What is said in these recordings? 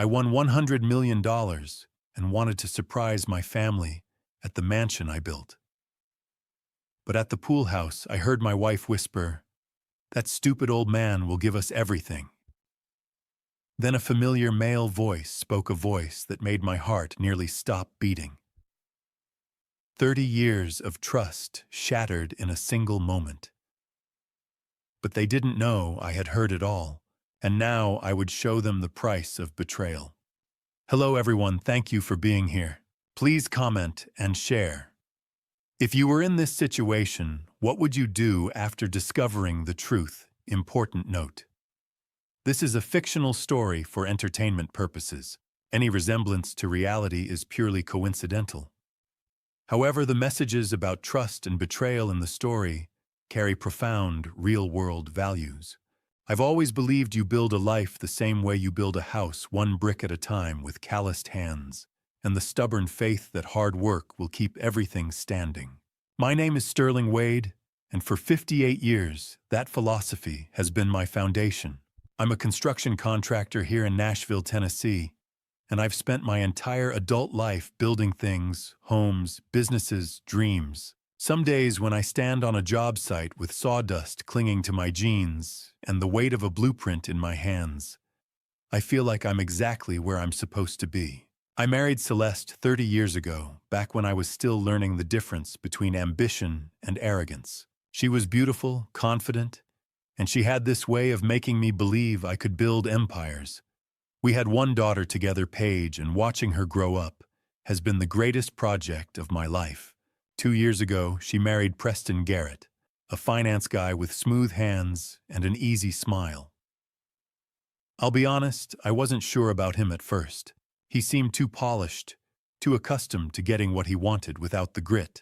I won $100 million dollars and wanted to surprise my family at the mansion I built. But at the pool house, I heard my wife whisper, "That stupid old man will give us everything." Then a familiar male voice spoke, a voice that made my heart nearly stop beating. 30 years of trust shattered in a single moment. But they didn't know I had heard it all, and now I would show them the price of betrayal. Hello everyone, thank you for being here. Please comment and share. If you were in this situation, what would you do after discovering the truth? Important note. This is a fictional story for entertainment purposes. Any resemblance to reality is purely coincidental. However, the messages about trust and betrayal in the story carry profound, real-world values. I've always believed you build a life the same way you build a house, one brick at a time with calloused hands, and the stubborn faith that hard work will keep everything standing. My name is Sterling Wade, and for 58 years, that philosophy has been my foundation. I'm a construction contractor here in Nashville, Tennessee, and I've spent my entire adult life building things, homes, businesses, dreams. Some days when I stand on a job site with sawdust clinging to my jeans and the weight of a blueprint in my hands, I feel like I'm exactly where I'm supposed to be. I married Celeste 30 years ago, back when I was still learning the difference between ambition and arrogance. She was beautiful, confident, and she had this way of making me believe I could build empires. We had one daughter together, Paige, and watching her grow up has been the greatest project of my life. 2 years ago, she married Preston Garrett, a finance guy with smooth hands and an easy smile. I'll be honest, I wasn't sure about him at first. He seemed too polished, too accustomed to getting what he wanted without the grit.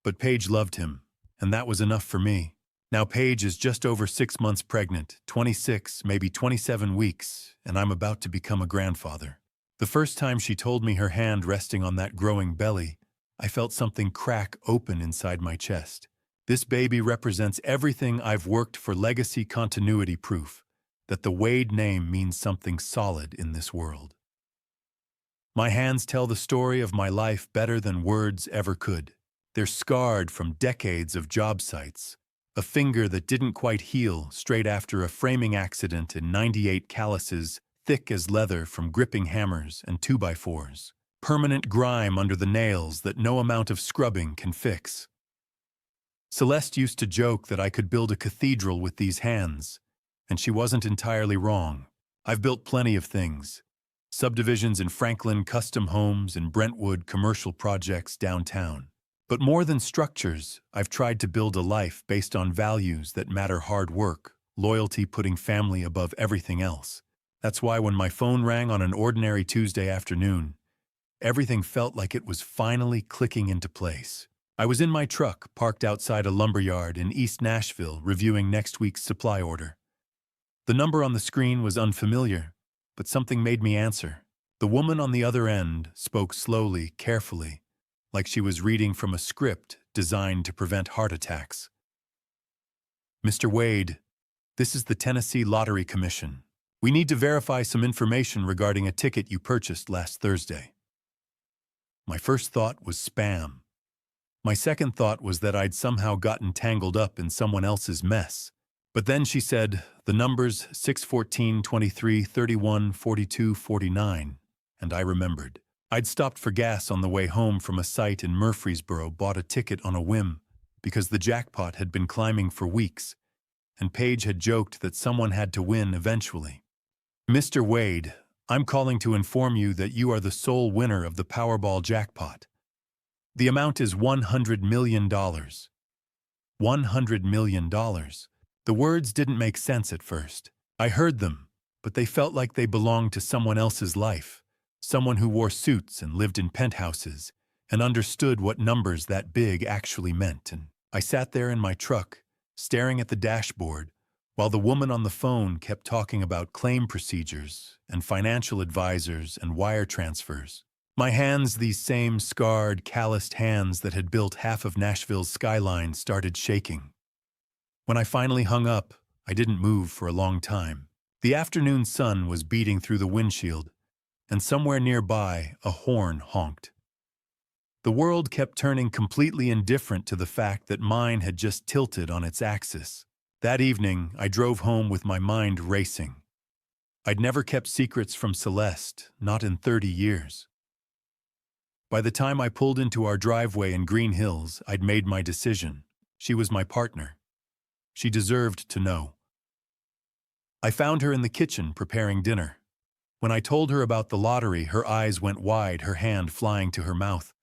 But Paige loved him, and that was enough for me. Now Paige is just over 6 months pregnant, 26, maybe 27 weeks, and I'm about to become a grandfather. The first time she told me her hand resting on that growing belly, I felt something crack open inside my chest. This baby represents everything I've worked for: legacy, continuity, proof that the Wade name means something solid in this world. My hands tell the story of my life better than words ever could. They're scarred from decades of job sites, a finger that didn't quite heal straight after a framing accident in 98 calluses thick as leather from gripping hammers and 2x4s, permanent grime under the nails that no amount of scrubbing can fix. Celeste used to joke that I could build a cathedral with these hands, and she wasn't entirely wrong. I've built plenty of things: subdivisions in Franklin, custom homes in Brentwood, commercial projects downtown. But more than structures, I've tried to build a life based on values that matter: hard work, loyalty, putting family above everything else. That's why when my phone rang on an ordinary Tuesday afternoon, everything felt like it was finally clicking into place. I was in my truck, parked outside a lumberyard in East Nashville, reviewing next week's supply order. The number on the screen was unfamiliar, but something made me answer. The woman on the other end spoke slowly, carefully, like she was reading from a script designed to prevent heart attacks. "Mr. Wade, this is the Tennessee Lottery Commission. We need to verify some information regarding a ticket you purchased last Thursday." My first thought was spam. My second thought was that I'd somehow gotten tangled up in someone else's mess. But then she said the numbers 614 23 31 42 49, and I remembered. I'd stopped for gas on the way home from a site in Murfreesboro, bought a ticket on a whim because the jackpot had been climbing for weeks, and Paige had joked that someone had to win eventually. "Mr. Wade, I'm calling to inform you that you are the sole winner of the Powerball jackpot. The amount is $100 million. $100 million. The words didn't make sense at first. I heard them, but they felt like they belonged to someone else's life, someone who wore suits and lived in penthouses and understood what numbers that big actually meant. And I sat there in my truck, staring at the dashboard, while the woman on the phone kept talking about claim procedures and financial advisors and wire transfers. My hands, these same scarred, calloused hands that had built half of Nashville's skyline, started shaking. When I finally hung up, I didn't move for a long time. The afternoon sun was beating through the windshield, and somewhere nearby a horn honked. The world kept turning completely indifferent to the fact that mine had just tilted on its axis. That evening, I drove home with my mind racing. I'd never kept secrets from Celeste, not in 30 years. By the time I pulled into our driveway in Green Hills, I'd made my decision. She was my partner. She deserved to know. I found her in the kitchen preparing dinner. When I told her about the lottery, her eyes went wide, her hand flying to her mouth.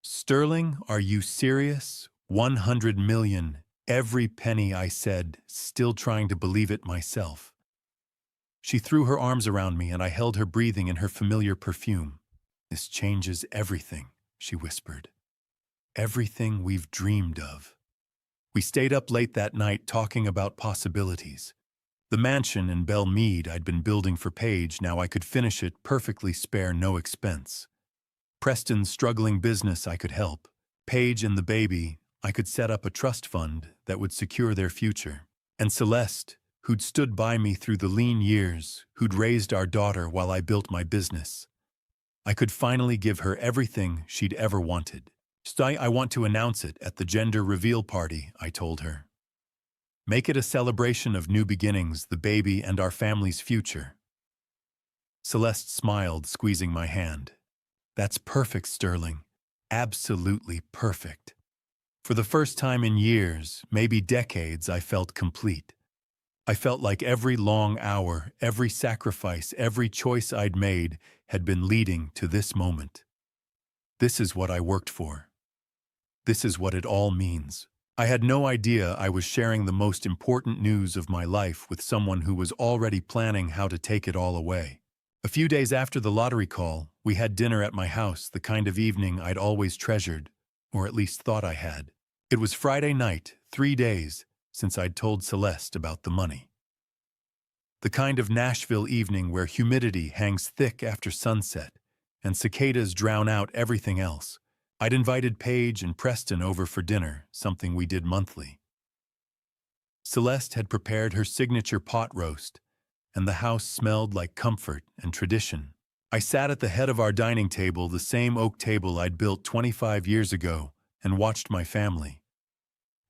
"Sterling, are you serious? 100 million. Every penny," I said, still trying to believe it myself. She threw her arms around me and I held her, breathing in her familiar perfume. "This changes everything," she whispered. "Everything we've dreamed of." We stayed up late that night talking about possibilities. The mansion in Belle Meade I'd been building for Paige, now I could finish it perfectly, spare no expense. Preston's struggling business I could help. Paige and the baby, I could set up a trust fund that would secure their future. And Celeste, who'd stood by me through the lean years, who'd raised our daughter while I built my business. I could finally give her everything she'd ever wanted. "I want to announce it at the gender reveal party," I told her. "Make it a celebration of new beginnings, the baby and our family's future." Celeste smiled, squeezing my hand. "That's perfect, Sterling. Absolutely perfect." For the first time in years, maybe decades, I felt complete. I felt like every long hour, every sacrifice, every choice I'd made had been leading to this moment. This is what I worked for. This is what it all means. I had no idea I was sharing the most important news of my life with someone who was already planning how to take it all away. A few days after the lottery call, we had dinner at my house, the kind of evening I'd always treasured, or at least thought I had. It was Friday night, 3 days since I'd told Celeste about the money. The kind of Nashville evening where humidity hangs thick after sunset and cicadas drown out everything else. I'd invited Paige and Preston over for dinner, something we did monthly. Celeste had prepared her signature pot roast, and the house smelled like comfort and tradition. I sat at the head of our dining table, the same oak table I'd built 25 years ago, and watched my family.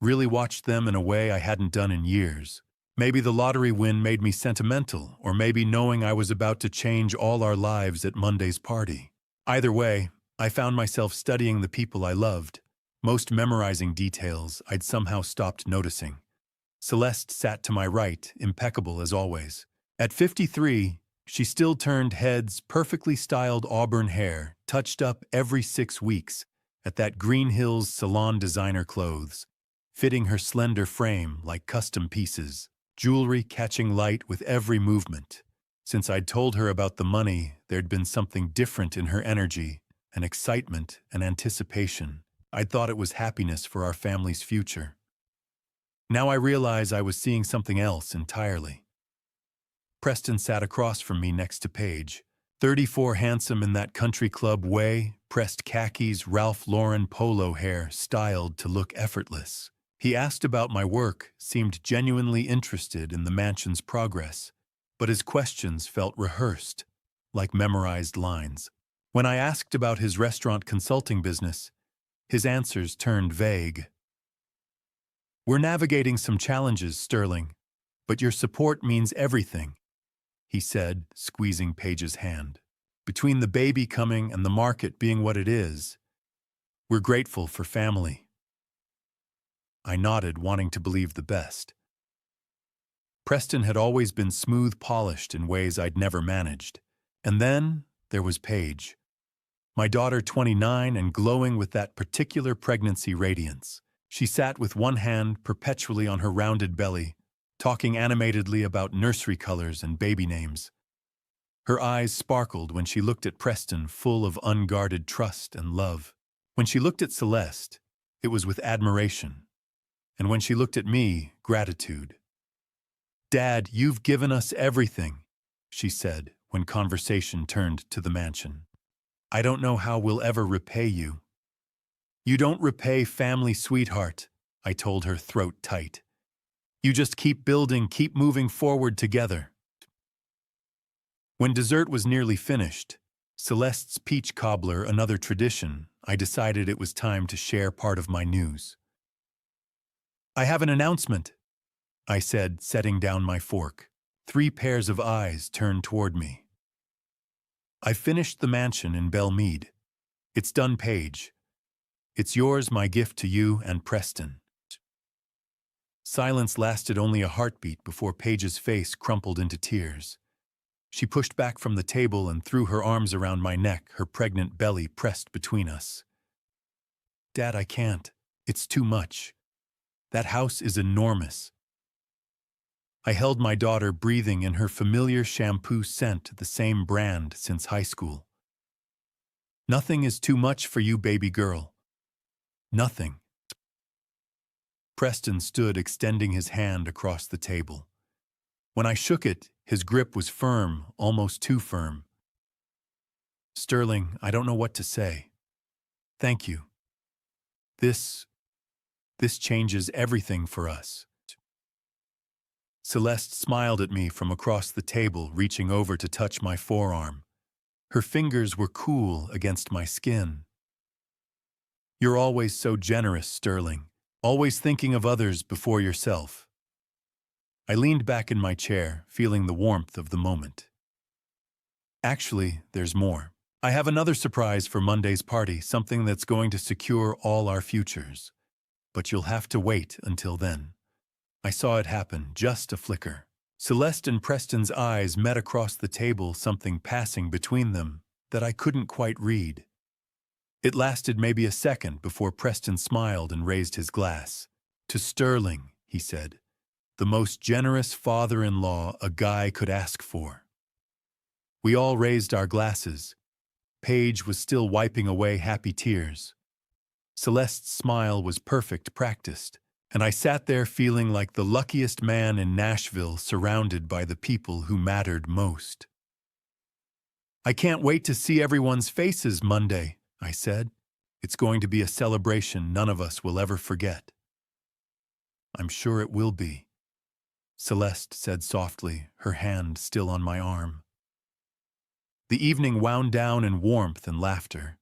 Really watched them in a way I hadn't done in years. Maybe the lottery win made me sentimental, or maybe knowing I was about to change all our lives at Monday's party. Either way, I found myself studying the people I loved, most memorizing details I'd somehow stopped noticing. Celeste sat to my right, impeccable as always. At 53, she still turned heads, perfectly styled auburn hair, touched up every 6 weeks, at that Green Hills salon designer clothes, fitting her slender frame like custom pieces, jewelry catching light with every movement. Since I'd told her about the money, there'd been something different in her energy, an excitement, an anticipation. I'd thought it was happiness for our family's future. Now I realize I was seeing something else entirely. Preston sat across from me next to Paige, 34, handsome in that country club way, pressed khakis, Ralph Lauren polo hair, styled to look effortless. He asked about my work, seemed genuinely interested in the mansion's progress, but his questions felt rehearsed, like memorized lines. When I asked about his restaurant consulting business, his answers turned vague. "We're navigating some challenges, Sterling, but your support means everything," he said, squeezing Paige's hand. "Between the baby coming and the market being what it is, we're grateful for family." I nodded, wanting to believe the best. Preston had always been smooth, polished in ways I'd never managed. And then there was Paige. My daughter, 29 and glowing with that particular pregnancy radiance. She sat with one hand perpetually on her rounded belly, talking animatedly about nursery colors and baby names. Her eyes sparkled when she looked at Preston, full of unguarded trust and love. When she looked at Celeste, it was with admiration. And when she looked at me, gratitude. "Dad, you've given us everything," she said when conversation turned to the mansion. "I don't know how we'll ever repay you." "You don't repay family, sweetheart," I told her, throat tight. You just keep building, keep moving forward together. When dessert was nearly finished, Celeste's peach cobbler, another tradition, I decided it was time to share part of my news. I have an announcement, I said, setting down my fork. 3 pairs of eyes turned toward me. I finished the mansion in Belmead. It's done, Paige. It's yours, my gift to you and Preston. Silence lasted only a heartbeat before Paige's face crumpled into tears. She pushed back from the table and threw her arms around my neck, her pregnant belly pressed between us. Dad, I can't. It's too much. That house is enormous. I held my daughter, breathing in her familiar shampoo scent, the same brand since high school. Nothing is too much for you, baby girl. Nothing. Preston stood, extending his hand across the table. When I shook it, his grip was firm, almost too firm. Sterling, I don't know what to say. Thank you. This changes everything for us. Celeste smiled at me from across the table, reaching over to touch my forearm. Her fingers were cool against my skin. You're always so generous, Sterling, always thinking of others before yourself. I leaned back in my chair, feeling the warmth of the moment. Actually, there's more. I have another surprise for Monday's party, something that's going to secure all our futures. But you'll have to wait until then. I saw it happen, just a flicker. Celeste and Preston's eyes met across the table, something passing between them that I couldn't quite read. It lasted maybe a second before Preston smiled and raised his glass. To Sterling, he said, the most generous father-in-law a guy could ask for. We all raised our glasses. Paige was still wiping away happy tears. Celeste's smile was perfect, practiced, and I sat there feeling like the luckiest man in Nashville, surrounded by the people who mattered most. I can't wait to see everyone's faces Monday, I said. It's going to be a celebration none of us will ever forget. I'm sure it will be, Celeste said softly, her hand still on my arm. The evening wound down in warmth and laughter.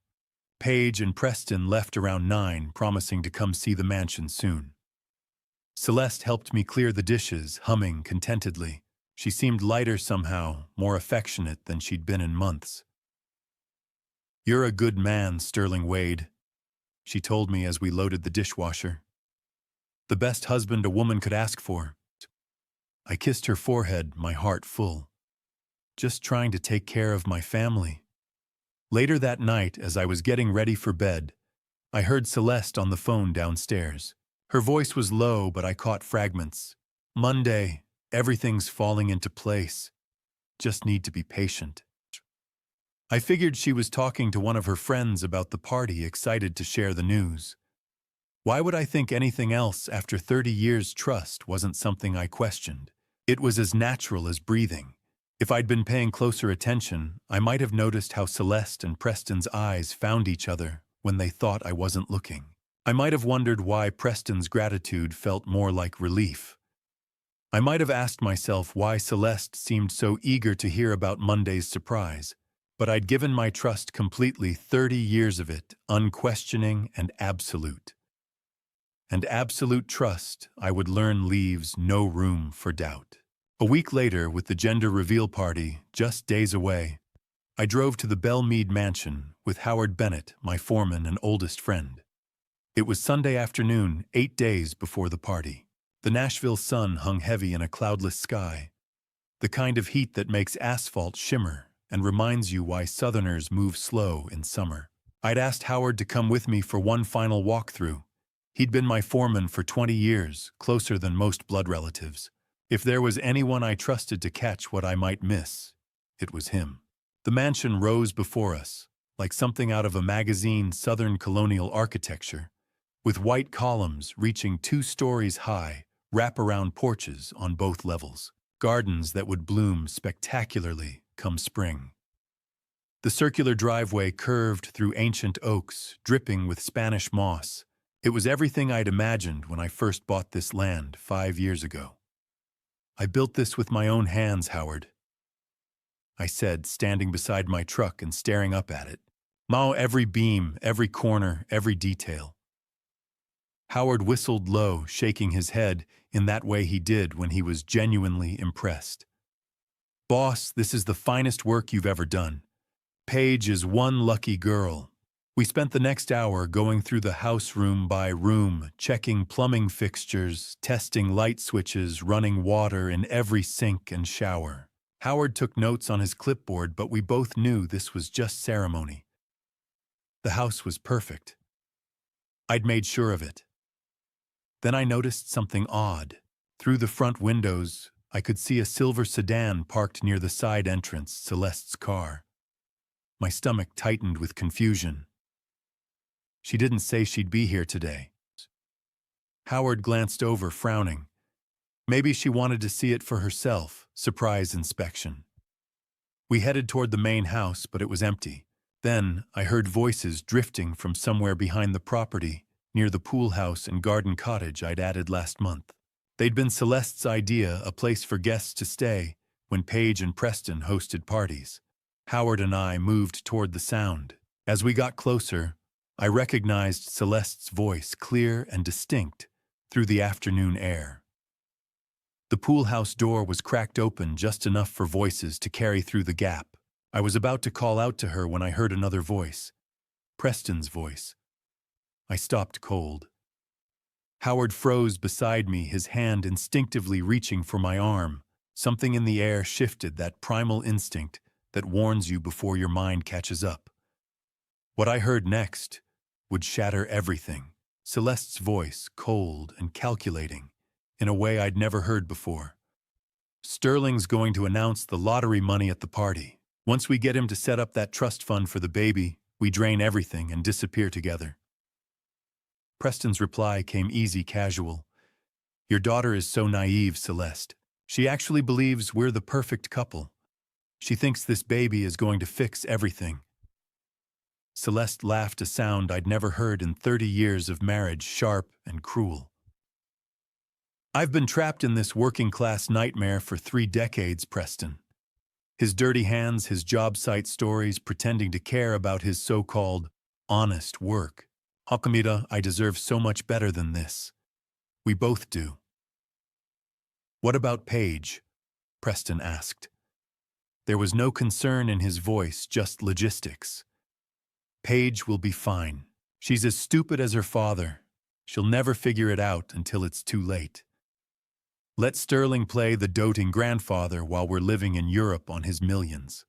Paige and Preston left around 9, promising to come see the mansion soon. Celeste helped me clear the dishes, humming contentedly. She seemed lighter somehow, more affectionate than she'd been in months. You're a good man, Sterling Wade, she told me as we loaded the dishwasher. The best husband a woman could ask for. I kissed her forehead, my heart full. Just trying to take care of my family. Later that night, as I was getting ready for bed, I heard Celeste on the phone downstairs. Her voice was low, but I caught fragments. Monday, everything's falling into place. Just need to be patient. I figured she was talking to one of her friends about the party, excited to share the news. Why would I think anything else after 30 years' trust wasn't something I questioned? It was as natural as breathing. If I'd been paying closer attention, I might have noticed how Celeste and Preston's eyes found each other when they thought I wasn't looking. I might have wondered why Preston's gratitude felt more like relief. I might have asked myself why Celeste seemed so eager to hear about Monday's surprise, but I'd given my trust completely, 30 years of it, unquestioning and absolute. And absolute trust, I would learn, leaves no room for doubt. A week later, with the gender reveal party just days away, I drove to the Belmead mansion with Howard Bennett, my foreman and oldest friend. It was Sunday afternoon, 8 days before the party. The Nashville sun hung heavy in a cloudless sky, the kind of heat that makes asphalt shimmer and reminds you why Southerners move slow in summer. I'd asked Howard to come with me for one final walkthrough. He'd been my foreman for 20 years, closer than most blood relatives. If there was anyone I trusted to catch what I might miss, it was him. The mansion rose before us, like something out of a magazine, Southern colonial architecture, with white columns reaching 2 stories high, wrap-around porches on both levels, gardens that would bloom spectacularly come spring. The circular driveway curved through ancient oaks, dripping with Spanish moss, It was everything I'd imagined when I first bought this land 5 years ago. I built this with my own hands, Howard, I said, standing beside my truck and staring up at it. Mao, every beam, every corner, every detail. Howard whistled low, shaking his head in that way he did when he was genuinely impressed. Boss, this is the finest work you've ever done. Paige is one lucky girl. We spent the next hour going through the house room by room, checking plumbing fixtures, testing light switches, running water in every sink and shower. Howard took notes on his clipboard, but we both knew this was just ceremony. The house was perfect. I'd made sure of it. Then I noticed something odd. Through the front windows, I could see a silver sedan parked near the side entrance, Celeste's car. My stomach tightened with confusion. She didn't say she'd be here today. Howard glanced over, frowning. Maybe she wanted to see it for herself, surprise inspection. We headed toward the main house, but it was empty. Then I heard voices drifting from somewhere behind the property, near the pool house and garden cottage I'd added last month. They'd been Celeste's idea, a place for guests to stay, when Paige and Preston hosted parties. Howard and I moved toward the sound. As we got closer, I recognized Celeste's voice, clear and distinct, through the afternoon air. The pool house door was cracked open just enough for voices to carry through the gap. I was about to call out to her when I heard another voice. Preston's voice. I stopped cold. Howard froze beside me, his hand instinctively reaching for my arm. Something in the air shifted, that primal instinct that warns you before your mind catches up. What I heard next would shatter everything. Celeste's voice, cold and calculating, in a way I'd never heard before. Sterling's going to announce the lottery money at the party. Once we get him to set up that trust fund for the baby, we drain everything and disappear together. Preston's reply came easy, casual. Your daughter is so naive, Celeste. She actually believes we're the perfect couple. She thinks this baby is going to fix everything. Celeste laughed, a sound I'd never heard in 30 years of marriage, sharp and cruel. I've been trapped in this working-class nightmare for 3 decades, Preston. His dirty hands, his job site stories, pretending to care about his so-called honest work. Hakamita, I deserve so much better than this. We both do. What about Paige? Preston asked. There was no concern in his voice, just logistics. Paige will be fine. She's as stupid as her father. She'll never figure it out until it's too late. Let Sterling play the doting grandfather while we're living in Europe on his millions.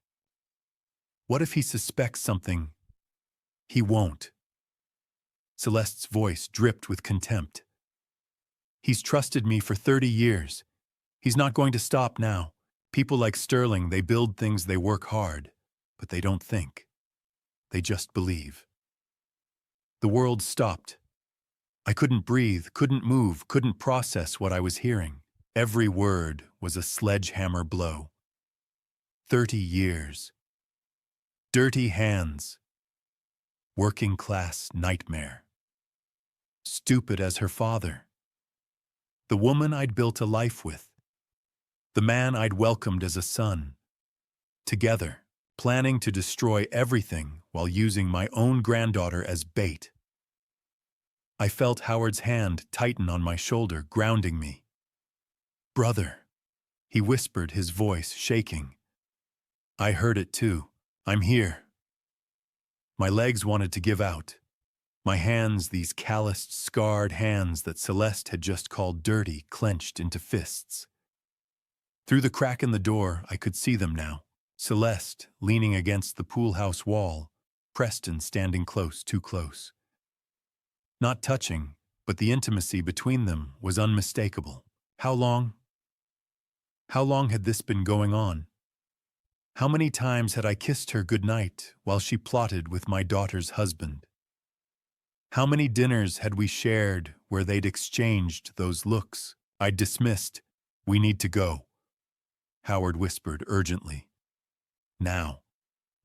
What if he suspects something? He won't. Celeste's voice dripped with contempt. He's trusted me for 30 years. He's not going to stop now. People like Sterling, they build things, they work hard, but they don't think. They just believe. The world stopped. I couldn't breathe, couldn't move, couldn't process what I was hearing. Every word was a sledgehammer blow. 30 years. Dirty hands. Working-class nightmare. Stupid as her father. The woman I'd built a life with. The man I'd welcomed as a son. Together, planning to destroy everything while using my own granddaughter as bait. I felt Howard's hand tighten on my shoulder, grounding me. Brother, he whispered, his voice shaking. I heard it too. I'm here. My legs wanted to give out. My hands, these calloused, scarred hands that Celeste had just called dirty, clenched into fists. Through the crack in the door, I could see them now. Celeste leaning against the pool house wall, Preston standing close, too close. Not touching, but the intimacy between them was unmistakable. How long? How long had this been going on? How many times had I kissed her goodnight while she plotted with my daughter's husband? How many dinners had we shared where they'd exchanged those looks? I'd dismissed. We need to go, Howard whispered urgently. Now,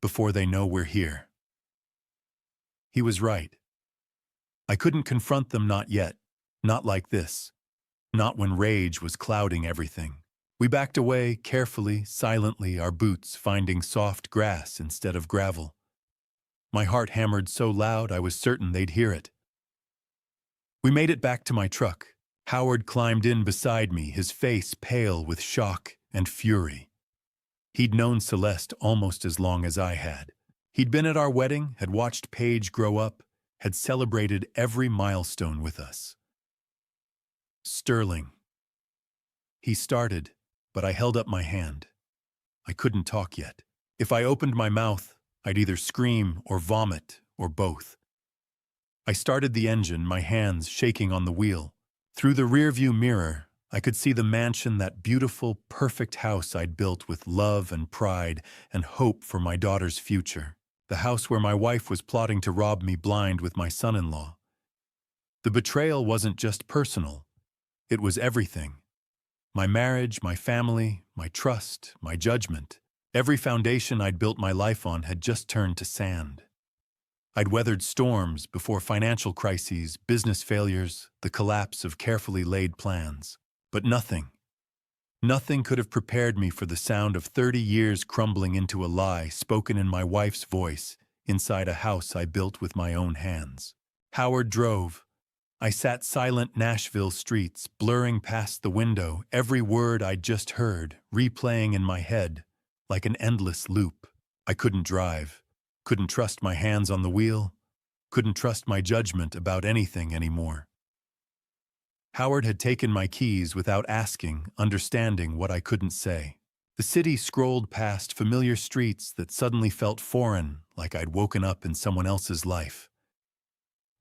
before they know we're here. He was right. I couldn't confront them, not yet. Not like this. Not when rage was clouding everything. We backed away, carefully, silently, our boots finding soft grass instead of gravel. My heart hammered so loud I was certain they'd hear it. We made it back to my truck. Howard climbed in beside me, his face pale with shock and fury. He'd known Celeste almost as long as I had. He'd been at our wedding, had watched Paige grow up, had celebrated every milestone with us. Sterling. He started, but I held up my hand. I couldn't talk yet. If I opened my mouth, I'd either scream or vomit or both. I started the engine, my hands shaking on the wheel. Through the rearview mirror, I could see the mansion, that beautiful, perfect house I'd built with love and pride and hope for my daughter's future. The house where my wife was plotting to rob me blind with my son-in-law. The betrayal wasn't just personal. It was everything. My marriage, my family, my trust, my judgment. Every foundation I'd built my life on had just turned to sand. I'd weathered storms before financial crises, business failures, the collapse of carefully laid plans. But nothing could have prepared me for the sound of 30 years crumbling into a lie spoken in my wife's voice inside a house I built with my own hands. Howard drove. I sat silent Nashville streets, blurring past the window, every word I'd just heard, replaying in my head, like an endless loop. I couldn't drive. Couldn't trust my hands on the wheel, couldn't trust my judgment about anything anymore. Howard had taken my keys without asking, understanding what I couldn't say. The city scrolled past familiar streets that suddenly felt foreign, like I'd woken up in someone else's life.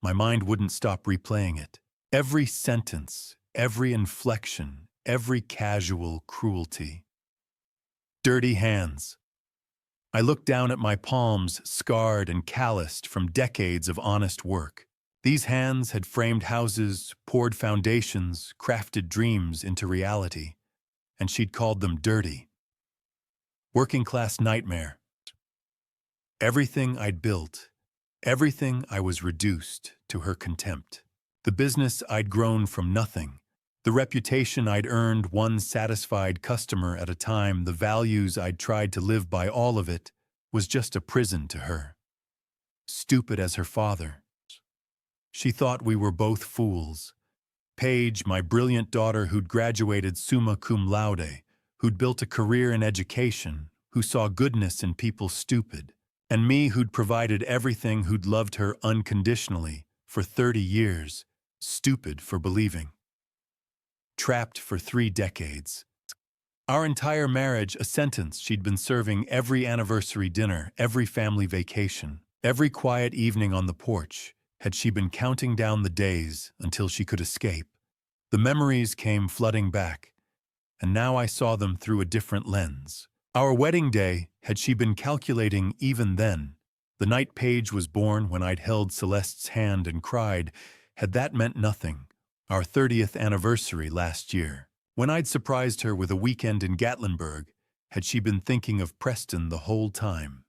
My mind wouldn't stop replaying it. Every sentence, every inflection, every casual cruelty. Dirty hands. I looked down at my palms, scarred and calloused from decades of honest work. These hands had framed houses, poured foundations, crafted dreams into reality, and she'd called them dirty. Working-class nightmare. Everything I'd built, everything I was reduced to her contempt. The business I'd grown from nothing, the reputation I'd earned one satisfied customer at a time, the values I'd tried to live by, all of it was just a prison to her. Stupid as her father. She thought we were both fools. Paige, my brilliant daughter who'd graduated summa cum laude, who'd built a career in education, who saw goodness in people stupid, and me who'd provided everything, who'd loved her unconditionally for 30 years, stupid for believing. Trapped for 3 decades. Our entire marriage a sentence she'd been serving every anniversary dinner, every family vacation, every quiet evening on the porch, had she been counting down the days until she could escape. The memories came flooding back, and now I saw them through a different lens. Our wedding day, had she been calculating even then, the night Paige was born, when I'd held Celeste's hand and cried, had that meant nothing. Our 30th anniversary last year, when I'd surprised her with a weekend in Gatlinburg, had she been thinking of Preston the whole time?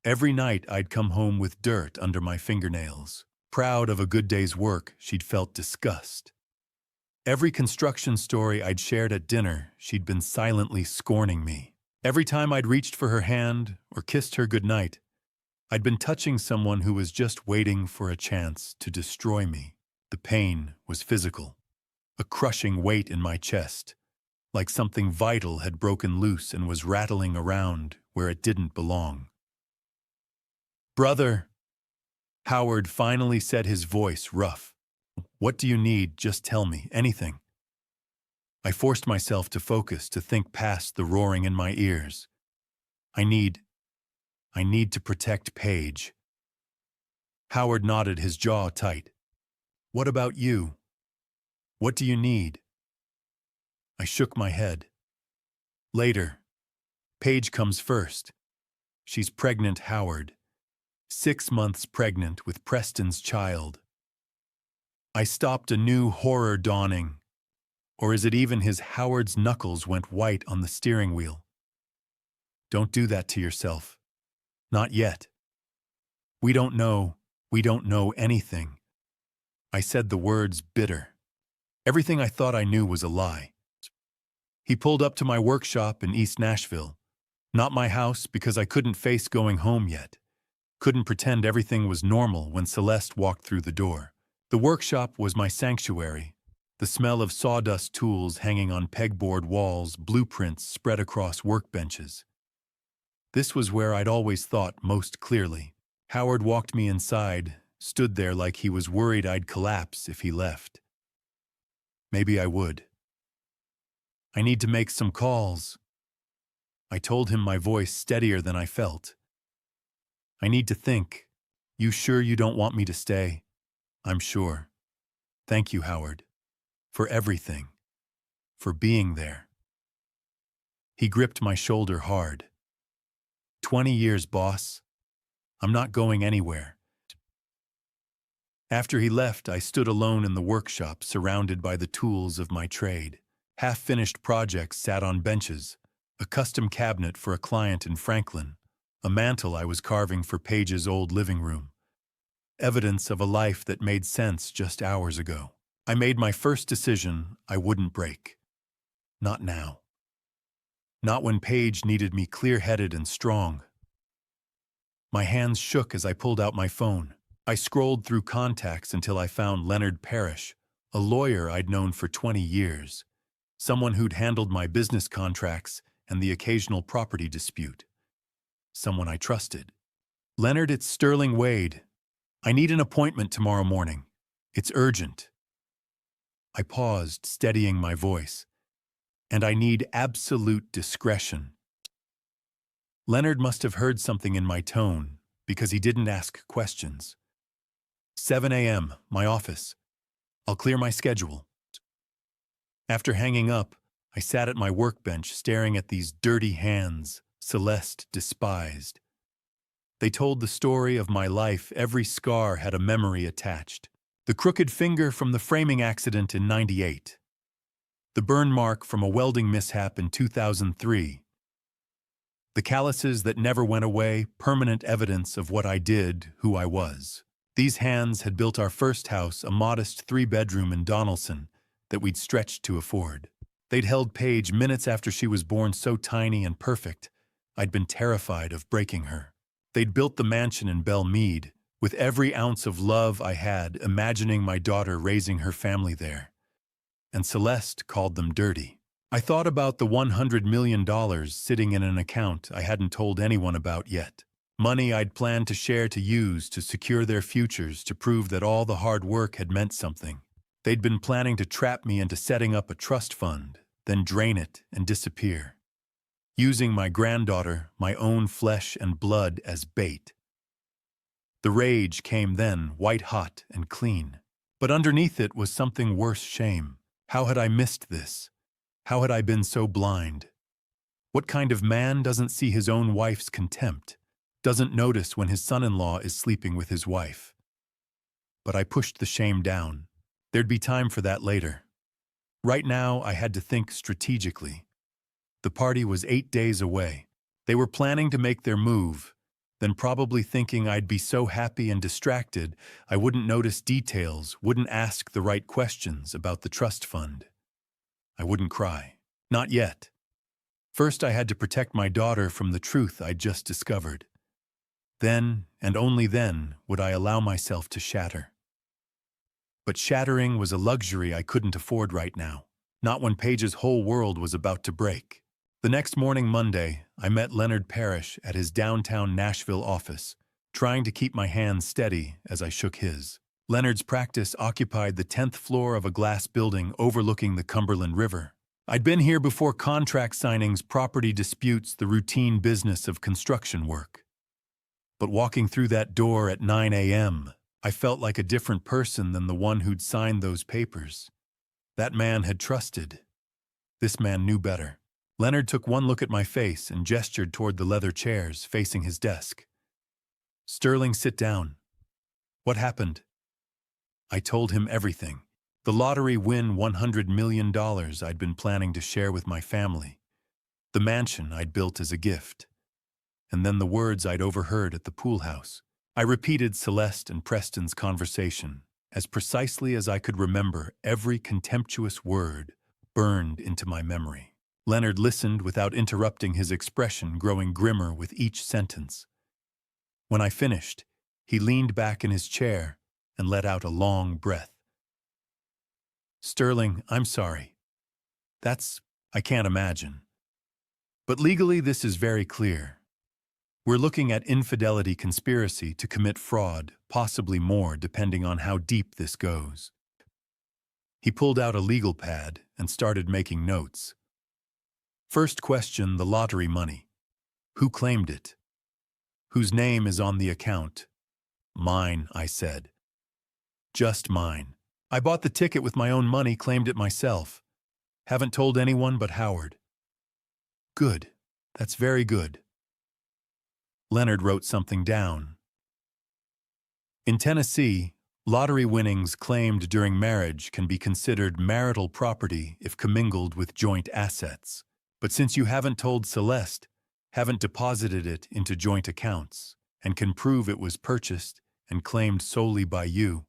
Every night I'd come home with dirt under my fingernails. Proud of a good day's work, she'd felt disgust. Every construction story I'd shared at dinner, she'd been silently scorning me. Every time I'd reached for her hand or kissed her goodnight, I'd been touching someone who was just waiting for a chance to destroy me. The pain was physical, a crushing weight in my chest, like something vital had broken loose and was rattling around where it didn't belong. "Brother," Howard finally said, his voice rough. "What do you need? Just tell me, anything." I forced myself to focus, to think past the roaring in my ears. I need to protect Paige." Howard nodded, his jaw tight. "What about you? What do you need?" I shook my head. "Later. Paige comes first. She's pregnant, Howard. 6 months pregnant with Preston's child." I stopped, a new horror dawning. Or is it even his? Howard's knuckles went white on the steering wheel. "Don't do that to yourself. Not yet. We don't know anything. I said the words bitter. Everything I thought I knew was a lie. He pulled up to my workshop in East Nashville. Not my house because I couldn't face going home yet. Couldn't pretend everything was normal when Celeste walked through the door. The workshop was my sanctuary. The smell of sawdust tools hanging on pegboard walls, blueprints spread across workbenches. This was where I'd always thought most clearly. Howard walked me inside, stood there like he was worried I'd collapse if he left. Maybe I would. I need to make some calls. I told him, my voice steadier than I felt. I need to think. You sure you don't want me to stay? I'm sure. Thank you, Howard. For everything. For being there. He gripped my shoulder hard. 20 years, boss. I'm not going anywhere. After he left, I stood alone in the workshop, surrounded by the tools of my trade. Half-finished projects sat on benches, a custom cabinet for a client in Franklin, a mantel I was carving for Paige's old living room. Evidence of a life that made sense just hours ago. I made my first decision I wouldn't break. Not now. Not when Paige needed me clear-headed and strong. My hands shook as I pulled out my phone. I scrolled through contacts until I found Leonard Parrish, a lawyer I'd known for 20 years, someone who'd handled my business contracts and the occasional property dispute. Someone I trusted. Leonard, it's Sterling Wade. I need an appointment tomorrow morning. It's urgent. I paused, steadying my voice. And I need absolute discretion. Leonard must have heard something in my tone, because he didn't ask questions. 7 a.m., my office. I'll clear my schedule. After hanging up, I sat at my workbench staring at these dirty hands Celeste despised. They told the story of my life. Every scar had a memory attached. The crooked finger from the framing accident in '98. The burn mark from a welding mishap in 2003. The calluses that never went away, permanent evidence of what I did, who I was. These hands had built our first house, a modest 3-bedroom in Donaldson, that we'd stretched to afford. They'd held Paige minutes after she was born, so tiny and perfect, I'd been terrified of breaking her. They'd built the mansion in Belle Meade, with every ounce of love I had, imagining my daughter raising her family there. And Celeste called them dirty. I thought about the $100 million sitting in an account I hadn't told anyone about yet. Money I'd planned to share, to use to secure their futures, to prove that all the hard work had meant something. They'd been planning to trap me into setting up a trust fund, then drain it and disappear. Using my granddaughter, my own flesh and blood, as bait. The rage came then, white-hot and clean. But underneath it was something worse: shame. How had I missed this? How had I been so blind? What kind of man doesn't see his own wife's contempt, doesn't notice when his son-in-law is sleeping with his wife? But I pushed the shame down. There'd be time for that later. Right now, I had to think strategically. The party was 8 days away. They were planning to make their move, then probably thinking I'd be so happy and distracted I wouldn't notice details, wouldn't ask the right questions about the trust fund. I wouldn't cry. Not yet. First, I had to protect my daughter from the truth I'd just discovered. Then, and only then, would I allow myself to shatter. But shattering was a luxury I couldn't afford right now, not when Paige's whole world was about to break. The next morning, Monday, I met Leonard Parrish at his downtown Nashville office, trying to keep my hands steady as I shook his. Leonard's practice occupied the 10th floor of a glass building overlooking the Cumberland River. I'd been here before contract signings, property disputes, the routine business of construction work. But walking through that door at 9 a.m., I felt like a different person than the one who'd signed those papers. That man had trusted. This man knew better. Leonard took one look at my face and gestured toward the leather chairs facing his desk. "Sterling, sit down." "What happened?" I told him everything. The lottery win, $100 million I'd been planning to share with my family. The mansion I'd built as a gift. And then the words I'd overheard at the pool house. I repeated Celeste and Preston's conversation, as precisely as I could remember every contemptuous word burned into my memory. Leonard listened without interrupting, his expression growing grimmer with each sentence. When I finished, he leaned back in his chair and let out a long breath. Sterling, I'm sorry. I can't imagine. But legally, this is very clear. We're looking at infidelity conspiracy to commit fraud, possibly more depending on how deep this goes. He pulled out a legal pad and started making notes. First question, the lottery money. Who claimed it? Whose name is on the account? Mine, I said. Just mine. I bought the ticket with my own money, claimed it myself. Haven't told anyone but Howard. Good. That's very good. Leonard wrote something down. In Tennessee, lottery winnings claimed during marriage can be considered marital property if commingled with joint assets. But since you haven't told Celeste, haven't deposited it into joint accounts, and can prove it was purchased and claimed solely by you,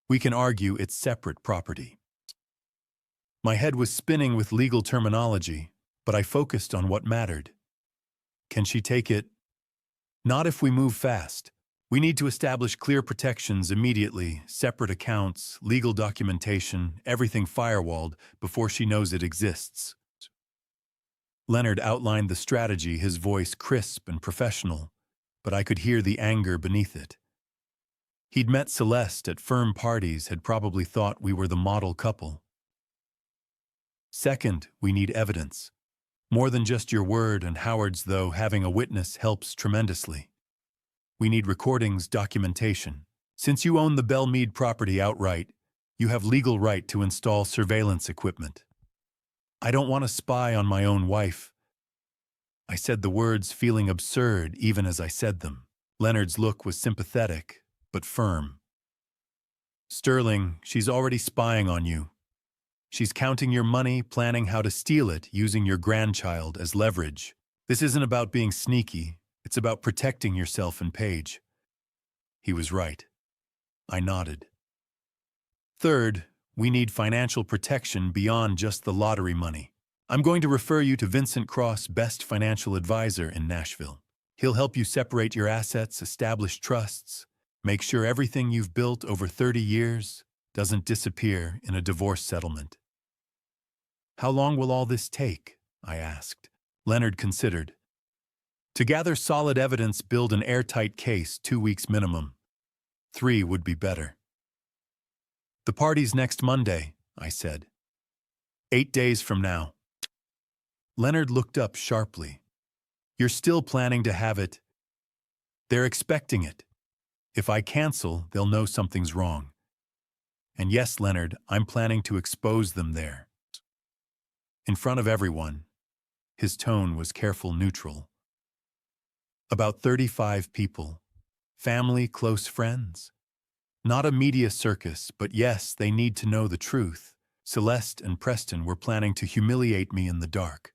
we can argue it's separate property. My head was spinning with legal terminology, but I focused on what mattered. Can she take it? Not if we move fast. We need to establish clear protections immediately, separate accounts, legal documentation, everything firewalled before she knows it exists. Leonard outlined the strategy, his voice crisp and professional, but I could hear the anger beneath it. He'd met Celeste at firm parties, had probably thought we were the model couple. Second, we need evidence. More than just your word and Howard's, though having a witness helps tremendously. We need recordings, documentation. Since you own the Belmead property outright, you have legal right to install surveillance equipment. I don't want to spy on my own wife. I said the words feeling absurd even as I said them. Leonard's look was sympathetic, but firm. Sterling, she's already spying on you. She's counting your money, planning how to steal it, using your grandchild as leverage. This isn't about being sneaky. It's about protecting yourself and Paige. He was right. I nodded. Third, we need financial protection beyond just the lottery money. I'm going to refer you to Vincent Cross, best financial advisor in Nashville. He'll help you separate your assets, establish trusts, make sure everything you've built over 30 years doesn't disappear in a divorce settlement. How long will all this take? I asked. Leonard considered. To gather solid evidence, build an airtight case, 2 weeks minimum. 3 would be better. The party's next Monday, I said. 8 days from now. Leonard looked up sharply. You're still planning to have it? They're expecting it. If I cancel, they'll know something's wrong. And yes, Leonard, I'm planning to expose them there. In front of everyone. His tone was careful, neutral. About 35 people. Family, close friends. Not a media circus, but yes, they need to know the truth. Celeste and Preston were planning to humiliate me in the dark.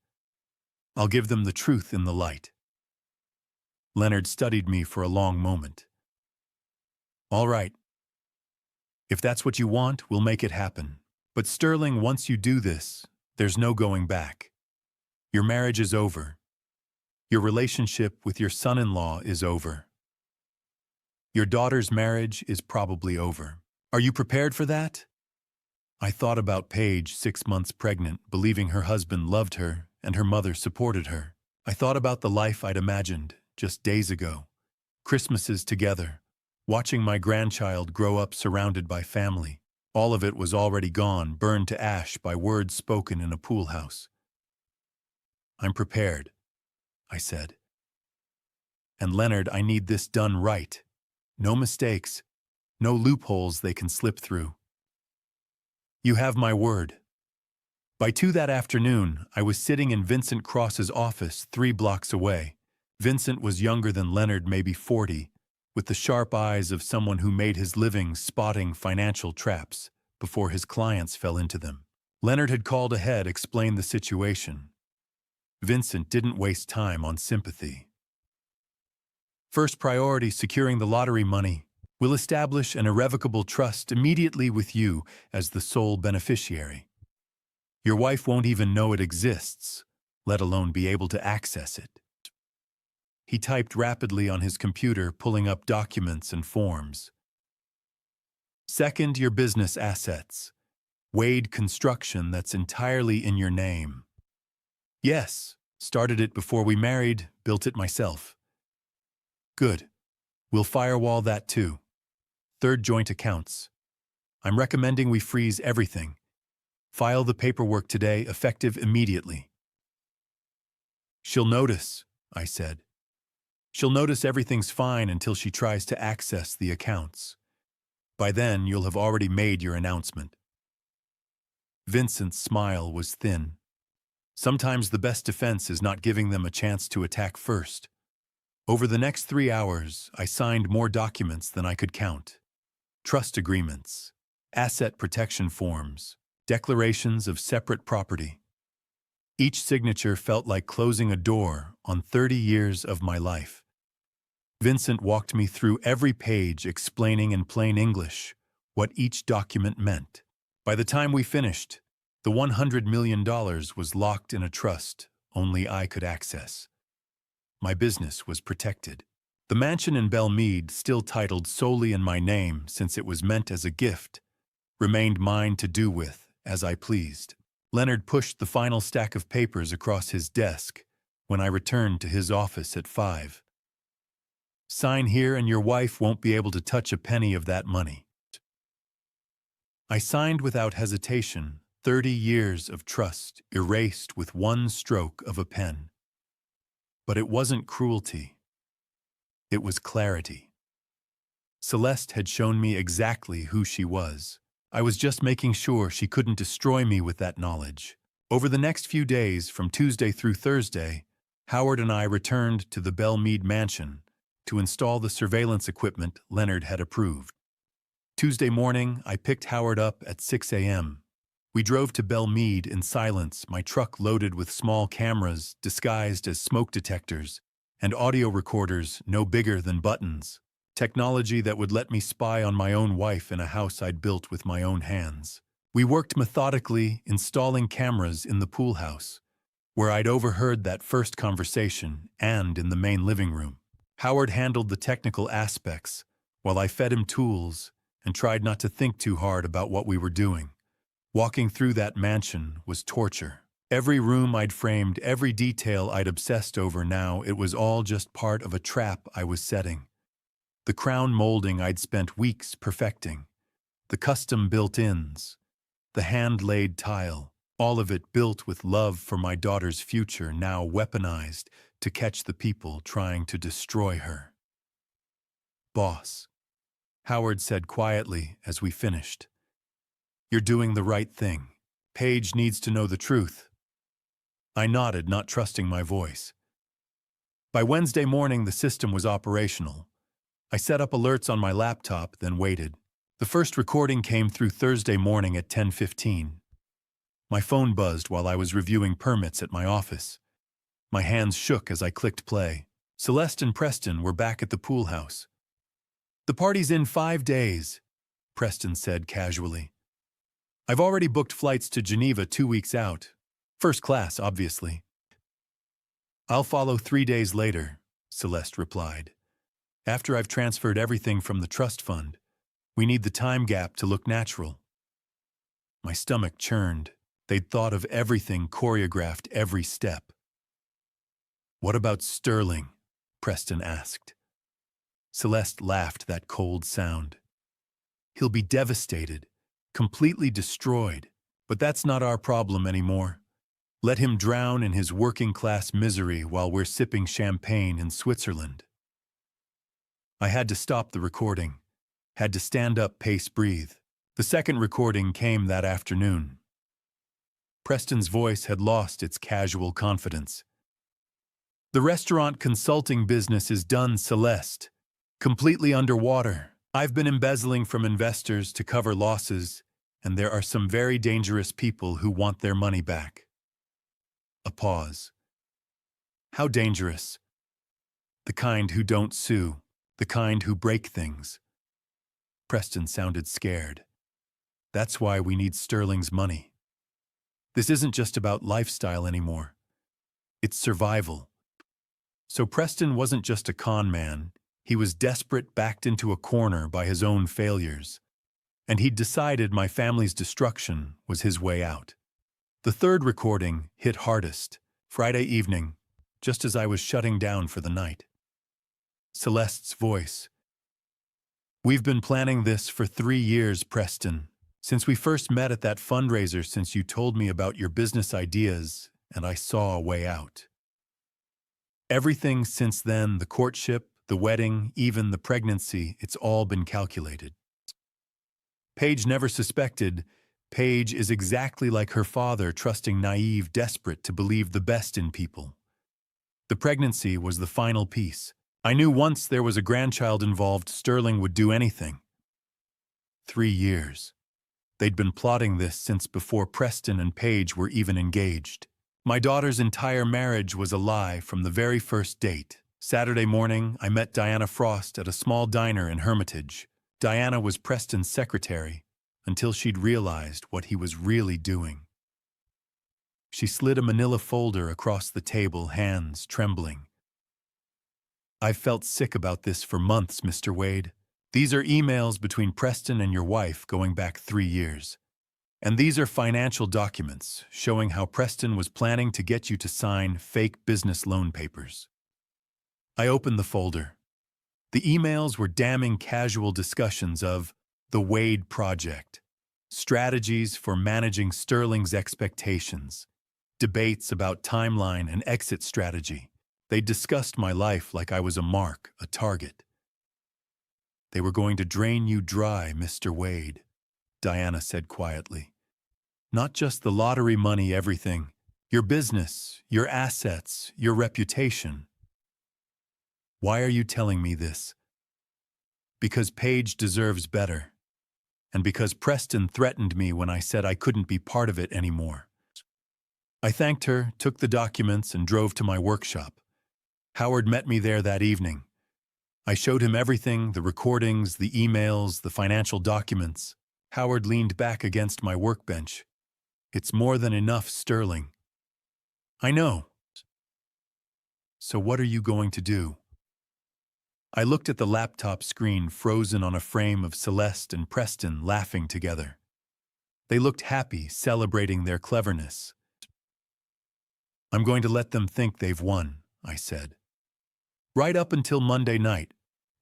I'll give them the truth in the light. Leonard studied me for a long moment. All right. If that's what you want, we'll make it happen. But Sterling, once you do this, there's no going back. Your marriage is over. Your relationship with your son-in-law is over. Your daughter's marriage is probably over. Are you prepared for that? I thought about Paige, 6 months pregnant, believing her husband loved her and her mother supported her. I thought about the life I'd imagined just days ago. Christmases together, watching my grandchild grow up surrounded by family. All of it was already gone, burned to ash by words spoken in a pool house. I'm prepared, I said. And Leonard, I need this done right. No mistakes, no loopholes they can slip through. You have my word. By 2 that afternoon, I was sitting in Vincent Cross's office 3 blocks away. Vincent was younger than Leonard, maybe 40, with the sharp eyes of someone who made his living spotting financial traps before his clients fell into them. Leonard had called ahead, explained the situation. Vincent didn't waste time on sympathy. First priority, securing the lottery money. We'll establish an irrevocable trust immediately with you as the sole beneficiary. Your wife won't even know it exists, let alone be able to access it. He typed rapidly on his computer, pulling up documents and forms. Second, your business assets. Wade Construction, that's entirely in your name. Yes, started it before we married, built it myself. Good. We'll firewall that too. Third, joint accounts. I'm recommending we freeze everything. File the paperwork today, effective immediately. She'll notice, I said. She'll notice everything's fine until she tries to access the accounts. By then, you'll have already made your announcement. Vincent's smile was thin. Sometimes the best defense is not giving them a chance to attack first. Over the next 3 hours, I signed more documents than I could count. Trust agreements, asset protection forms, declarations of separate property. Each signature felt like closing a door on 30 years of my life. Vincent walked me through every page, explaining in plain English what each document meant. By the time we finished, the $100 million was locked in a trust only I could access. My business was protected. The mansion in Belmead, still titled solely in my name since it was meant as a gift, remained mine to do with as I pleased. Leonard pushed the final stack of papers across his desk when I returned to his office at 5. Sign here and your wife won't be able to touch a penny of that money. I signed without hesitation, 30 years of trust erased with one stroke of a pen. But it wasn't cruelty. It was clarity. Celeste had shown me exactly who she was. I was just making sure she couldn't destroy me with that knowledge. Over the next few days, from Tuesday through Thursday, Howard and I returned to the Belmead mansion to install the surveillance equipment Leonard had approved. Tuesday morning, I picked Howard up at 6 a.m. We drove to Belmead in silence, my truck loaded with small cameras disguised as smoke detectors and audio recorders no bigger than buttons, technology that would let me spy on my own wife in a house I'd built with my own hands. We worked methodically, installing cameras in the pool house, where I'd overheard that first conversation, and in the main living room. Howard handled the technical aspects, while I fed him tools and tried not to think too hard about what we were doing. Walking through that mansion was torture. Every room I'd framed, every detail I'd obsessed over, now it was all just part of a trap I was setting. The crown molding I'd spent weeks perfecting, the custom built-ins, the hand-laid tile, all of it built with love for my daughter's future, now weaponized to catch the people trying to destroy her. Boss, Howard said quietly as we finished. You're doing the right thing. Paige needs to know the truth. I nodded, not trusting my voice. By Wednesday morning, the system was operational. I set up alerts on my laptop, then waited. The first recording came through Thursday morning at 10:15. My phone buzzed while I was reviewing permits at my office. My hands shook as I clicked play. Celeste and Preston were back at the pool house. The party's in 5 days, Preston said casually. I've already booked flights to Geneva 2 weeks out. First class, obviously. I'll follow 3 days later, Celeste replied. After I've transferred everything from the trust fund, we need the time gap to look natural. My stomach churned. They'd thought of everything, choreographed every step. What about Sterling? Preston asked. Celeste laughed that cold sound. He'll be devastated, completely destroyed, but that's not our problem anymore. Let him drown in his working-class misery while we're sipping champagne in Switzerland. I had to stop the recording, had to stand up, pace, breathe. The second recording came that afternoon. Preston's voice had lost its casual confidence. The restaurant consulting business is done, Celeste. Completely underwater. I've been embezzling from investors to cover losses, and there are some very dangerous people who want their money back. A pause. How dangerous? The kind who don't sue, the kind who break things. Preston sounded scared. That's why we need Sterling's money. This isn't just about lifestyle anymore. It's survival. So Preston wasn't just a con man. He was desperate, backed into a corner by his own failures. And he'd decided my family's destruction was his way out. The third recording hit hardest, Friday evening, just as I was shutting down for the night. Celeste's voice. We've been planning this for 3 years, Preston. Since we first met at that fundraiser, since you told me about your business ideas, and I saw a way out. Everything since then, the courtship, the wedding, even the pregnancy, it's all been calculated. Paige never suspected. Paige is exactly like her father, trusting, naive, desperate to believe the best in people. The pregnancy was the final piece. I knew once there was a grandchild involved, Sterling would do anything. 3 years. They'd been plotting this since before Preston and Paige were even engaged. My daughter's entire marriage was a lie from the very first date. Saturday morning, I met Diana Frost at a small diner in Hermitage. Diana was Preston's secretary, until she'd realized what he was really doing. She slid a manila folder across the table, hands trembling. I've felt sick about this for months, Mr. Wade. These are emails between Preston and your wife going back 3 years. And these are financial documents showing how Preston was planning to get you to sign fake business loan papers. I opened the folder. The emails were damning casual discussions of the Wade Project, strategies for managing Sterling's expectations, debates about timeline and exit strategy. They discussed my life like I was a mark, a target. They were going to drain you dry, Mr. Wade, Diana said quietly. Not just the lottery money, everything. Your business, your assets, your reputation. Why are you telling me this? Because Paige deserves better. And because Preston threatened me when I said I couldn't be part of it anymore. I thanked her, took the documents, and drove to my workshop. Howard met me there that evening. I showed him everything, the recordings, the emails, the financial documents. Howard leaned back against my workbench. It's more than enough, Sterling. I know. So what are you going to do? I looked at the laptop screen frozen on a frame of Celeste and Preston laughing together. They looked happy, celebrating their cleverness. I'm going to let them think they've won, I said. Right up until Monday night,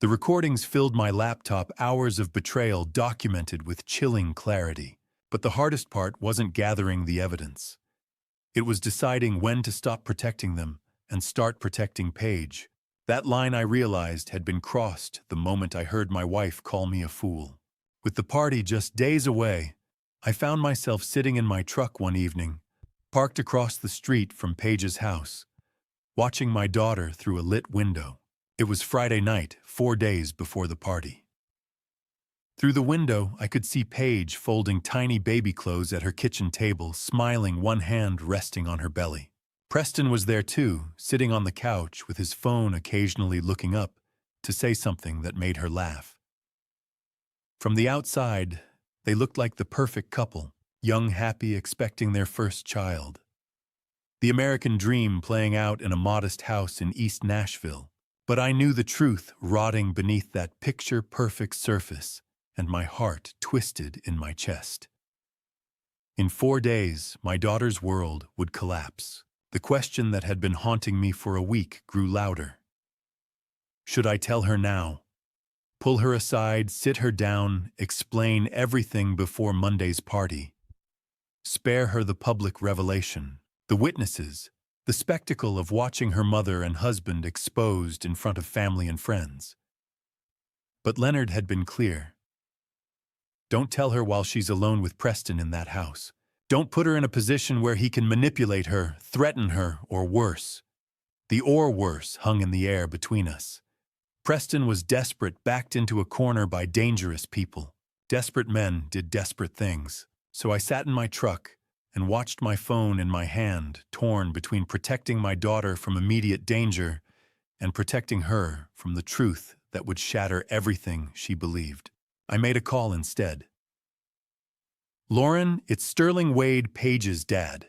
the recordings filled my laptop, hours of betrayal documented with chilling clarity. But the hardest part wasn't gathering the evidence. It was deciding when to stop protecting them and start protecting Paige. That line, I realized, had been crossed the moment I heard my wife call me a fool. With the party just days away, I found myself sitting in my truck one evening, parked across the street from Paige's house, watching my daughter through a lit window. It was Friday night, 4 days before the party. Through the window, I could see Paige folding tiny baby clothes at her kitchen table, smiling, one hand resting on her belly. Preston was there too, sitting on the couch with his phone occasionally looking up to say something that made her laugh. From the outside, they looked like the perfect couple, young, happy, expecting their first child. The American dream playing out in a modest house in East Nashville. But I knew the truth rotting beneath that picture-perfect surface, and my heart twisted in my chest. In 4 days, my daughter's world would collapse. The question that had been haunting me for a week grew louder. Should I tell her now? Pull her aside, sit her down, explain everything before Monday's party? Spare her the public revelation, the witnesses, the spectacle of watching her mother and husband exposed in front of family and friends? But Leonard had been clear. Don't tell her while she's alone with Preston in that house. Don't put her in a position where he can manipulate her, threaten her, or worse. The "or worse" hung in the air between us. Preston was desperate, backed into a corner by dangerous people. Desperate men did desperate things. So I sat in my truck and watched my phone in my hand, torn between protecting my daughter from immediate danger and protecting her from the truth that would shatter everything she believed. I made a call instead. Lauren, it's Sterling Wade, Paige's dad.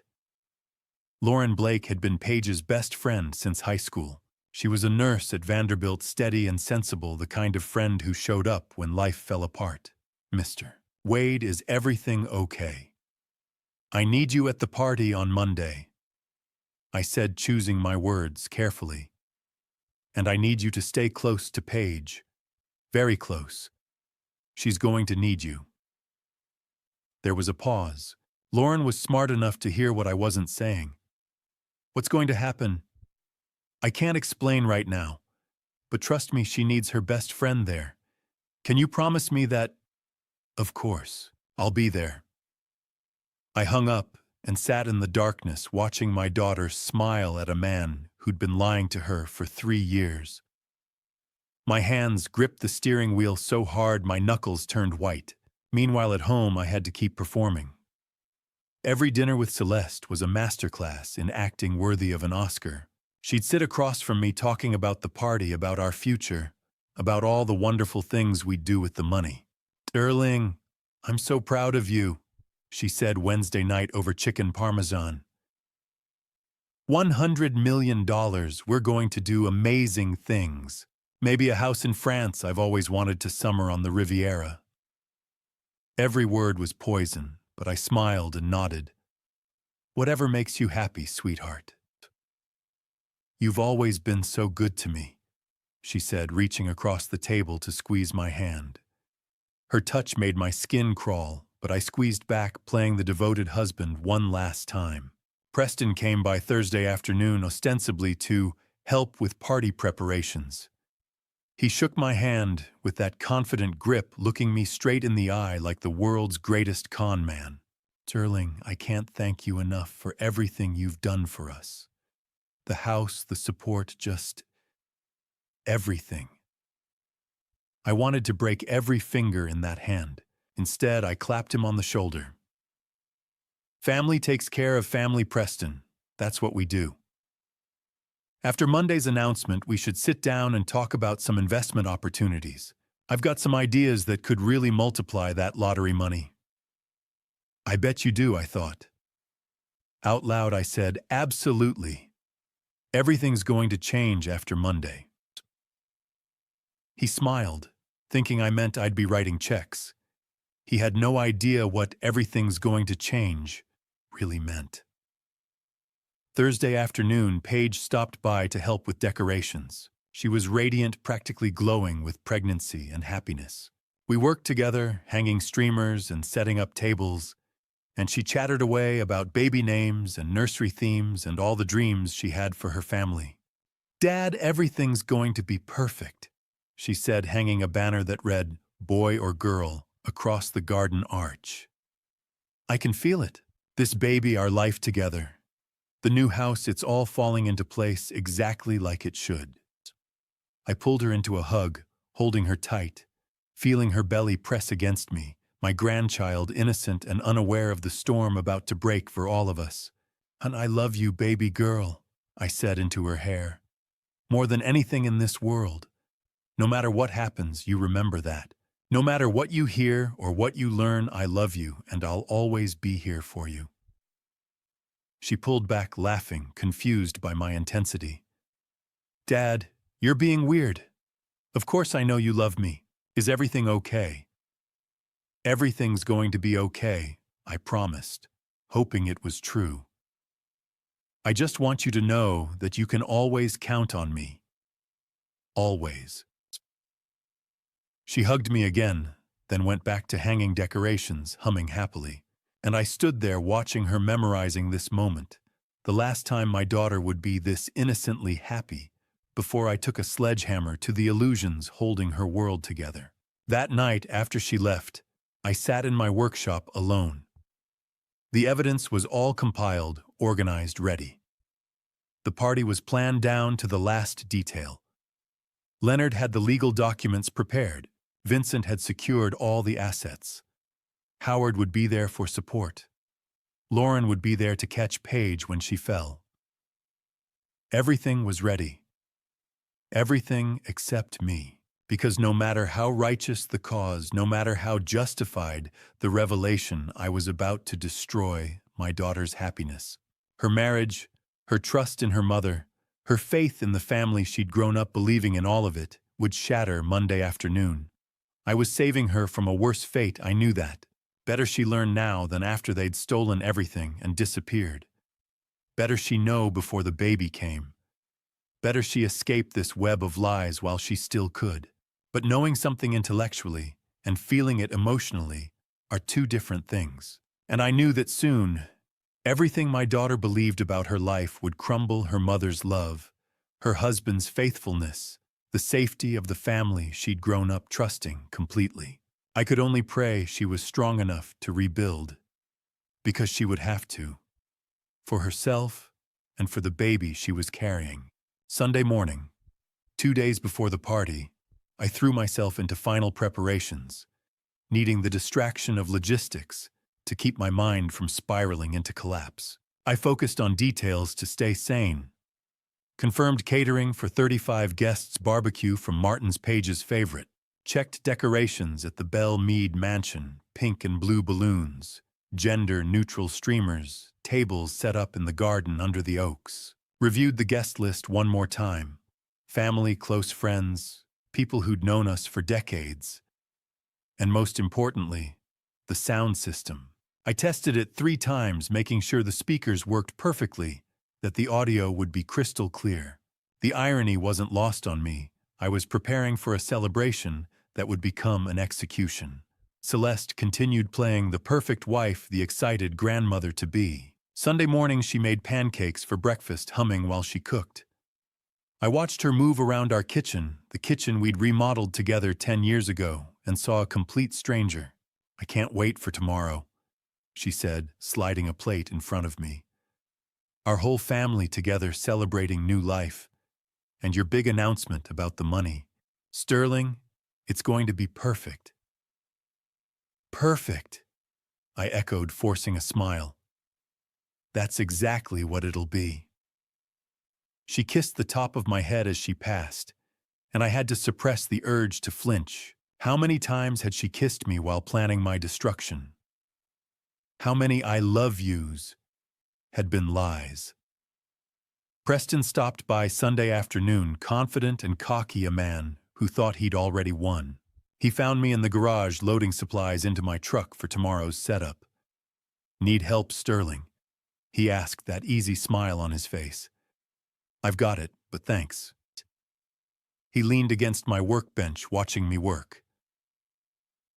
Lauren Blake had been Paige's best friend since high school. She was a nurse at Vanderbilt, steady and sensible, the kind of friend who showed up when life fell apart. Mr. Wade, is everything okay? I need you at the party on Monday, I said, choosing my words carefully. And I need you to stay close to Paige. Very close. She's going to need you. There was a pause. Lauren was smart enough to hear what I wasn't saying. What's going to happen? I can't explain right now, but trust me, she needs her best friend there. Can you promise me that? Of course, I'll be there. I hung up and sat in the darkness, watching my daughter smile at a man who'd been lying to her for 3 years. My hands gripped the steering wheel so hard my knuckles turned white. Meanwhile, at home, I had to keep performing. Every dinner with Celeste was a masterclass in acting worthy of an Oscar. She'd sit across from me talking about the party, about our future, about all the wonderful things we'd do with the money. Sterling, I'm so proud of you, she said Wednesday night over chicken parmesan. $100 million, we're going to do amazing things. Maybe a house in France. I've always wanted to summer on the Riviera. Every word was poison, but I smiled and nodded. Whatever makes you happy, sweetheart. You've always been so good to me, she said, reaching across the table to squeeze my hand. Her touch made my skin crawl, but I squeezed back, playing the devoted husband one last time. Preston came by Thursday afternoon, ostensibly to help with party preparations. He shook my hand with that confident grip, looking me straight in the eye like the world's greatest con man. Sterling, I can't thank you enough for everything you've done for us. The house, the support, just everything. I wanted to break every finger in that hand. Instead, I clapped him on the shoulder. Family takes care of family, Preston. That's what we do. After Monday's announcement, we should sit down and talk about some investment opportunities. I've got some ideas that could really multiply that lottery money. I bet you do, I thought. Out loud, I said, absolutely. Everything's going to change after Monday. He smiled, thinking I meant I'd be writing checks. He had no idea what everything's going to change really meant. Thursday afternoon, Paige stopped by to help with decorations. She was radiant, practically glowing with pregnancy and happiness. We worked together, hanging streamers and setting up tables, and she chattered away about baby names and nursery themes and all the dreams she had for her family. Dad, everything's going to be perfect, she said, hanging a banner that read, boy or girl, across the garden arch. I can feel it. This baby, our life together. The new house, it's all falling into place exactly like it should. I pulled her into a hug, holding her tight, feeling her belly press against me, my grandchild innocent and unaware of the storm about to break for all of us. And I love you, baby girl, I said into her hair. More than anything in this world. No matter what happens, you remember that. No matter what you hear or what you learn, I love you, and I'll always be here for you. She pulled back, laughing, confused by my intensity. Dad, you're being weird. Of course I know you love me. Is everything okay? Everything's going to be okay, I promised, hoping it was true. I just want you to know that you can always count on me. Always. She hugged me again, then went back to hanging decorations, humming happily. And I stood there watching her, memorizing this moment, the last time my daughter would be this innocently happy, before I took a sledgehammer to the illusions holding her world together. That night, after she left, I sat in my workshop alone. The evidence was all compiled, organized, ready. The party was planned down to the last detail. Leonard had the legal documents prepared. Vincent had secured all the assets. Howard would be there for support. Lauren would be there to catch Paige when she fell. Everything was ready. Everything except me. Because no matter how righteous the cause, no matter how justified the revelation, I was about to destroy my daughter's happiness. Her marriage, her trust in her mother, her faith in the family she'd grown up believing in, all of it would shatter Monday afternoon. I was saving her from a worse fate, I knew that. Better she learn now than after they'd stolen everything and disappeared. Better she know before the baby came. Better she escape this web of lies while she still could. But knowing something intellectually and feeling it emotionally are two different things. And I knew that soon, everything my daughter believed about her life would crumble: her mother's love, her husband's faithfulness, the safety of the family she'd grown up trusting completely. I could only pray she was strong enough to rebuild, because she would have to, for herself and for the baby she was carrying. Sunday morning, 2 days before the party, I threw myself into final preparations, needing the distraction of logistics to keep my mind from spiraling into collapse. I focused on details to stay sane. Confirmed catering for 35 guests, barbecue from Martin's Page's favorite. Checked decorations at the Belle Meade mansion, pink and blue balloons, gender-neutral streamers, tables set up in the garden under the oaks. Reviewed the guest list one more time. Family, close friends, people who'd known us for decades. And most importantly, the sound system. I tested it 3 times, making sure the speakers worked perfectly, that the audio would be crystal clear. The irony wasn't lost on me. I was preparing for a celebration that would become an execution. Celeste continued playing the perfect wife, the excited grandmother-to-be. Sunday morning she made pancakes for breakfast, humming while she cooked. I watched her move around our kitchen, the kitchen we'd remodeled together 10 years ago, and saw a complete stranger. "I can't wait for tomorrow," she said, sliding a plate in front of me. "Our whole family together celebrating new life. And your big announcement about the money. Sterling, it's going to be perfect." "Perfect," I echoed, forcing a smile. "That's exactly what it'll be." She kissed the top of my head as she passed, and I had to suppress the urge to flinch. How many times had she kissed me while planning my destruction? How many "I love yous" had been lies? Preston stopped by Sunday afternoon, confident and cocky, a man who thought he'd already won. He found me in the garage loading supplies into my truck for tomorrow's setup. "Need help, Sterling?" he asked, that easy smile on his face. "I've got it, but thanks." He leaned against my workbench, watching me work.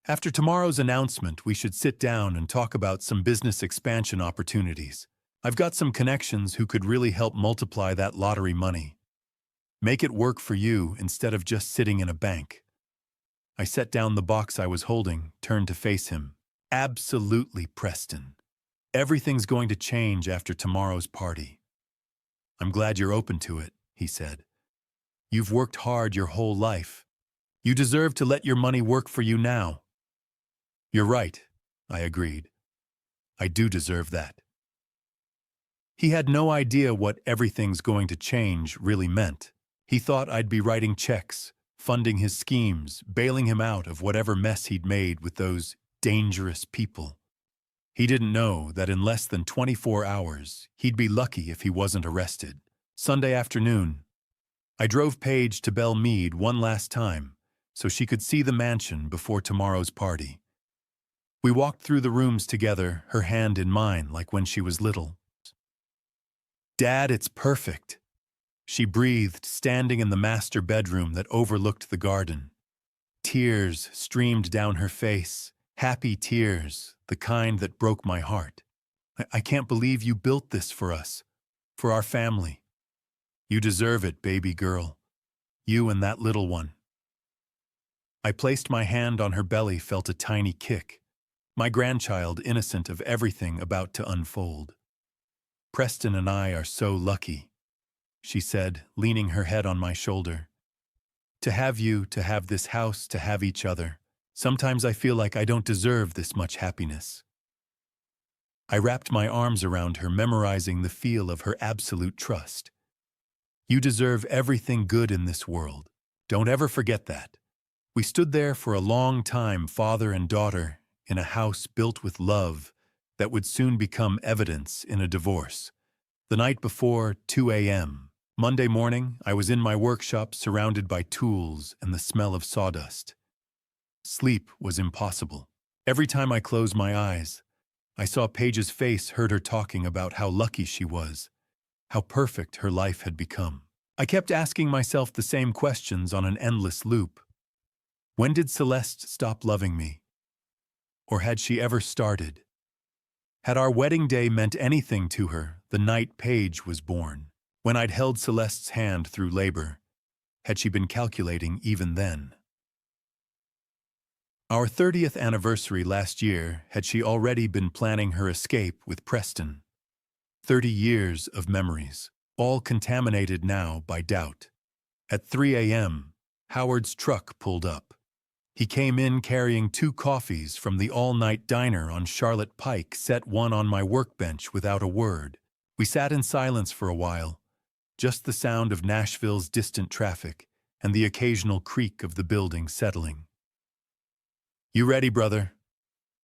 "After tomorrow's announcement, we should sit down and talk about some business expansion opportunities. I've got some connections who could really help multiply that lottery money. Make it work for you instead of just sitting in a bank." I set down the box I was holding, turned to face him. "Absolutely, Preston. Everything's going to change after tomorrow's party." "I'm glad you're open to it," he said. "You've worked hard your whole life. You deserve to let your money work for you now." "You're right," I agreed. "I do deserve that." He had no idea what "everything's going to change" really meant. He thought I'd be writing checks, funding his schemes, bailing him out of whatever mess he'd made with those dangerous people. He didn't know that in less than 24 hours, he'd be lucky if he wasn't arrested. Sunday afternoon, I drove Paige to Belle Meade one last time so she could see the mansion before tomorrow's party. We walked through the rooms together, her hand in mine like when she was little. "Dad, it's perfect," she breathed, standing in the master bedroom that overlooked the garden. Tears streamed down her face, happy tears, the kind that broke my heart. I can't believe you built this for us, for our family. You deserve it, baby girl. You and that little one." I placed my hand on her belly, felt a tiny kick. My grandchild, innocent of everything about to unfold. "Preston and I are so lucky," she said, leaning her head on my shoulder. "To have you, to have this house, to have each other. Sometimes I feel like I don't deserve this much happiness." I wrapped my arms around her, memorizing the feel of her absolute trust. "You deserve everything good in this world. Don't ever forget that." We stood there for a long time, father and daughter, in a house built with love that would soon become evidence in a divorce. The night before, 2 a.m. Monday morning, I was in my workshop surrounded by tools and the smell of sawdust. Sleep was impossible. Every time I closed my eyes, I saw Paige's face, heard her talking about how lucky she was, how perfect her life had become. I kept asking myself the same questions on an endless loop. When did Celeste stop loving me? Or had she ever started? Had our wedding day meant anything to her the night Paige was born? When I'd held Celeste's hand through labor, had she been calculating even then? Our 30th anniversary last year, had she already been planning her escape with Preston? 30 years of memories, all contaminated now by doubt. At 3 a.m., Howard's truck pulled up. He came in carrying 2 coffees from the all-night diner on Charlotte Pike, set one on my workbench without a word. We sat in silence for a while, just the sound of Nashville's distant traffic and the occasional creak of the building settling. "You ready, brother?"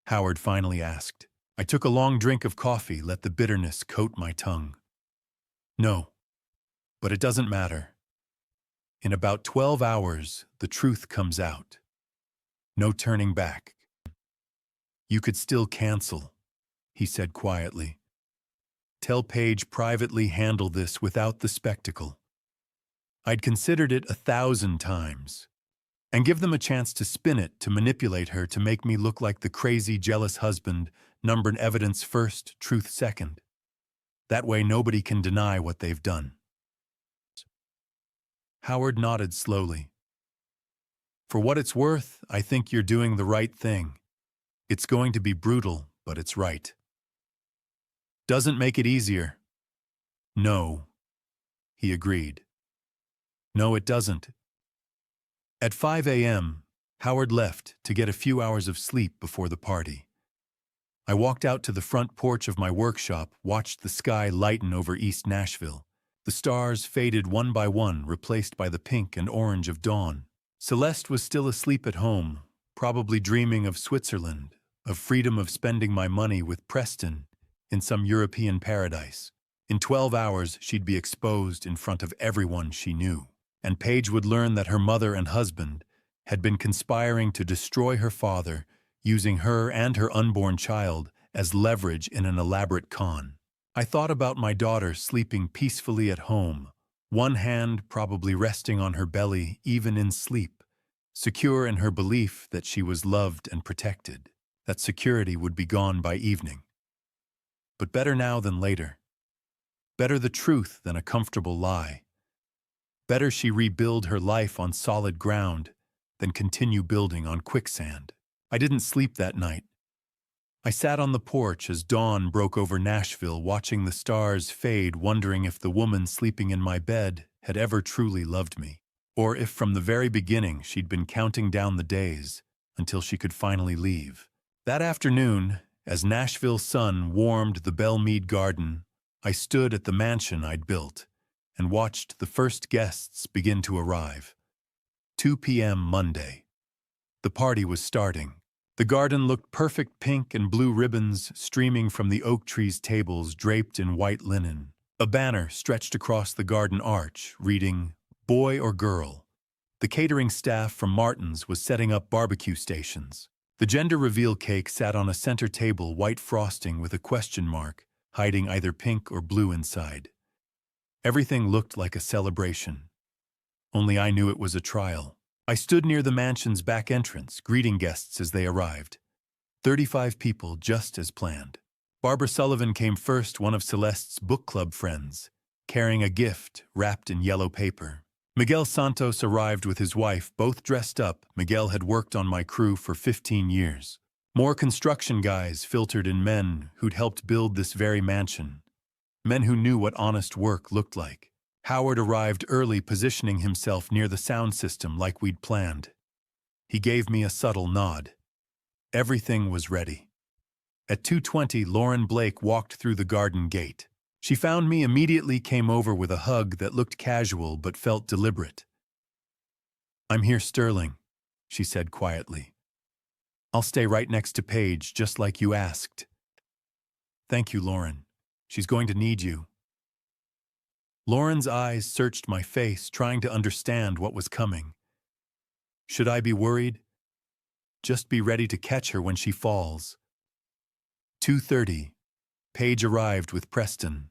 Howard finally asked. I took a long drink of coffee, let the bitterness coat my tongue. "No, but it doesn't matter. In about 12 hours, the truth comes out. No turning back." "You could still cancel," he said quietly. "Tell Paige privately, handle this without the spectacle." I'd considered it 1,000 times. And give them a chance to spin it, to manipulate her, to make me look like the crazy, jealous husband, numbered evidence first, truth second. That way nobody can deny what they've done. Howard nodded slowly. "For what it's worth, I think you're doing the right thing. It's going to be brutal, but it's right." "Doesn't make it easier." "No," he agreed. "No, it doesn't." At 5 a.m., Howard left to get a few hours of sleep before the party. I walked out to the front porch of my workshop, watched the sky lighten over East Nashville. The stars faded one by one, replaced by the pink and orange of dawn. Celeste was still asleep at home, probably dreaming of Switzerland, of freedom, of spending my money with Preston in some European paradise. In 12 hours, she'd be exposed in front of everyone she knew. And Paige would learn that her mother and husband had been conspiring to destroy her father, using her and her unborn child as leverage in an elaborate con. I thought about my daughter sleeping peacefully at home, one hand probably resting on her belly even in sleep, secure in her belief that she was loved and protected. That security would be gone by evening. But better now than later. Better the truth than a comfortable lie. Better she rebuild her life on solid ground than continue building on quicksand. I didn't sleep that night. I sat on the porch as dawn broke over Nashville, watching the stars fade, wondering if the woman sleeping in my bed had ever truly loved me, or if from the very beginning she'd been counting down the days until she could finally leave. That afternoon, as Nashville's sun warmed the Belmead garden, I stood at the mansion I'd built and watched the first guests begin to arrive. 2 p.m. Monday. The party was starting. The garden looked perfect, pink and blue ribbons streaming from the oak trees, tables draped in white linen. A banner stretched across the garden arch, reading, "Boy or Girl." The catering staff from Martin's was setting up barbecue stations. The gender reveal cake sat on a center table, white frosting with a question mark, hiding either pink or blue inside. Everything looked like a celebration. Only I knew it was a trial. I stood near the mansion's back entrance, greeting guests as they arrived. 35 people, just as planned. Barbara Sullivan came first, one of Celeste's book club friends, carrying a gift wrapped in yellow paper. Miguel Santos arrived with his wife, both dressed up. Miguel had worked on my crew for 15 years. More construction guys filtered in, men who'd helped build this very mansion. Men who knew what honest work looked like. Howard arrived early, positioning himself near the sound system like we'd planned. He gave me a subtle nod. Everything was ready. At 2:20, Lauren Blake walked through the garden gate. She found me immediately, came over with a hug that looked casual but felt deliberate. "I'm here, Sterling," she said quietly. I'll stay right next to Paige, just like you asked. Thank you, Lauren. She's going to need you. Lauren's eyes searched my face, trying to understand what was coming. Should I be worried? Just be ready to catch her when she falls. 2:30. Paige arrived with Preston.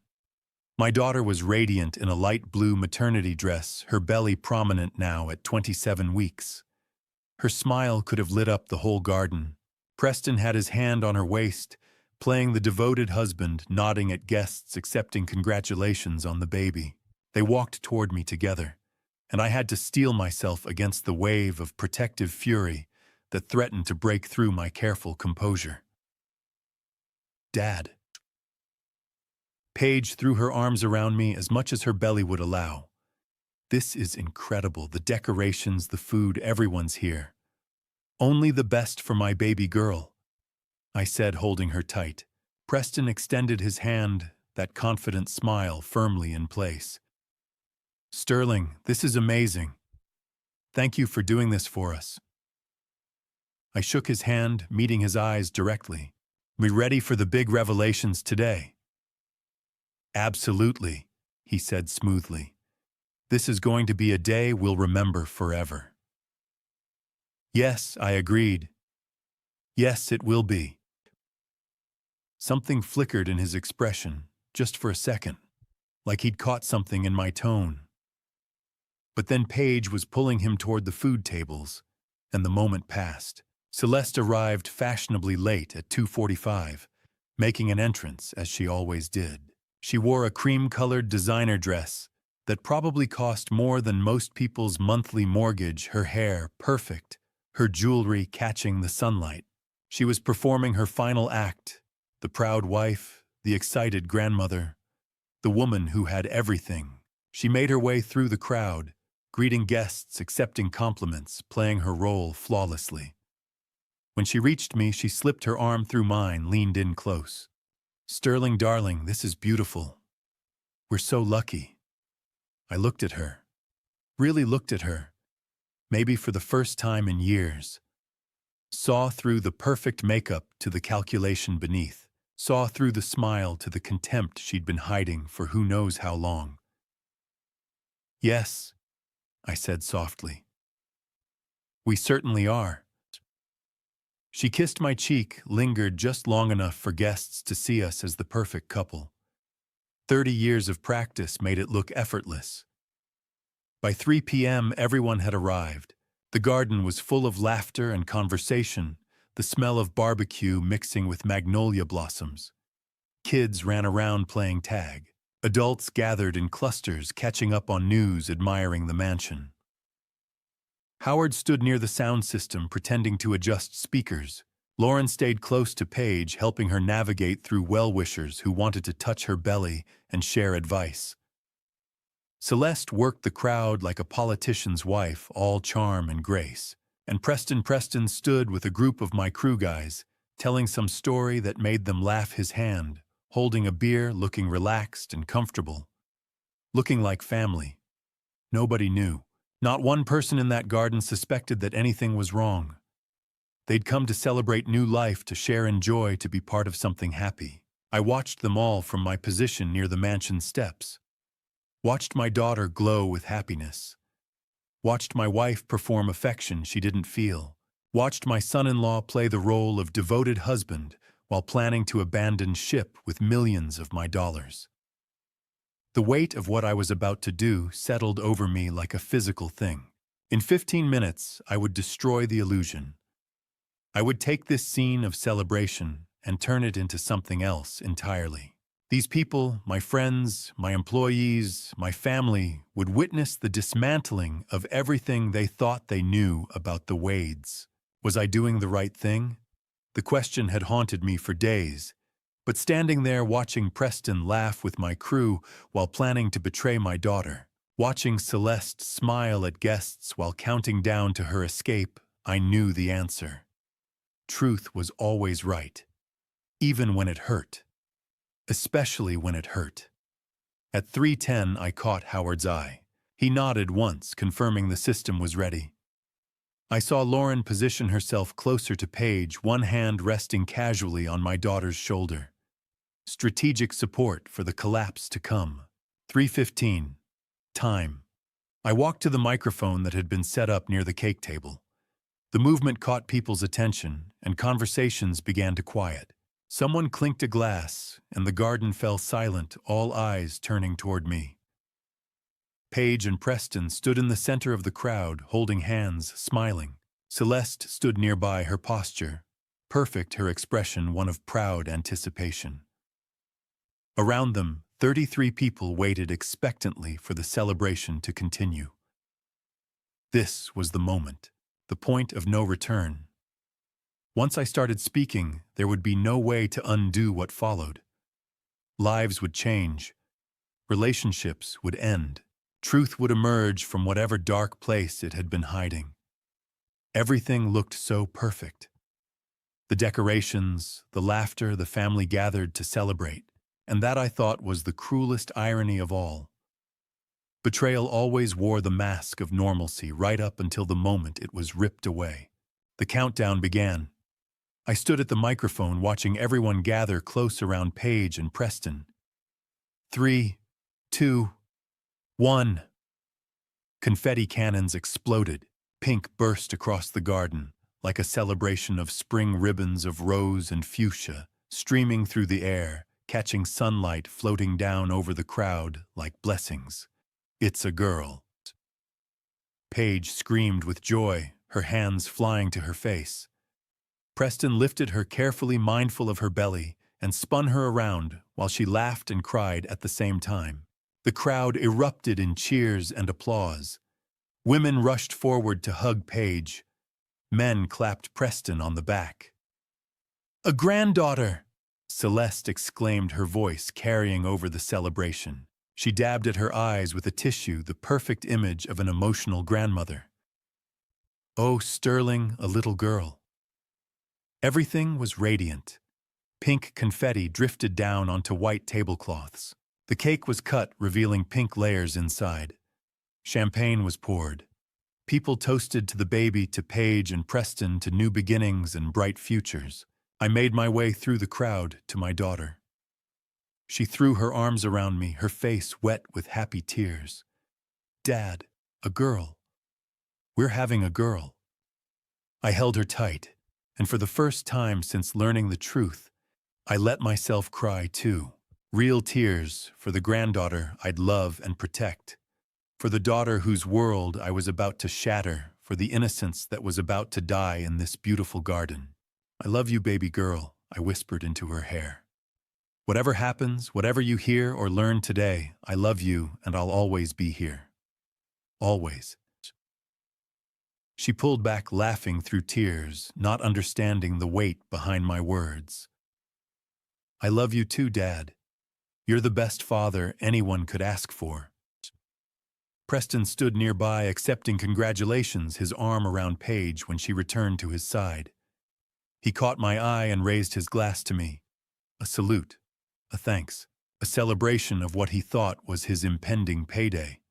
My daughter was radiant in a light blue maternity dress, her belly prominent now at 27 weeks. Her smile could have lit up the whole garden. Preston had his hand on her waist, playing the devoted husband, nodding at guests, accepting congratulations on the baby. They walked toward me together, and I had to steel myself against the wave of protective fury that threatened to break through my careful composure. Dad. Paige threw her arms around me as much as her belly would allow. This is incredible, the decorations, the food, everyone's here. Only the best for my baby girl, I said, holding her tight. Preston extended his hand, that confident smile firmly in place. Sterling, this is amazing. Thank you for doing this for us. I shook his hand, meeting his eyes directly. We ready for the big revelations today? Absolutely, he said smoothly. This is going to be a day we'll remember forever. Yes, I agreed. Yes, it will be. Something flickered in his expression, just for a second, like he'd caught something in my tone. But then Paige was pulling him toward the food tables, and the moment passed. Celeste arrived fashionably late at 2:45, making an entrance as she always did. She wore a cream-colored designer dress that probably cost more than most people's monthly mortgage, her hair perfect, her jewelry catching the sunlight. She was performing her final act, the proud wife, the excited grandmother, the woman who had everything. She made her way through the crowd, greeting guests, accepting compliments, playing her role flawlessly. When she reached me, she slipped her arm through mine, leaned in close. Sterling, darling, this is beautiful. We're so lucky. I looked at her, really looked at her, maybe for the first time in years. Saw through the perfect makeup to the calculation beneath, saw through the smile to the contempt she'd been hiding for who knows how long. Yes, I said softly. We certainly are. She kissed my cheek, lingered just long enough for guests to see us as the perfect couple. 30 years of practice made it look effortless. By 3 p.m., everyone had arrived. The garden was full of laughter and conversation, the smell of barbecue mixing with magnolia blossoms. Kids ran around playing tag. Adults gathered in clusters, catching up on news, admiring the mansion. Howard stood near the sound system, pretending to adjust speakers. Lauren stayed close to Paige, helping her navigate through well-wishers who wanted to touch her belly and share advice. Celeste worked the crowd like a politician's wife, all charm and grace. And Preston stood with a group of my crew guys, telling some story that made them laugh, his hand, holding a beer, looking relaxed and comfortable. Looking like family. Nobody knew. Not one person in that garden suspected that anything was wrong. They'd come to celebrate new life, to share in joy, to be part of something happy. I watched them all from my position near the mansion steps. Watched my daughter glow with happiness. Watched my wife perform affection she didn't feel. Watched my son-in-law play the role of devoted husband while planning to abandon ship with millions of my dollars. The weight of what I was about to do settled over me like a physical thing. In 15 minutes, I would destroy the illusion. I would take this scene of celebration and turn it into something else entirely. These people, my friends, my employees, my family, would witness the dismantling of everything they thought they knew about the Wades. Was I doing the right thing? The question had haunted me for days, but standing there watching Preston laugh with my crew while planning to betray my daughter, watching Celeste smile at guests while counting down to her escape, I knew the answer. Truth was always right, even when it hurt. Especially when it hurt. At 3:10, I caught Howard's eye. He nodded once, confirming the system was ready. I saw Lauren position herself closer to Paige, one hand resting casually on my daughter's shoulder. Strategic support for the collapse to come. 3:15. Time. I walked to the microphone that had been set up near the cake table. The movement caught people's attention, and conversations began to quiet. Someone clinked a glass, and the garden fell silent, all eyes turning toward me. Paige and Preston stood in the center of the crowd, holding hands, smiling. Celeste stood nearby, her posture perfect, her expression one of proud anticipation. Around them, 33 people waited expectantly for the celebration to continue. This was the moment, the point of no return. Once I started speaking, there would be no way to undo what followed. Lives would change. Relationships would end. Truth would emerge from whatever dark place it had been hiding. Everything looked so perfect. The decorations, the laughter, the family gathered to celebrate. And that, I thought, was the cruelest irony of all. Betrayal always wore the mask of normalcy right up until the moment it was ripped away. The countdown began. I stood at the microphone watching everyone gather close around Paige and Preston. 3, 2, 1. Confetti cannons exploded. Pink burst across the garden, like a celebration of spring, ribbons of rose and fuchsia streaming through the air, catching sunlight floating down over the crowd like blessings. It's a girl. Paige screamed with joy, her hands flying to her face. Preston lifted her carefully, mindful of her belly, and spun her around while she laughed and cried at the same time. The crowd erupted in cheers and applause. Women rushed forward to hug Paige. Men clapped Preston on the back. "A granddaughter!" Celeste exclaimed, her voice carrying over the celebration. She dabbed at her eyes with a tissue, the perfect image of an emotional grandmother. "Oh, Sterling, a little girl." Everything was radiant. Pink confetti drifted down onto white tablecloths. The cake was cut, revealing pink layers inside. Champagne was poured. People toasted to the baby, to Paige and Preston, to new beginnings and bright futures. I made my way through the crowd to my daughter. She threw her arms around me, her face wet with happy tears. "Dad, a girl. We're having a girl." I held her tight, and for the first time since learning the truth, I let myself cry too. Real tears for the granddaughter I'd love and protect, for the daughter whose world I was about to shatter, for the innocence that was about to die in this beautiful garden. "I love you, baby girl," I whispered into her hair. "Whatever happens, whatever you hear or learn today, I love you and I'll always be here. Always." She pulled back, laughing through tears, not understanding the weight behind my words. "I love you too, Dad. You're the best father anyone could ask for." Preston stood nearby, accepting congratulations, his arm around Paige when she returned to his side. He caught my eye and raised his glass to me. A salute, a thanks, a celebration of what he thought was his impending payday.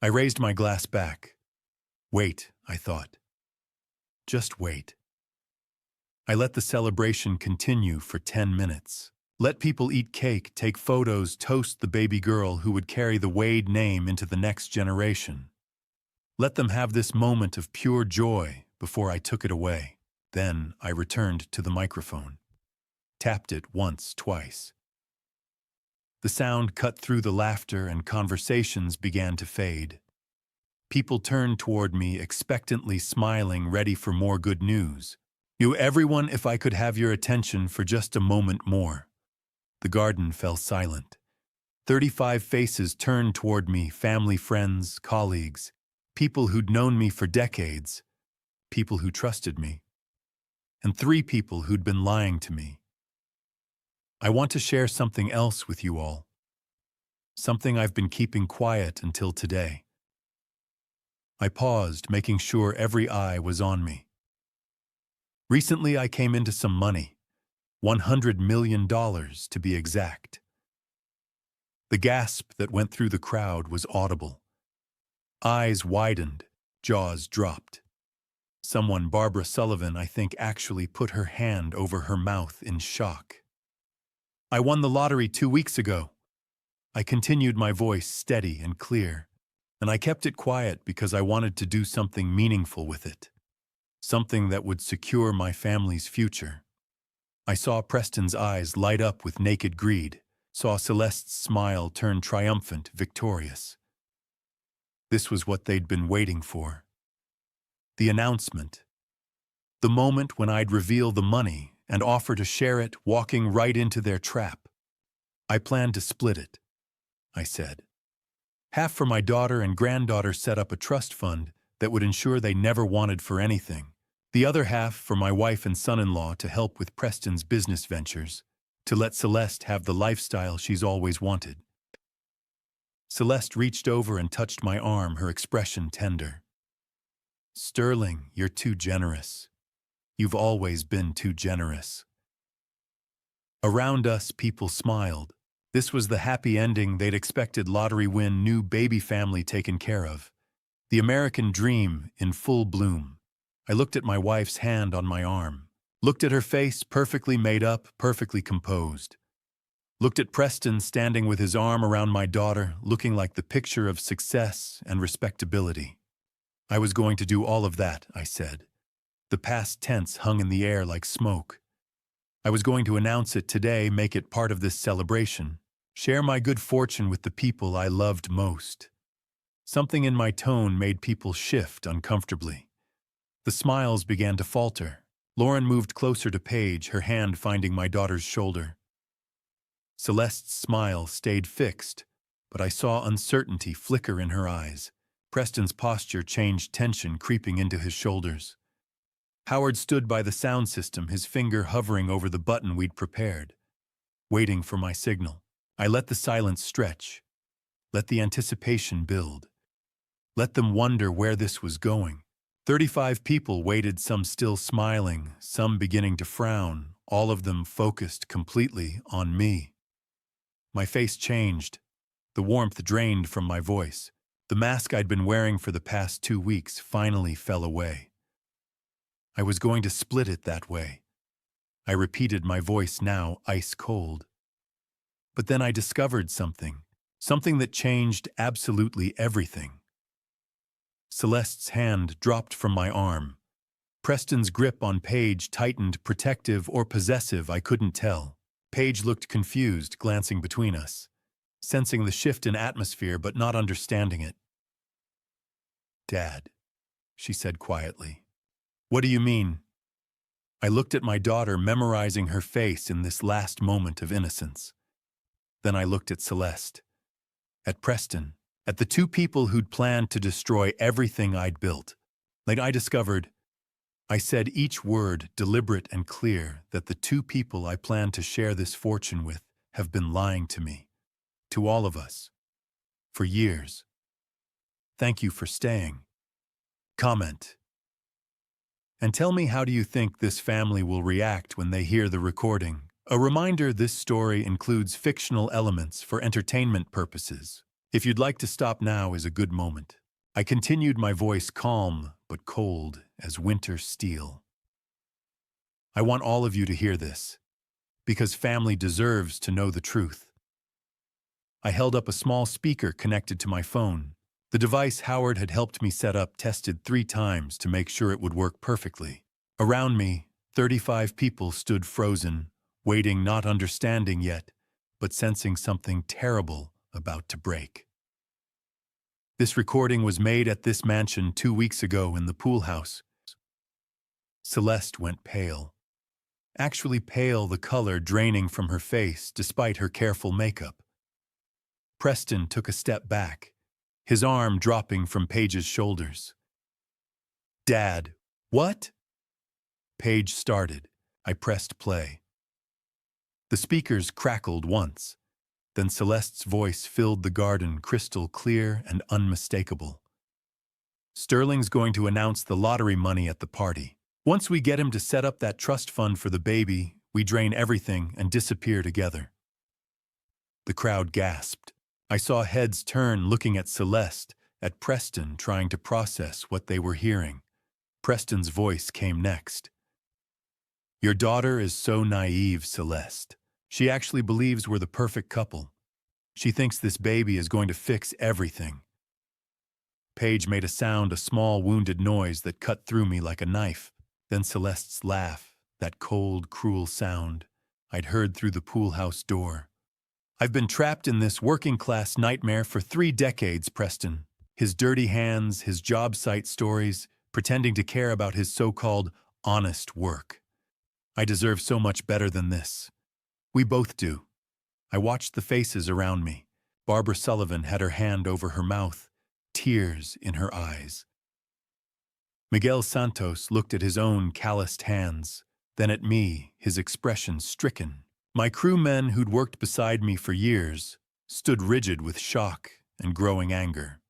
I raised my glass back. Wait, I thought. Just wait. I let the celebration continue for 10 minutes. Let people eat cake, take photos, toast the baby girl who would carry the Wade name into the next generation. Let them have this moment of pure joy before I took it away. Then I returned to the microphone. Tapped it once, twice. The sound cut through the laughter and conversations began to fade. People turned toward me, expectantly smiling, ready for more good news. "You everyone, if I could have your attention for just a moment more." The garden fell silent. 35 faces turned toward me, family, friends, colleagues, people who'd known me for decades, people who trusted me, and 3 people who'd been lying to me. I want to share something else with you all. Something I've been keeping quiet until today. I paused, making sure every eye was on me. Recently, I came into some money. $100 million to be exact. The gasp that went through the crowd was audible. Eyes widened, jaws dropped. Someone, Barbara Sullivan, I think, actually put her hand over her mouth in shock. I won the lottery 2 weeks ago. I continued, my voice steady and clear, and I kept it quiet because I wanted to do something meaningful with it, something that would secure my family's future. I saw Preston's eyes light up with naked greed, saw Celeste's smile turn triumphant, victorious. This was what they'd been waiting for. The announcement. The moment when I'd reveal the money and offer to share it, walking right into their trap. I planned to split it, I said. Half for my daughter and granddaughter, set up a trust fund that would ensure they never wanted for anything. The other half for my wife and son-in-law to help with Preston's business ventures, to let Celeste have the lifestyle she's always wanted. Celeste reached over and touched my arm, her expression tender. Sterling, you're too generous. You've always been too generous. Around us, people smiled. This was the happy ending they'd expected. Lottery win, new baby family taken care of. The American dream in full bloom. I looked at my wife's hand on my arm. Looked at her face, perfectly made up, perfectly composed. Looked at Preston standing with his arm around my daughter, looking like the picture of success and respectability. I was going to do all of that, I said. The past tense hung in the air like smoke. I was going to announce it today, make it part of this celebration, share my good fortune with the people I loved most. Something in my tone made people shift uncomfortably. The smiles began to falter. Lauren moved closer to Paige, her hand finding my daughter's shoulder. Celeste's smile stayed fixed, but I saw uncertainty flicker in her eyes. Preston's posture changed, tension creeping into his shoulders. Howard stood by the sound system, his finger hovering over the button we'd prepared, waiting for my signal. I let the silence stretch, let the anticipation build, let them wonder where this was going. 35 people waited, some still smiling, some beginning to frown, all of them focused completely on me. My face changed. The warmth drained from my voice. The mask I'd been wearing for the past 2 weeks finally fell away. I was going to split it that way. I repeated, my voice now ice cold. But then I discovered something that changed absolutely everything. Celeste's hand dropped from my arm. Preston's grip on Paige tightened, protective or possessive, I couldn't tell. Paige looked confused, glancing between us, sensing the shift in atmosphere but not understanding it. "Dad," she said quietly. "What do you mean?" I looked at my daughter, memorizing her face in this last moment of innocence. Then I looked at Celeste, at Preston, at the two people who'd planned to destroy everything I'd built. I said each word deliberate and clear, that the two people I planned to share this fortune with have been lying to me, to all of us, for years. Thank you for staying. Comment. And tell me, how do you think this family will react when they hear the recording? A reminder, this story includes fictional elements for entertainment purposes. If you'd like to stop now is a good moment. I continued, my voice calm but cold as winter steel. I want all of you to hear this, because family deserves to know the truth. I held up a small speaker connected to my phone. The device Howard had helped me set up, tested 3 times to make sure it would work perfectly. Around me, 35 people stood frozen, waiting, not understanding yet, but sensing something terrible about to break. This recording was made at this mansion 2 weeks ago in the pool house. Celeste went pale. Actually pale, the color draining from her face despite her careful makeup. Preston took a step back, his arm dropping from Paige's shoulders. "Dad, what?" Paige started. I pressed play. The speakers crackled once. Then Celeste's voice filled the garden, crystal clear and unmistakable. "Sterling's going to announce the lottery money at the party. Once we get him to set up that trust fund for the baby, we drain everything and disappear together." The crowd gasped. I saw heads turn, looking at Celeste, at Preston, trying to process what they were hearing. Preston's voice came next. Your daughter is so naive, Celeste. She actually believes we're the perfect couple. She thinks this baby is going to fix everything. Paige made a small wounded noise that cut through me like a knife. Then Celeste's laugh, that cold, cruel sound I'd heard through the pool house door. I've been trapped in this working-class nightmare for 3 decades, Preston. His dirty hands, his job site stories, pretending to care about his so-called honest work. I deserve so much better than this. We both do. I watched the faces around me. Barbara Sullivan had her hand over her mouth, tears in her eyes. Miguel Santos looked at his own calloused hands, then at me, his expression stricken. My crewmen who'd worked beside me for years stood rigid with shock and growing anger.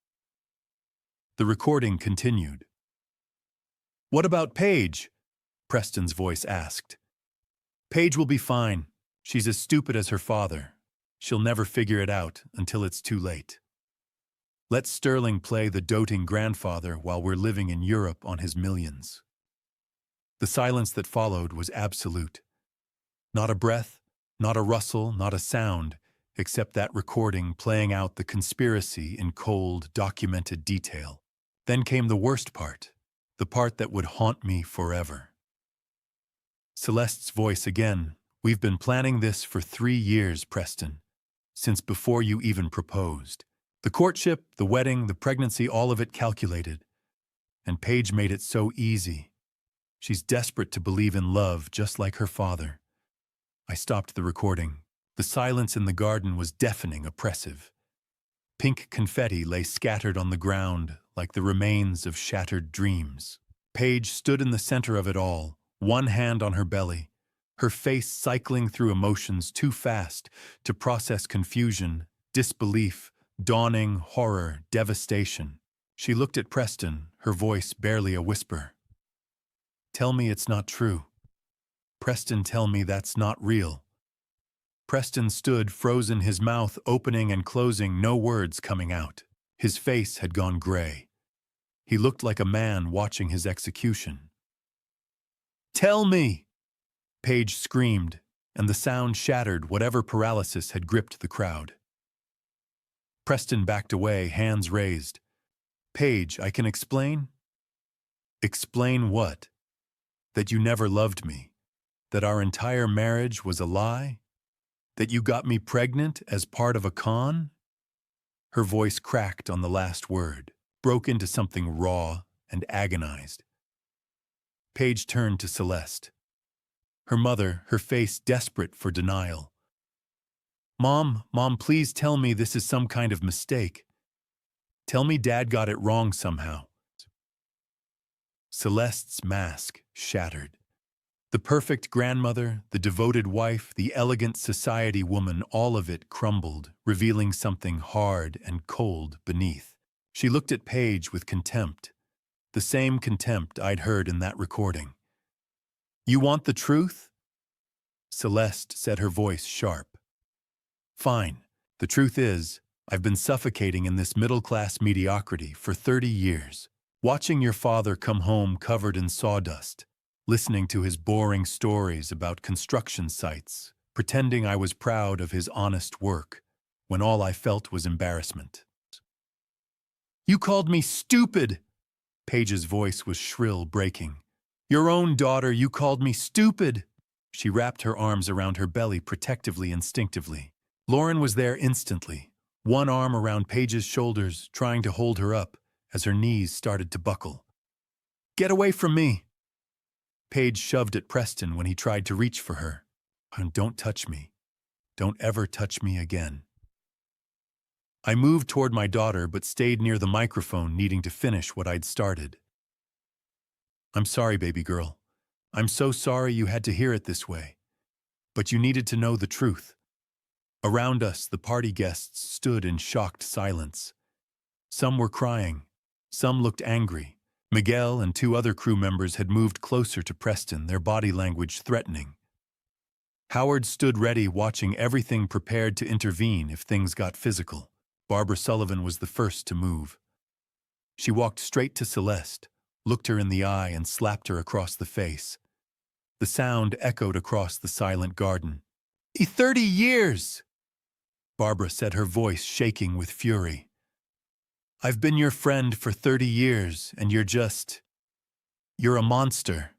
The recording continued. "What about Paige?" Preston's voice asked. "Paige will be fine. She's as stupid as her father. She'll never figure it out until it's too late. Let Sterling play the doting grandfather while we're living in Europe on his millions." The silence that followed was absolute. Not a breath, not a rustle, not a sound, except that recording playing out the conspiracy in cold, documented detail. Then came the worst part, the part that would haunt me forever. Celeste's voice again. "We've been planning this for 3 years, Preston, since before you even proposed. The courtship, the wedding, the pregnancy, all of it calculated. And Paige made it so easy. She's desperate to believe in love, just like her father." I stopped the recording. The silence in the garden was deafening, oppressive. Pink confetti lay scattered on the ground like the remains of shattered dreams. Paige stood in the center of it all, one hand on her belly, her face cycling through emotions too fast to process confusion, disbelief, dawning horror, devastation. She looked at Preston, her voice barely a whisper. "Tell me it's not true. Preston, tell me that's not real." Preston stood frozen, his mouth opening and closing, no words coming out. His face had gone gray. He looked like a man watching his execution. "Tell me!" Paige screamed, and the sound shattered whatever paralysis had gripped the crowd. Preston backed away, hands raised. "Paige, I can explain." "Explain what? That you never loved me? That our entire marriage was a lie? That you got me pregnant as part of a con?" Her voice cracked on the last word, broke into something raw and agonized. Paige turned to Celeste. Her mother, her face desperate for denial. Mom, please tell me this is some kind of mistake. Tell me Dad got it wrong somehow." Celeste's mask shattered. The perfect grandmother, the devoted wife, the elegant society woman, all of it crumbled, revealing something hard and cold beneath. She looked at Paige with contempt, the same contempt I'd heard in that recording. "You want the truth?" Celeste said, her voice sharp. "Fine. The truth is, I've been suffocating in this middle-class mediocrity for 30 years, watching your father come home covered in sawdust, listening to his boring stories about construction sites, pretending I was proud of his honest work, when all I felt was embarrassment." "You called me stupid!" Paige's voice was shrill, breaking. "Your own daughter, you called me stupid!" She wrapped her arms around her belly protectively, instinctively. Lauren was there instantly, one arm around Paige's shoulders, trying to hold her up as her knees started to buckle. "Get away from me!" Paige shoved at Preston when he tried to reach for her. "Don't touch me. Don't ever touch me again." I moved toward my daughter but stayed near the microphone, needing to finish what I'd started. "I'm sorry, baby girl. I'm so sorry you had to hear it this way. But you needed to know the truth." Around us, the party guests stood in shocked silence. Some were crying. Some looked angry. Miguel and 2 other crew members had moved closer to Preston, their body language threatening. Howard stood ready, watching everything, prepared to intervene if things got physical. Barbara Sullivan was the first to move. She walked straight to Celeste, looked her in the eye, and slapped her across the face. The sound echoed across the silent garden. 30 years! Barbara said, her voice shaking with fury. I've been your friend for 30 years, and you're a monster.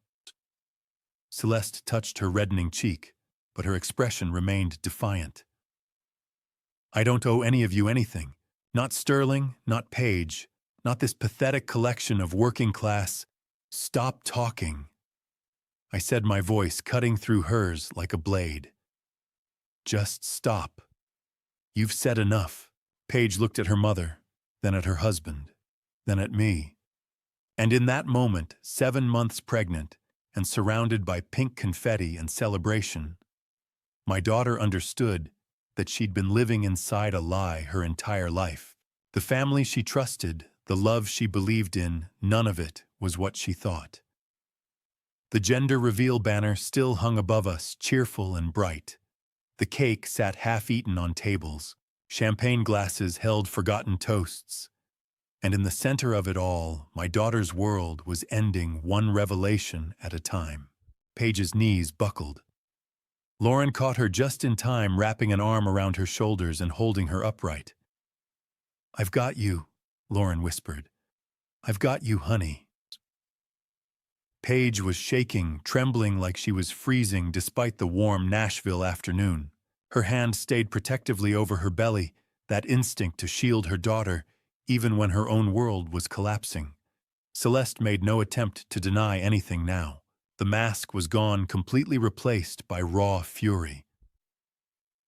Celeste touched her reddening cheek, but her expression remained defiant. I don't owe any of you anything. Not Sterling, not Paige, not this pathetic collection of working class. Stop talking. I said, my voice cutting through hers like a blade. Just stop. You've said enough. Paige looked at her mother, then at her husband, then at me. And in that moment, 7 months pregnant and surrounded by pink confetti and celebration, my daughter understood that she'd been living inside a lie her entire life. The family she trusted, the love she believed in, none of it was what she thought. The gender reveal banner still hung above us, cheerful and bright. The cake sat half-eaten on tables. Champagne glasses held forgotten toasts. And in the center of it all, my daughter's world was ending one revelation at a time. Paige's knees buckled. Lauren caught her just in time, wrapping an arm around her shoulders and holding her upright. I've got you, Lauren whispered. I've got you, honey. Paige was shaking, trembling like she was freezing despite the warm Nashville afternoon. Her hand stayed protectively over her belly, that instinct to shield her daughter, even when her own world was collapsing. Celeste made no attempt to deny anything now. The mask was gone, completely replaced by raw fury.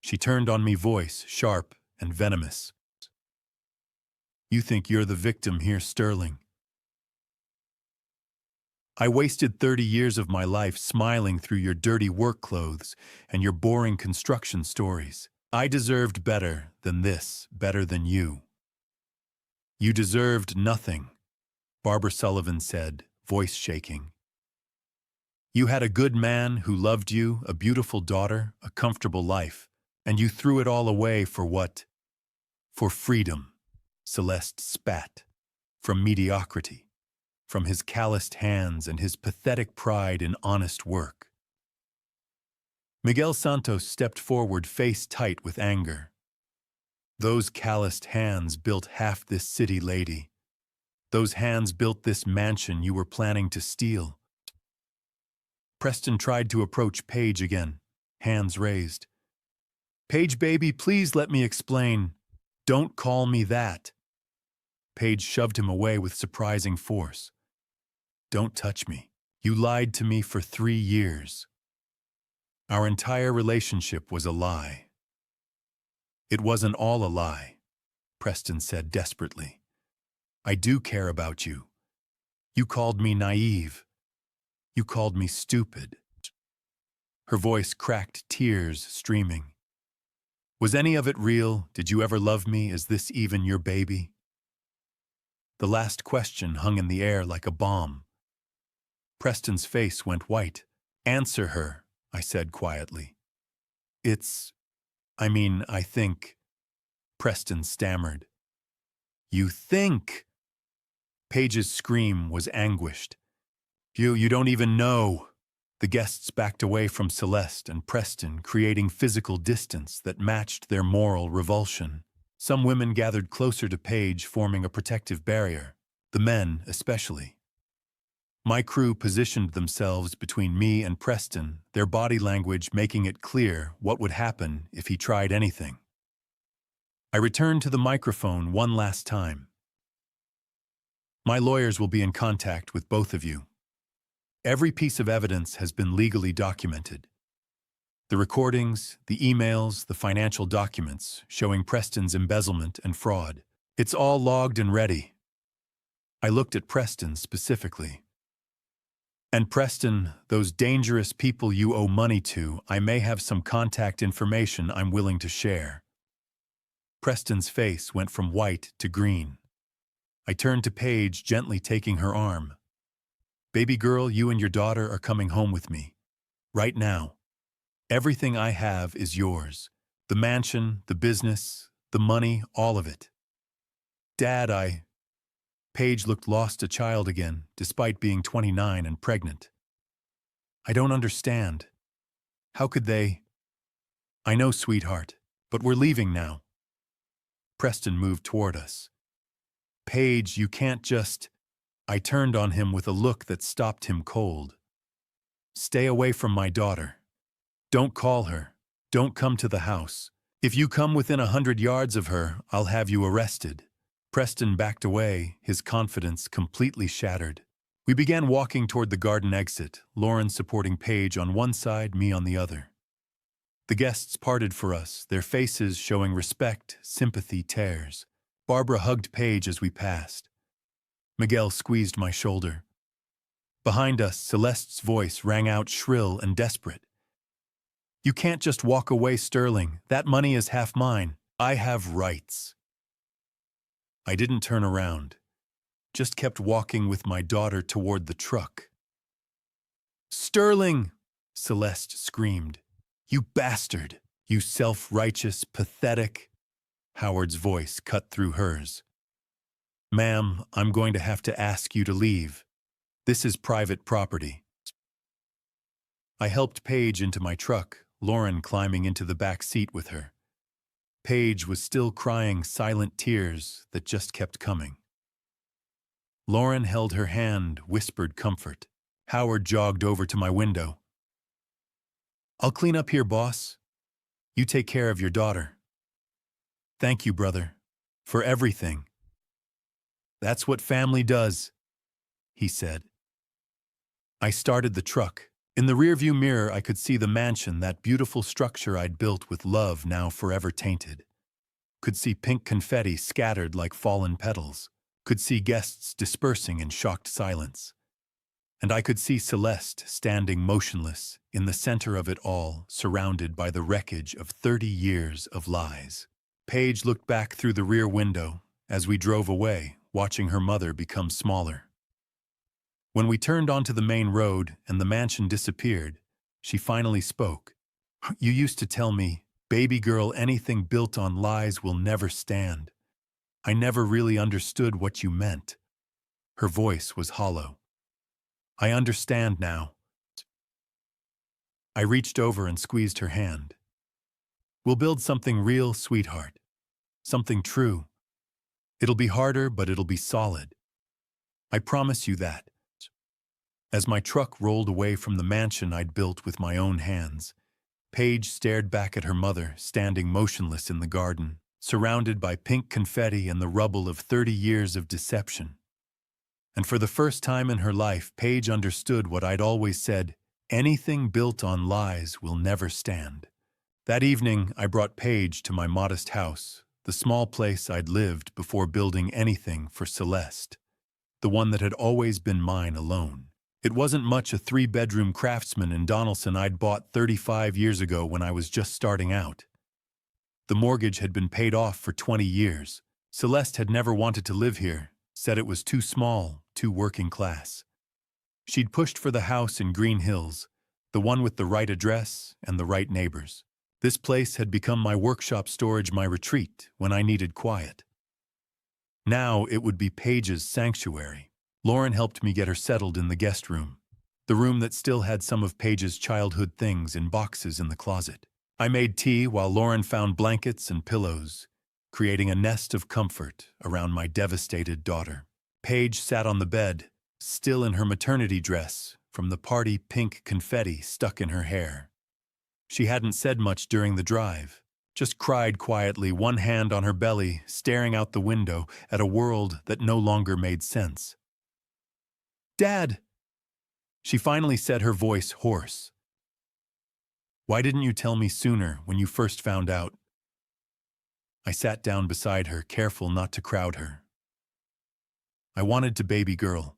She turned on me, voice sharp and venomous. You think you're the victim here, Sterling? I wasted 30 years of my life smiling through your dirty work clothes and your boring construction stories. I deserved better than this, better than you. You deserved nothing, Barbara Sullivan said, voice shaking. You had a good man who loved you, a beautiful daughter, a comfortable life, and you threw it all away for what? For freedom, Celeste spat, from mediocrity, from his calloused hands and his pathetic pride in honest work. Miguel Santos stepped forward, face tight with anger. Those calloused hands built half this city, lady. Those hands built this mansion you were planning to steal. Preston tried to approach Paige again, hands raised. Paige, baby, please let me explain. Don't call me that. Paige shoved him away with surprising force. Don't touch me. You lied to me for 3 years. Our entire relationship was a lie. It wasn't all a lie, Preston said desperately. I do care about you. You called me naive. You called me stupid. Her voice cracked, tears streaming. Was any of it real? Did you ever love me? Is this even your baby? The last question hung in the air like a bomb. Preston's face went white. Answer her, I said quietly. I think, Preston stammered. You think? Paige's scream was anguished. You don't even know. The guests backed away from Celeste and Preston, creating physical distance that matched their moral revulsion. Some women gathered closer to Paige, forming a protective barrier, the men especially. My crew positioned themselves between me and Preston, their body language making it clear what would happen if he tried anything. I returned to the microphone one last time. My lawyers will be in contact with both of you. Every piece of evidence has been legally documented. The recordings, the emails, the financial documents showing Preston's embezzlement and fraud. It's all logged and ready. I looked at Preston specifically. And Preston, those dangerous people you owe money to, I may have some contact information I'm willing to share. Preston's face went from white to green. I turned to Paige, gently taking her arm. Baby girl, you and your daughter are coming home with me. Right now. Everything I have is yours. The mansion, the business, the money, all of it. Dad, Paige looked lost a child again, despite being 29 and pregnant. I don't understand. How could they? I know, sweetheart, but we're leaving now. Preston moved toward us. Paige, you can't just... I turned on him with a look that stopped him cold. Stay away from my daughter. Don't call her. Don't come to the house. If you come within 100 yards of her, I'll have you arrested. Preston backed away, his confidence completely shattered. We began walking toward the garden exit, Lauren supporting Paige on one side, me on the other. The guests parted for us, their faces showing respect, sympathy, tears. Barbara hugged Paige as we passed. Miguel squeezed my shoulder. Behind us, Celeste's voice rang out shrill and desperate. You can't just walk away, Sterling. That money is half mine. I have rights. I didn't turn around, just kept walking with my daughter toward the truck. Sterling! Celeste screamed. You bastard! You self-righteous, pathetic... Howard's voice cut through hers. Ma'am, I'm going to have to ask you to leave. This is private property. I helped Paige into my truck, Lauren climbing into the back seat with her. Paige was still crying silent tears that just kept coming. Lauren held her hand, whispered comfort. Howard jogged over to my window. I'll clean up here, boss. You take care of your daughter. Thank you, brother, for everything. That's what family does, he said. I started the truck. In the rearview mirror, I could see the mansion, that beautiful structure I'd built with love now forever tainted. Could see pink confetti scattered like fallen petals. Could see guests dispersing in shocked silence. And I could see Celeste standing motionless in the center of it all, surrounded by the wreckage of 30 years of lies. Paige looked back through the rear window as we drove away, watching her mother become smaller. When we turned onto the main road and the mansion disappeared, she finally spoke. You used to tell me, baby girl, anything built on lies will never stand. I never really understood what you meant. Her voice was hollow. I understand now. I reached over and squeezed her hand. We'll build something real, sweetheart. Something true. It'll be harder, but it'll be solid. I promise you that. As my truck rolled away from the mansion I'd built with my own hands, Paige stared back at her mother, standing motionless in the garden, surrounded by pink confetti and the rubble of 30 years of deception. And for the first time in her life, Paige understood what I'd always said, anything built on lies will never stand. That evening, I brought Paige to my modest house, the small place I'd lived before building anything for Celeste, the one that had always been mine alone. It wasn't much, a 3-bedroom Craftsman in Donaldson I'd bought 35 years ago when I was just starting out. The mortgage had been paid off for 20 years. Celeste had never wanted to live here, said it was too small, too working class. She'd pushed for the house in Green Hills, the one with the right address and the right neighbors. This place had become my workshop storage, my retreat when I needed quiet. Now it would be Paige's sanctuary. Lauren helped me get her settled in the guest room, the room that still had some of Paige's childhood things in boxes in the closet. I made tea while Lauren found blankets and pillows, creating a nest of comfort around my devastated daughter. Paige sat on the bed, still in her maternity dress, from the party pink confetti stuck in her hair. She hadn't said much during the drive, just cried quietly, one hand on her belly, staring out the window at a world that no longer made sense. Dad! She finally said, her voice hoarse. Why didn't you tell me sooner when you first found out? I sat down beside her, careful not to crowd her. I wanted to, baby girl.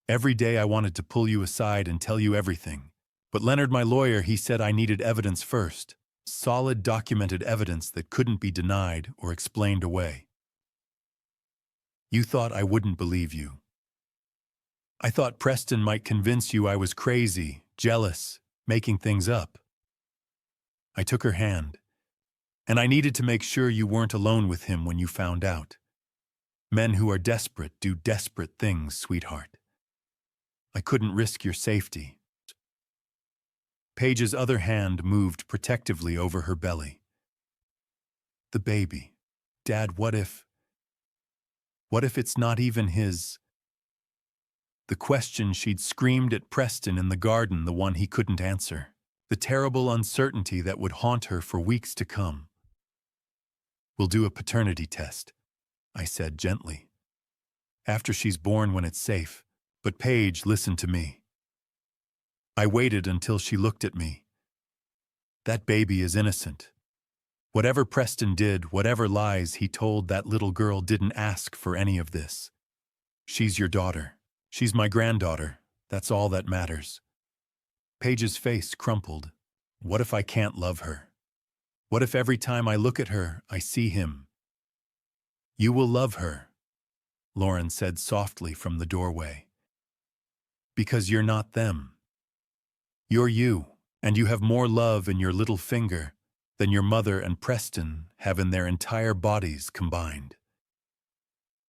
Every day I wanted to pull you aside and tell you everything. But Leonard, my lawyer, he said I needed evidence first. Solid, documented evidence that couldn't be denied or explained away. You thought I wouldn't believe you. I thought Preston might convince you I was crazy, jealous, making things up. I took her hand, and I needed to make sure you weren't alone with him when you found out. Men who are desperate do desperate things, sweetheart. I couldn't risk your safety. Paige's other hand moved protectively over her belly. The baby. Dad, what if it's not even his? The question she'd screamed at Preston in the garden, the one he couldn't answer. The terrible uncertainty that would haunt her for weeks to come. We'll do a paternity test, I said gently. After she's born, when it's safe. But Paige listened to me. I waited until she looked at me. That baby is innocent. Whatever Preston did, whatever lies he told that little girl, didn't ask for any of this. She's your daughter. She's my granddaughter. That's all that matters. Paige's face crumpled. What if I can't love her? What if every time I look at her, I see him? You will love her, Lauren said softly from the doorway. Because you're not them. You're you, and you have more love in your little finger than your mother and Preston have in their entire bodies combined.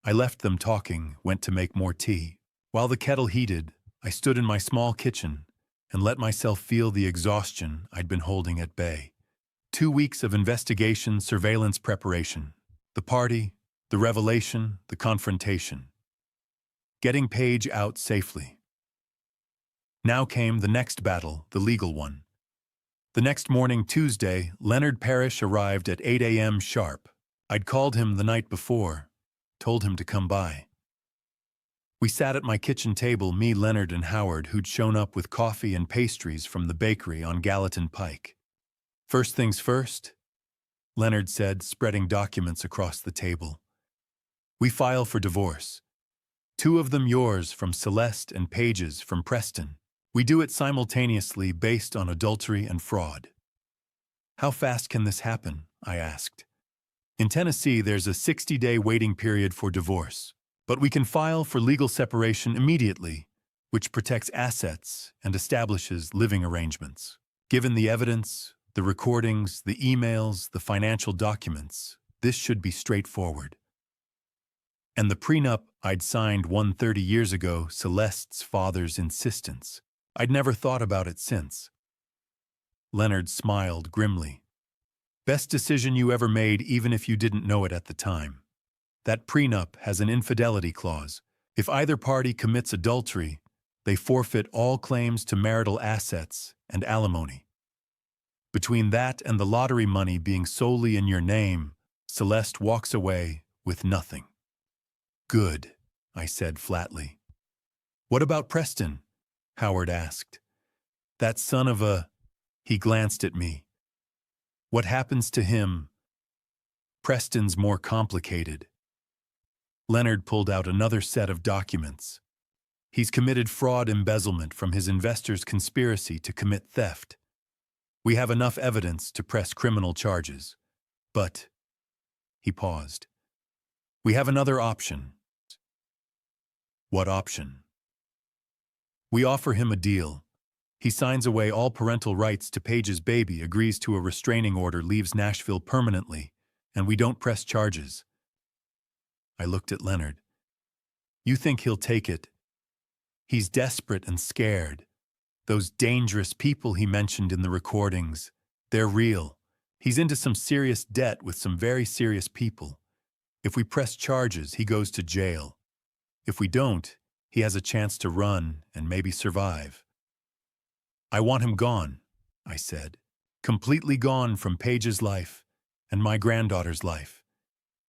I left them talking, went to make more tea. While the kettle heated, I stood in my small kitchen and let myself feel the exhaustion I'd been holding at bay. 2 weeks of investigation, surveillance, preparation. The party, the revelation, the confrontation. Getting Paige out safely. Now came the next battle, the legal one. The next morning, Tuesday, Leonard Parrish arrived at 8 a.m. sharp. I'd called him the night before, told him to come by. We sat at my kitchen table, me, Leonard, and Howard, who'd shown up with coffee and pastries from the bakery on Gallatin Pike. First things first, Leonard said, spreading documents across the table. We file for divorce. 2 of them yours from Celeste and Paige's from Preston. We do it simultaneously based on adultery and fraud. How fast can this happen? I asked. In Tennessee, there's a 60-day waiting period for divorce. But we can file for legal separation immediately, which protects assets and establishes living arrangements. Given the evidence, the recordings, the emails, the financial documents, this should be straightforward. And the prenup I'd signed 130 years ago, Celeste's father's insistence. I'd never thought about it since. Leonard smiled grimly. Best decision you ever made, even if you didn't know it at the time. That prenup has an infidelity clause. If either party commits adultery, they forfeit all claims to marital assets and alimony. Between that and the lottery money being solely in your name, Celeste walks away with nothing. Good, I said flatly. What about Preston? Howard asked. That son of a... He glanced at me. What happens to him? Preston's more complicated. Leonard pulled out another set of documents. He's committed fraud, embezzlement from his investors' conspiracy to commit theft. We have enough evidence to press criminal charges. But, he paused, we have another option. What option? We offer him a deal. He signs away all parental rights to Paige's baby, agrees to a restraining order, leaves Nashville permanently, and we don't press charges. I looked at Leonard. You think he'll take it? He's desperate and scared. Those dangerous people he mentioned in the recordings, they're real. He's into some serious debt with some very serious people. If we press charges, he goes to jail. If we don't, he has a chance to run and maybe survive. I want him gone, I said. Completely gone from Paige's life and my granddaughter's life.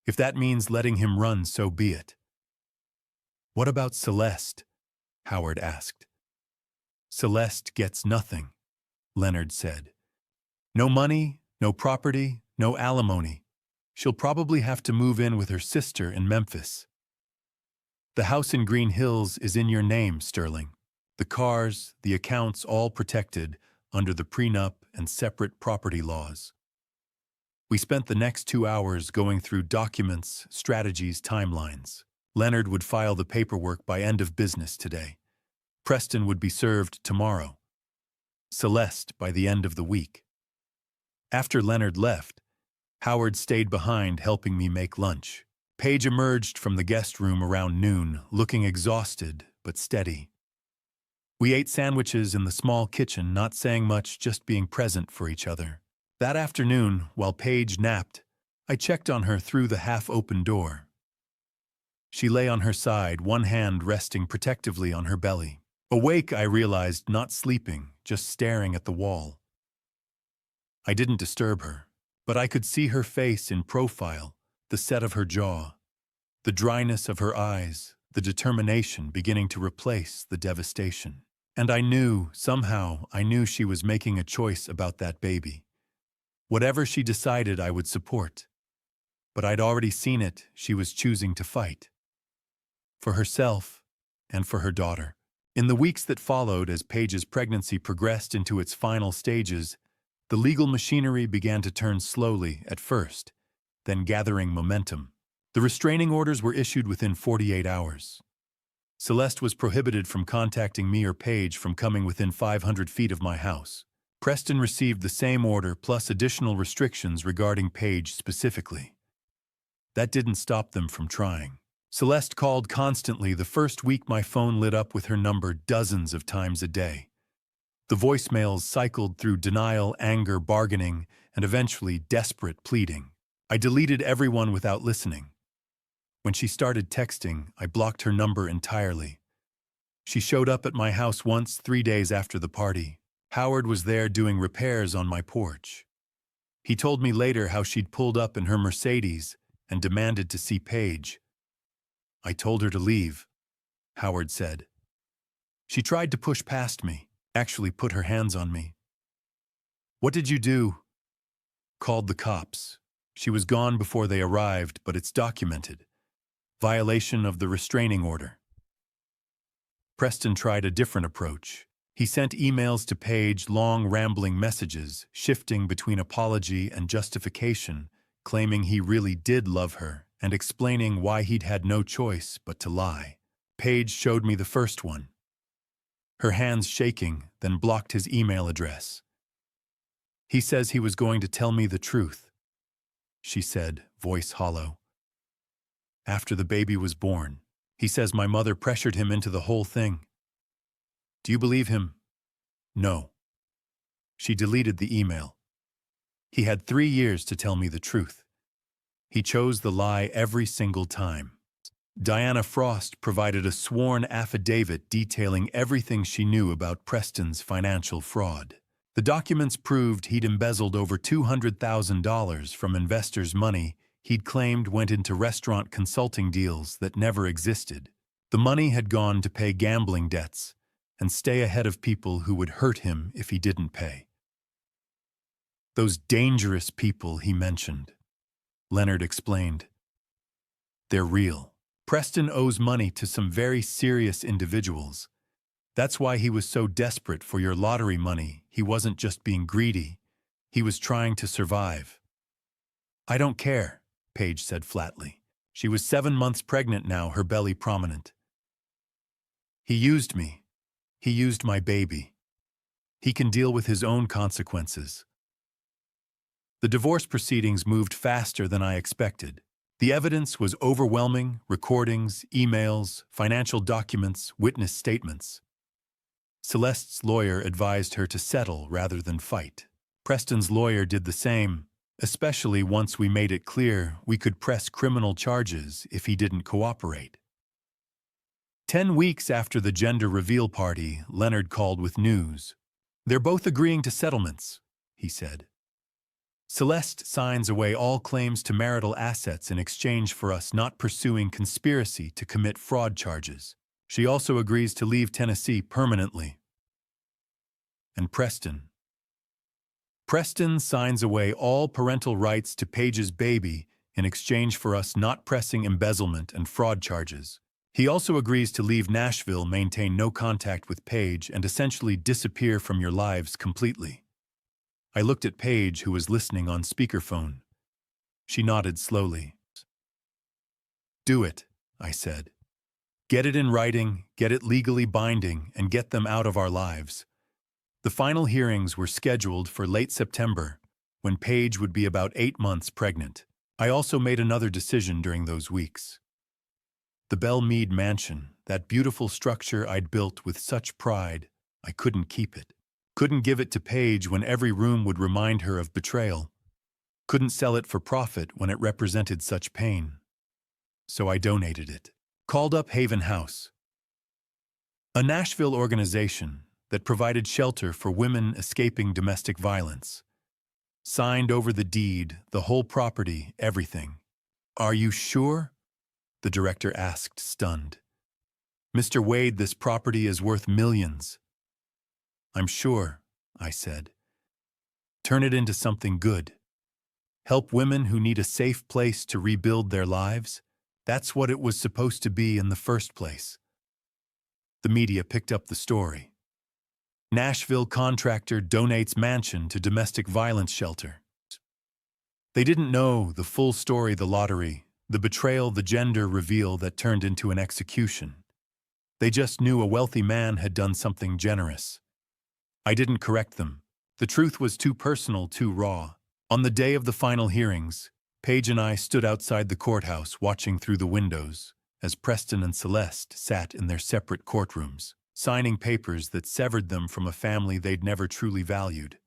If that means letting him run, so be it. What about Celeste? Howard asked. Celeste gets nothing, Leonard said. No money, no property, no alimony. She'll probably have to move in with her sister in Memphis. The house in Green Hills is in your name, Sterling. The cars, the accounts, all protected under the prenup and separate property laws. We spent the next 2 hours going through documents, strategies, timelines. Leonard would file the paperwork by end of business today. Preston would be served tomorrow. Celeste by the end of the week. After Leonard left, Howard stayed behind helping me make lunch. Paige emerged from the guest room around noon, looking exhausted but steady. We ate sandwiches in the small kitchen, not saying much, just being present for each other. That afternoon, while Paige napped, I checked on her through the half-open door. She lay on her side, one hand resting protectively on her belly. Awake, I realized, not sleeping, just staring at the wall. I didn't disturb her, but I could see her face in profile, the set of her jaw, the dryness of her eyes, the determination beginning to replace the devastation. And I knew, somehow, I knew she was making a choice about that baby. Whatever she decided, I would support. But I'd already seen it, she was choosing to fight. For herself and for her daughter. In the weeks that followed, as Paige's pregnancy progressed into its final stages, the legal machinery began to turn slowly at first, then gathering momentum. The restraining orders were issued within 48 hours. Celeste was prohibited from contacting me or Paige from coming within 500 feet of my house. Preston received the same order plus additional restrictions regarding Paige specifically. That didn't stop them from trying. Celeste called constantly. The first week my phone lit up with her number dozens of times a day. The voicemails cycled through denial, anger, bargaining, and eventually desperate pleading. I deleted everyone without listening. When she started texting, I blocked her number entirely. She showed up at my house once, 3 days after the party. Howard was there doing repairs on my porch. He told me later how she'd pulled up in her Mercedes and demanded to see Paige. I told her to leave, Howard said. She tried to push past me, actually put her hands on me. What did you do? Called the cops. She was gone before they arrived, but it's documented. Violation of the restraining order. Preston tried a different approach. He sent emails to Paige, long, rambling messages, shifting between apology and justification, claiming he really did love her and explaining why he'd had no choice but to lie. Paige showed me the first one. Her hands shaking, then blocked his email address. He says he was going to tell me the truth, she said, voice hollow. After the baby was born, he says my mother pressured him into the whole thing. Do you believe him? No. She deleted the email. He had 3 years to tell me the truth. He chose the lie every single time. Diana Frost provided a sworn affidavit detailing everything she knew about Preston's financial fraud. The documents proved he'd embezzled over $200,000 from investors' money he'd claimed went into restaurant consulting deals that never existed. The money had gone to pay gambling debts and stay ahead of people who would hurt him if he didn't pay. Those dangerous people he mentioned, Leonard explained. They're real. Preston owes money to some very serious individuals. That's why he was so desperate for your lottery money. He wasn't just being greedy. He was trying to survive. I don't care, Paige said flatly. She was 7 months pregnant now, her belly prominent. He used me. He used my baby. He can deal with his own consequences. The divorce proceedings moved faster than I expected. The evidence was overwhelming: recordings, emails, financial documents, witness statements. Celeste's lawyer advised her to settle rather than fight. Preston's lawyer did the same, especially once we made it clear we could press criminal charges if he didn't cooperate. 10 weeks after the gender reveal party, Leonard called with news. They're both agreeing to settlements, he said. Celeste signs away all claims to marital assets in exchange for us not pursuing conspiracy to commit fraud charges. She also agrees to leave Tennessee permanently. And Preston signs away all parental rights to Paige's baby in exchange for us not pressing embezzlement and fraud charges. He also agrees to leave Nashville, maintain no contact with Paige, and essentially disappear from your lives completely. I looked at Paige, who was listening on speakerphone. She nodded slowly. Do it, I said. Get it in writing, get it legally binding, and get them out of our lives. The final hearings were scheduled for late September, when Paige would be about 8 months pregnant. I also made another decision during those weeks. The Belle Meade Mansion, that beautiful structure I'd built with such pride, I couldn't keep it. Couldn't give it to Paige when every room would remind her of betrayal. Couldn't sell it for profit when it represented such pain. So I donated it. Called up Haven House, a Nashville organization that provided shelter for women escaping domestic violence. Signed over the deed, the whole property, everything. Are you sure? The director asked, stunned. Mr. Wade, this property is worth millions. I'm sure, I said. Turn it into something good. Help women who need a safe place to rebuild their lives. That's what it was supposed to be in the first place. The media picked up the story. Nashville contractor donates mansion to domestic violence shelter. They didn't know the full story, the lottery, the betrayal, the gender reveal that turned into an execution. They just knew a wealthy man had done something generous. I didn't correct them. The truth was too personal, too raw. On the day of the final hearings, Paige and I stood outside the courthouse watching through the windows as Preston and Celeste sat in their separate courtrooms, signing papers that severed them from a family they'd never truly valued.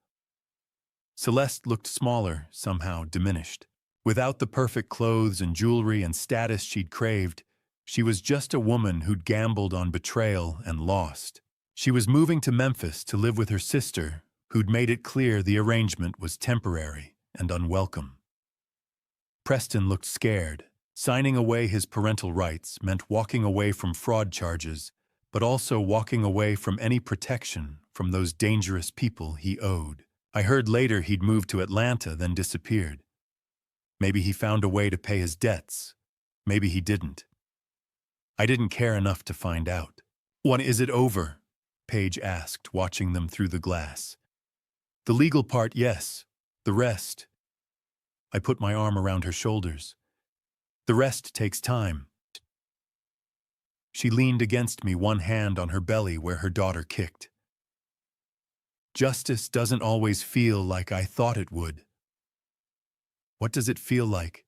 Celeste looked smaller, somehow diminished. Without the perfect clothes and jewelry and status she'd craved, she was just a woman who'd gambled on betrayal and lost. She was moving to Memphis to live with her sister, who'd made it clear the arrangement was temporary and unwelcome. Preston looked scared. Signing away his parental rights meant walking away from fraud charges, but also walking away from any protection from those dangerous people he owed. I heard later he'd moved to Atlanta, then disappeared. Maybe he found a way to pay his debts. Maybe he didn't. I didn't care enough to find out. When is it over? Paige asked, watching them through the glass. The legal part, yes. The rest. I put my arm around her shoulders. The rest takes time. She leaned against me, one hand on her belly where her daughter kicked. Justice doesn't always feel like I thought it would. What does it feel like?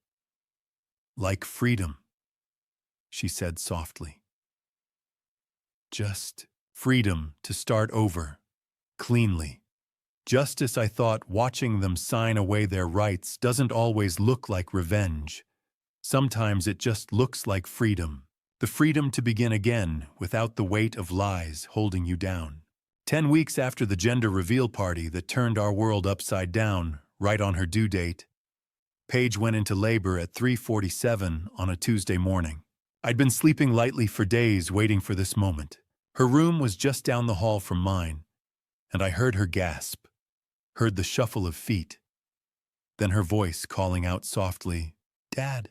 Like freedom, she said softly. Just freedom to start over, cleanly. Justice, I thought, watching them sign away their rights doesn't always look like revenge. Sometimes it just looks like freedom. The freedom to begin again without the weight of lies holding you down. 10 weeks after the gender reveal party that turned our world upside down, right on her due date, Paige went into labor at 3:47 on a Tuesday morning. I'd been sleeping lightly for days waiting for this moment. Her room was just down the hall from mine, and I heard her gasp, heard the shuffle of feet, then her voice calling out softly, "Dad,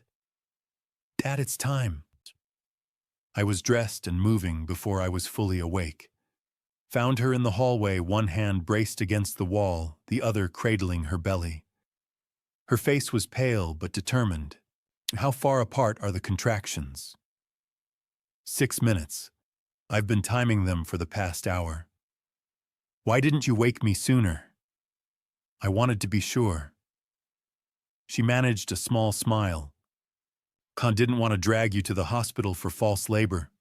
Dad, it's time." I was dressed and moving before I was fully awake. Found her in the hallway, one hand braced against the wall, the other cradling her belly. Her face was pale but determined. How far apart are the contractions? 6 minutes. I've been timing them for the past hour. Why didn't you wake me sooner? I wanted to be sure. She managed a small smile. Khan didn't want to drag you to the hospital for false labor.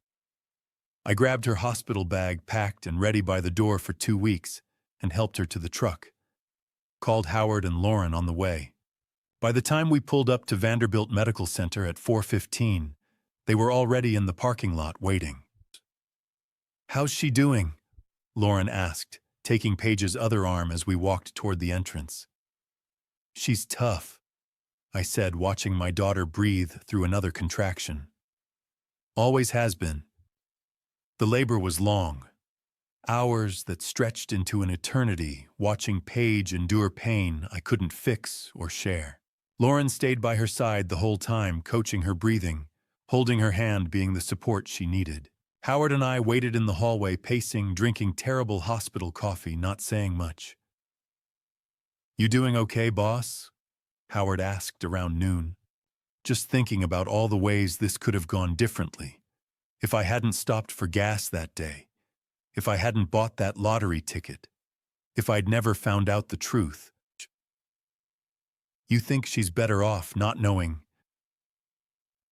I grabbed her hospital bag, packed and ready by the door for 2 weeks, and helped her to the truck. Called Howard and Lauren on the way. By the time we pulled up to Vanderbilt Medical Center at 4:15, they were already in the parking lot waiting. How's she doing? Lauren asked, taking Paige's other arm as we walked toward the entrance. She's tough, I said, watching my daughter breathe through another contraction. Always has been. The labor was long. Hours that stretched into an eternity, watching Paige endure pain I couldn't fix or share. Lauren stayed by her side the whole time, coaching her breathing, holding her hand, being the support she needed. Howard and I waited in the hallway, pacing, drinking terrible hospital coffee, not saying much. You doing okay, boss? Howard asked around noon. Just thinking about all the ways this could have gone differently. If I hadn't stopped for gas that day. If I hadn't bought that lottery ticket. If I'd never found out the truth. You think she's better off not knowing.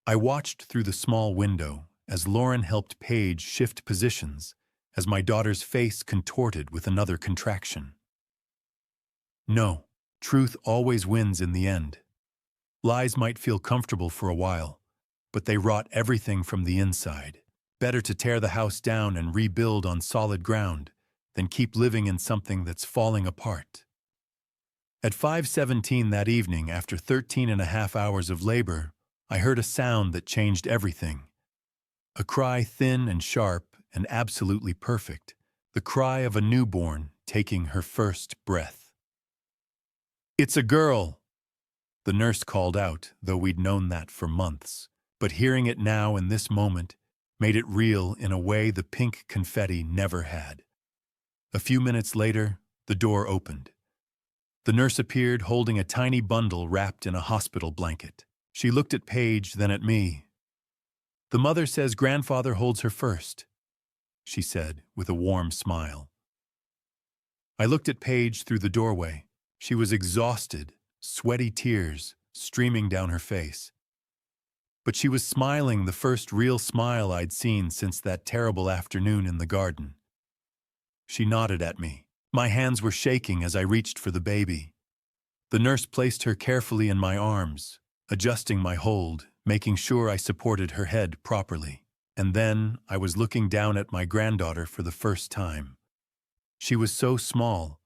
I watched through the small window as Lauren helped Paige shift positions, as my daughter's face contorted with another contraction. No, truth always wins in the end. Lies might feel comfortable for a while, but they rot everything from the inside. Better to tear the house down and rebuild on solid ground than keep living in something that's falling apart. At 5:17 that evening, after 13 and a half hours of labor, I heard a sound that changed everything. A cry thin and sharp and absolutely perfect, the cry of a newborn taking her first breath. "It's a girl!" The nurse called out, though we'd known that for months. But hearing it now in this moment made it real in a way the pink confetti never had. A few minutes later, the door opened. The nurse appeared holding a tiny bundle wrapped in a hospital blanket. She looked at Paige, then at me. "The mother says grandfather holds her first," she said with a warm smile. I looked at Paige through the doorway. She was exhausted, sweaty tears streaming down her face. But she was smiling, the first real smile I'd seen since that terrible afternoon in the garden. She nodded at me. My hands were shaking as I reached for the baby. The nurse placed her carefully in my arms, adjusting my hold, making sure I supported her head properly. And then I was looking down at my granddaughter for the first time. She was so small,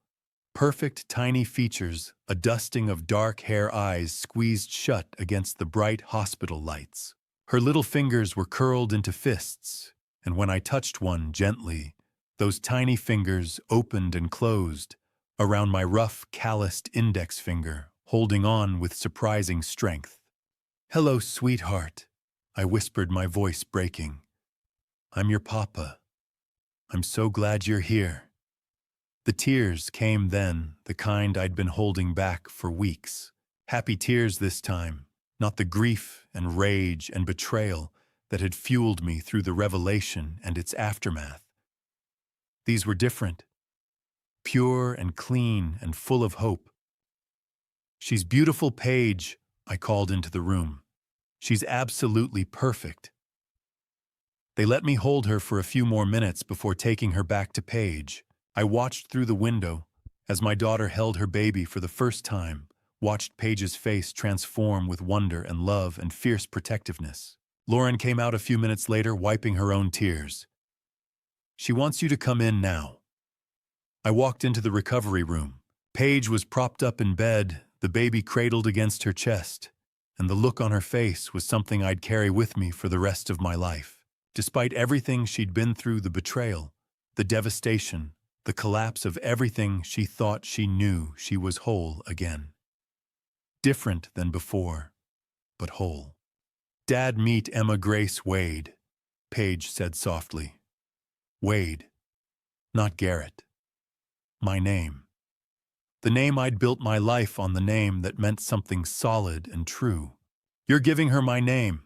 perfect tiny features, a dusting of dark hair, eyes squeezed shut against the bright hospital lights. Her little fingers were curled into fists, and when I touched one gently, those tiny fingers opened and closed around my rough, calloused index finger, holding on with surprising strength. "Hello, sweetheart," I whispered, my voice breaking. "I'm your papa. I'm so glad you're here." The tears came then, the kind I'd been holding back for weeks. Happy tears this time, not the grief and rage and betrayal that had fueled me through the revelation and its aftermath. These were different, pure and clean and full of hope. "She's beautiful, Paige," I called into the room. "She's absolutely perfect." They let me hold her for a few more minutes before taking her back to Paige. I watched through the window as my daughter held her baby for the first time, watched Paige's face transform with wonder and love and fierce protectiveness. Lauren came out a few minutes later, wiping her own tears. "She wants you to come in now." I walked into the recovery room. Paige was propped up in bed, the baby cradled against her chest, and the look on her face was something I'd carry with me for the rest of my life. Despite everything she'd been through, the betrayal, the devastation, the collapse of everything, she thought she knew she was whole again. Different than before, but whole. "Dad, meet Emma Grace Wade," Paige said softly. "Wade, not Garrett. My name. The name I'd built my life on, the name that meant something solid and true. You're giving her my name.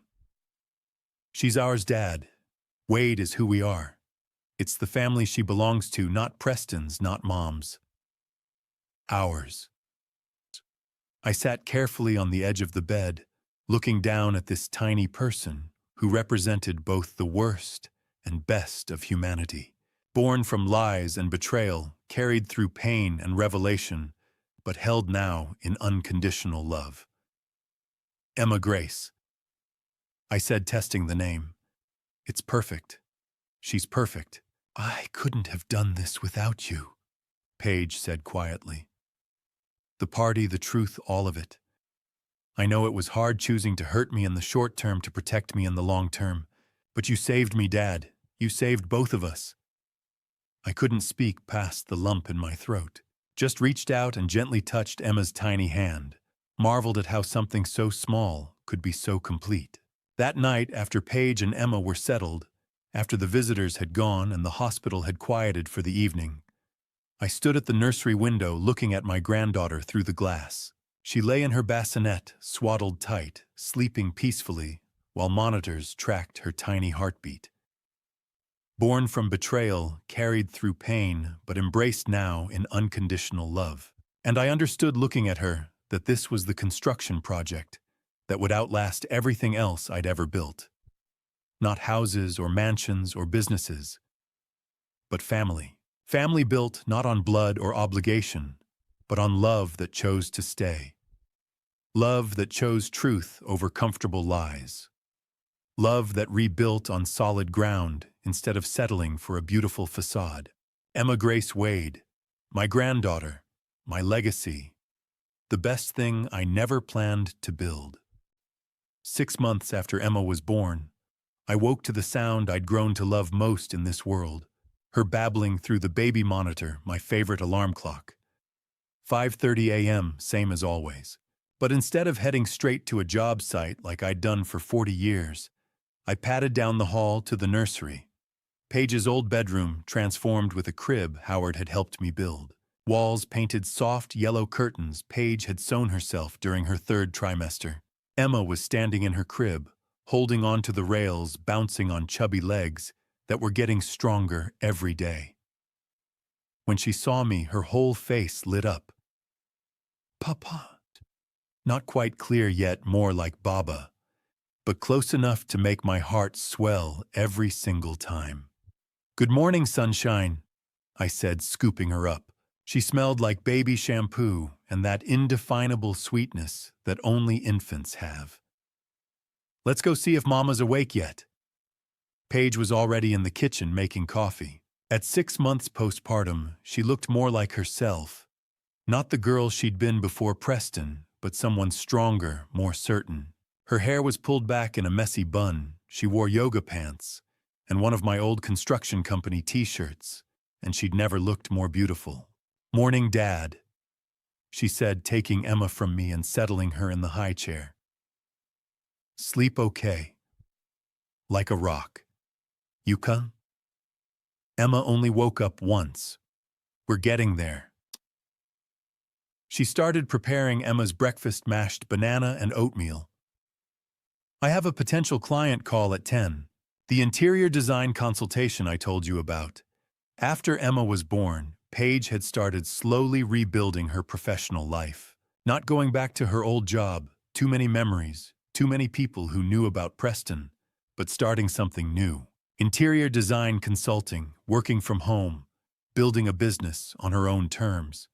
She's ours, Dad. Wade is who we are. It's the family she belongs to, not Preston's, not Mom's. Ours." I sat carefully on the edge of the bed, looking down at this tiny person who represented both the worst and best of humanity. Born from lies and betrayal, carried through pain and revelation, but held now in unconditional love. "Emma Grace," I said, testing the name. "It's perfect. She's perfect." "I couldn't have done this without you," Paige said quietly. "The party, the truth, all of it. I know it was hard choosing to hurt me in the short term to protect me in the long term, but you saved me, Dad. You saved both of us." I couldn't speak past the lump in my throat. Just reached out and gently touched Emma's tiny hand, marveled at how something so small could be so complete. That night, after Paige and Emma were settled, after the visitors had gone and the hospital had quieted for the evening, I stood at the nursery window looking at my granddaughter through the glass. She lay in her bassinet, swaddled tight, sleeping peacefully, while monitors tracked her tiny heartbeat. Born from betrayal, carried through pain, but embraced now in unconditional love. And I understood, looking at her, that this was the construction project that would outlast everything else I'd ever built. Not houses or mansions or businesses, but family. Family built not on blood or obligation, but on love that chose to stay. Love that chose truth over comfortable lies. Love that rebuilt on solid ground instead of settling for a beautiful facade. Emma Grace Wade, my granddaughter, my legacy, the best thing I never planned to build. 6 months after Emma was born, I woke to the sound I'd grown to love most in this world, her babbling through the baby monitor, my favorite alarm clock. 5:30 a.m., same as always. But instead of heading straight to a job site like I'd done for 40 years, I padded down the hall to the nursery. Paige's old bedroom transformed with a crib Howard had helped me build. Walls painted soft yellow curtains Paige had sewn herself during her 3rd trimester. Emma was standing in her crib, holding onto the rails, bouncing on chubby legs that were getting stronger every day. When she saw me, her whole face lit up. Papa. Not quite clear yet, more like Baba, but close enough to make my heart swell every single time. "Good morning, sunshine," I said, scooping her up. She smelled like baby shampoo and that indefinable sweetness that only infants have. "Let's go see if Mama's awake yet." Paige was already in the kitchen making coffee. At 6 months postpartum, she looked more like herself. Not the girl she'd been before Preston, but someone stronger, more certain. Her hair was pulled back in a messy bun, she wore yoga pants, and one of my old construction company t-shirts, and she'd never looked more beautiful. "Morning, Dad," she said, taking Emma from me and settling her in the high chair. "Sleep okay?" "Like a rock. You come?" Emma only woke up once. "We're getting there." She started preparing Emma's breakfast, mashed banana and oatmeal. "I have a potential client call at 10. The interior design consultation I told you about." After Emma was born, Paige had started slowly rebuilding her professional life. Not going back to her old job, too many memories, too many people who knew about Preston, but starting something new. Interior design consulting, working from home, building a business on her own terms.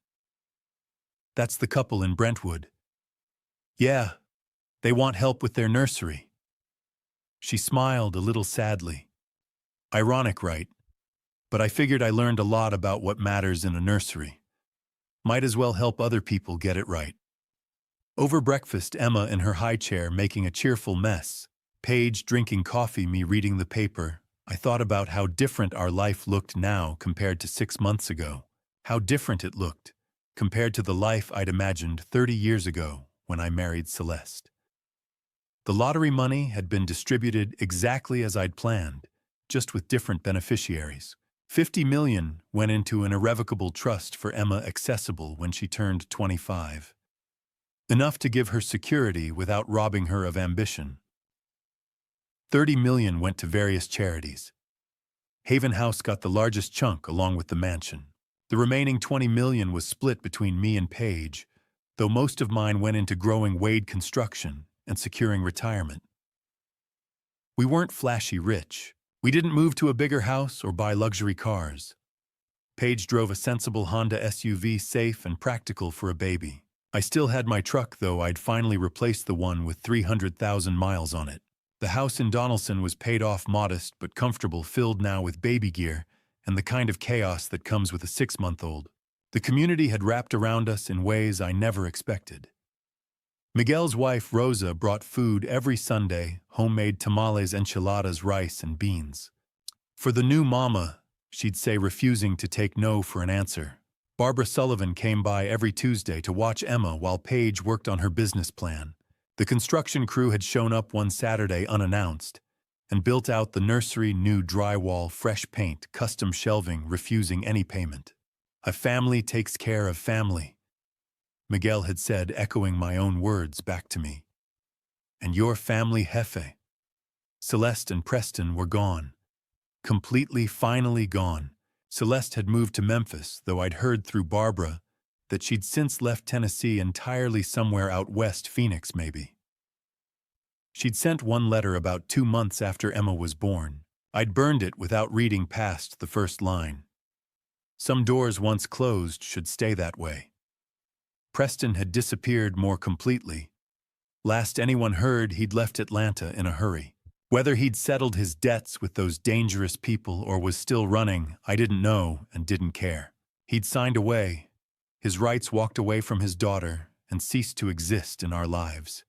"That's the couple in Brentwood." "Yeah, they want help with their nursery." She smiled a little sadly. Ironic, right? But I figured I learned a lot about what matters in a nursery. Might as well help other people get it right. Over breakfast, Emma in her high chair making a cheerful mess, Paige drinking coffee, me reading the paper. I thought about how different our life looked now compared to 6 months ago. How different it looked compared to the life I'd imagined 30 years ago when I married Celeste. The lottery money had been distributed exactly as I'd planned, just with different beneficiaries. $50 million went into an irrevocable trust for Emma, accessible when she turned 25. Enough to give her security without robbing her of ambition. $30 million went to various charities. Haven House got the largest chunk along with the mansion. The remaining $20 million was split between me and Paige, though most of mine went into growing Wade Construction and securing retirement. We weren't flashy rich. We didn't move to a bigger house or buy luxury cars. Paige drove a sensible Honda SUV, safe and practical for a baby. I still had my truck, though I'd finally replaced the one with 300,000 miles on it. The house in Donaldson was paid off, modest but comfortable, filled now with baby gear and the kind of chaos that comes with a 6-month-old. The community had wrapped around us in ways I never expected. Miguel's wife, Rosa, brought food every Sunday, homemade tamales, enchiladas, rice, and beans. For the new mama, she'd say, refusing to take no for an answer. Barbara Sullivan came by every Tuesday to watch Emma while Paige worked on her business plan. The construction crew had shown up one Saturday unannounced and built out the nursery, new drywall, fresh paint, custom shelving, refusing any payment. "A family takes care of family," Miguel had said, echoing my own words back to me. "And your family, Jefe." Celeste and Preston were gone. Completely, finally gone. Celeste had moved to Memphis, though I'd heard through Barbara that she'd since left Tennessee entirely somewhere out west, Phoenix maybe. She'd sent one letter about 2 months after Emma was born. I'd burned it without reading past the first line. Some doors once closed should stay that way. Preston had disappeared more completely. Last anyone heard, he'd left Atlanta in a hurry. Whether he'd settled his debts with those dangerous people or was still running, I didn't know and didn't care. He'd signed away. His rights walked away from his daughter and ceased to exist in our lives.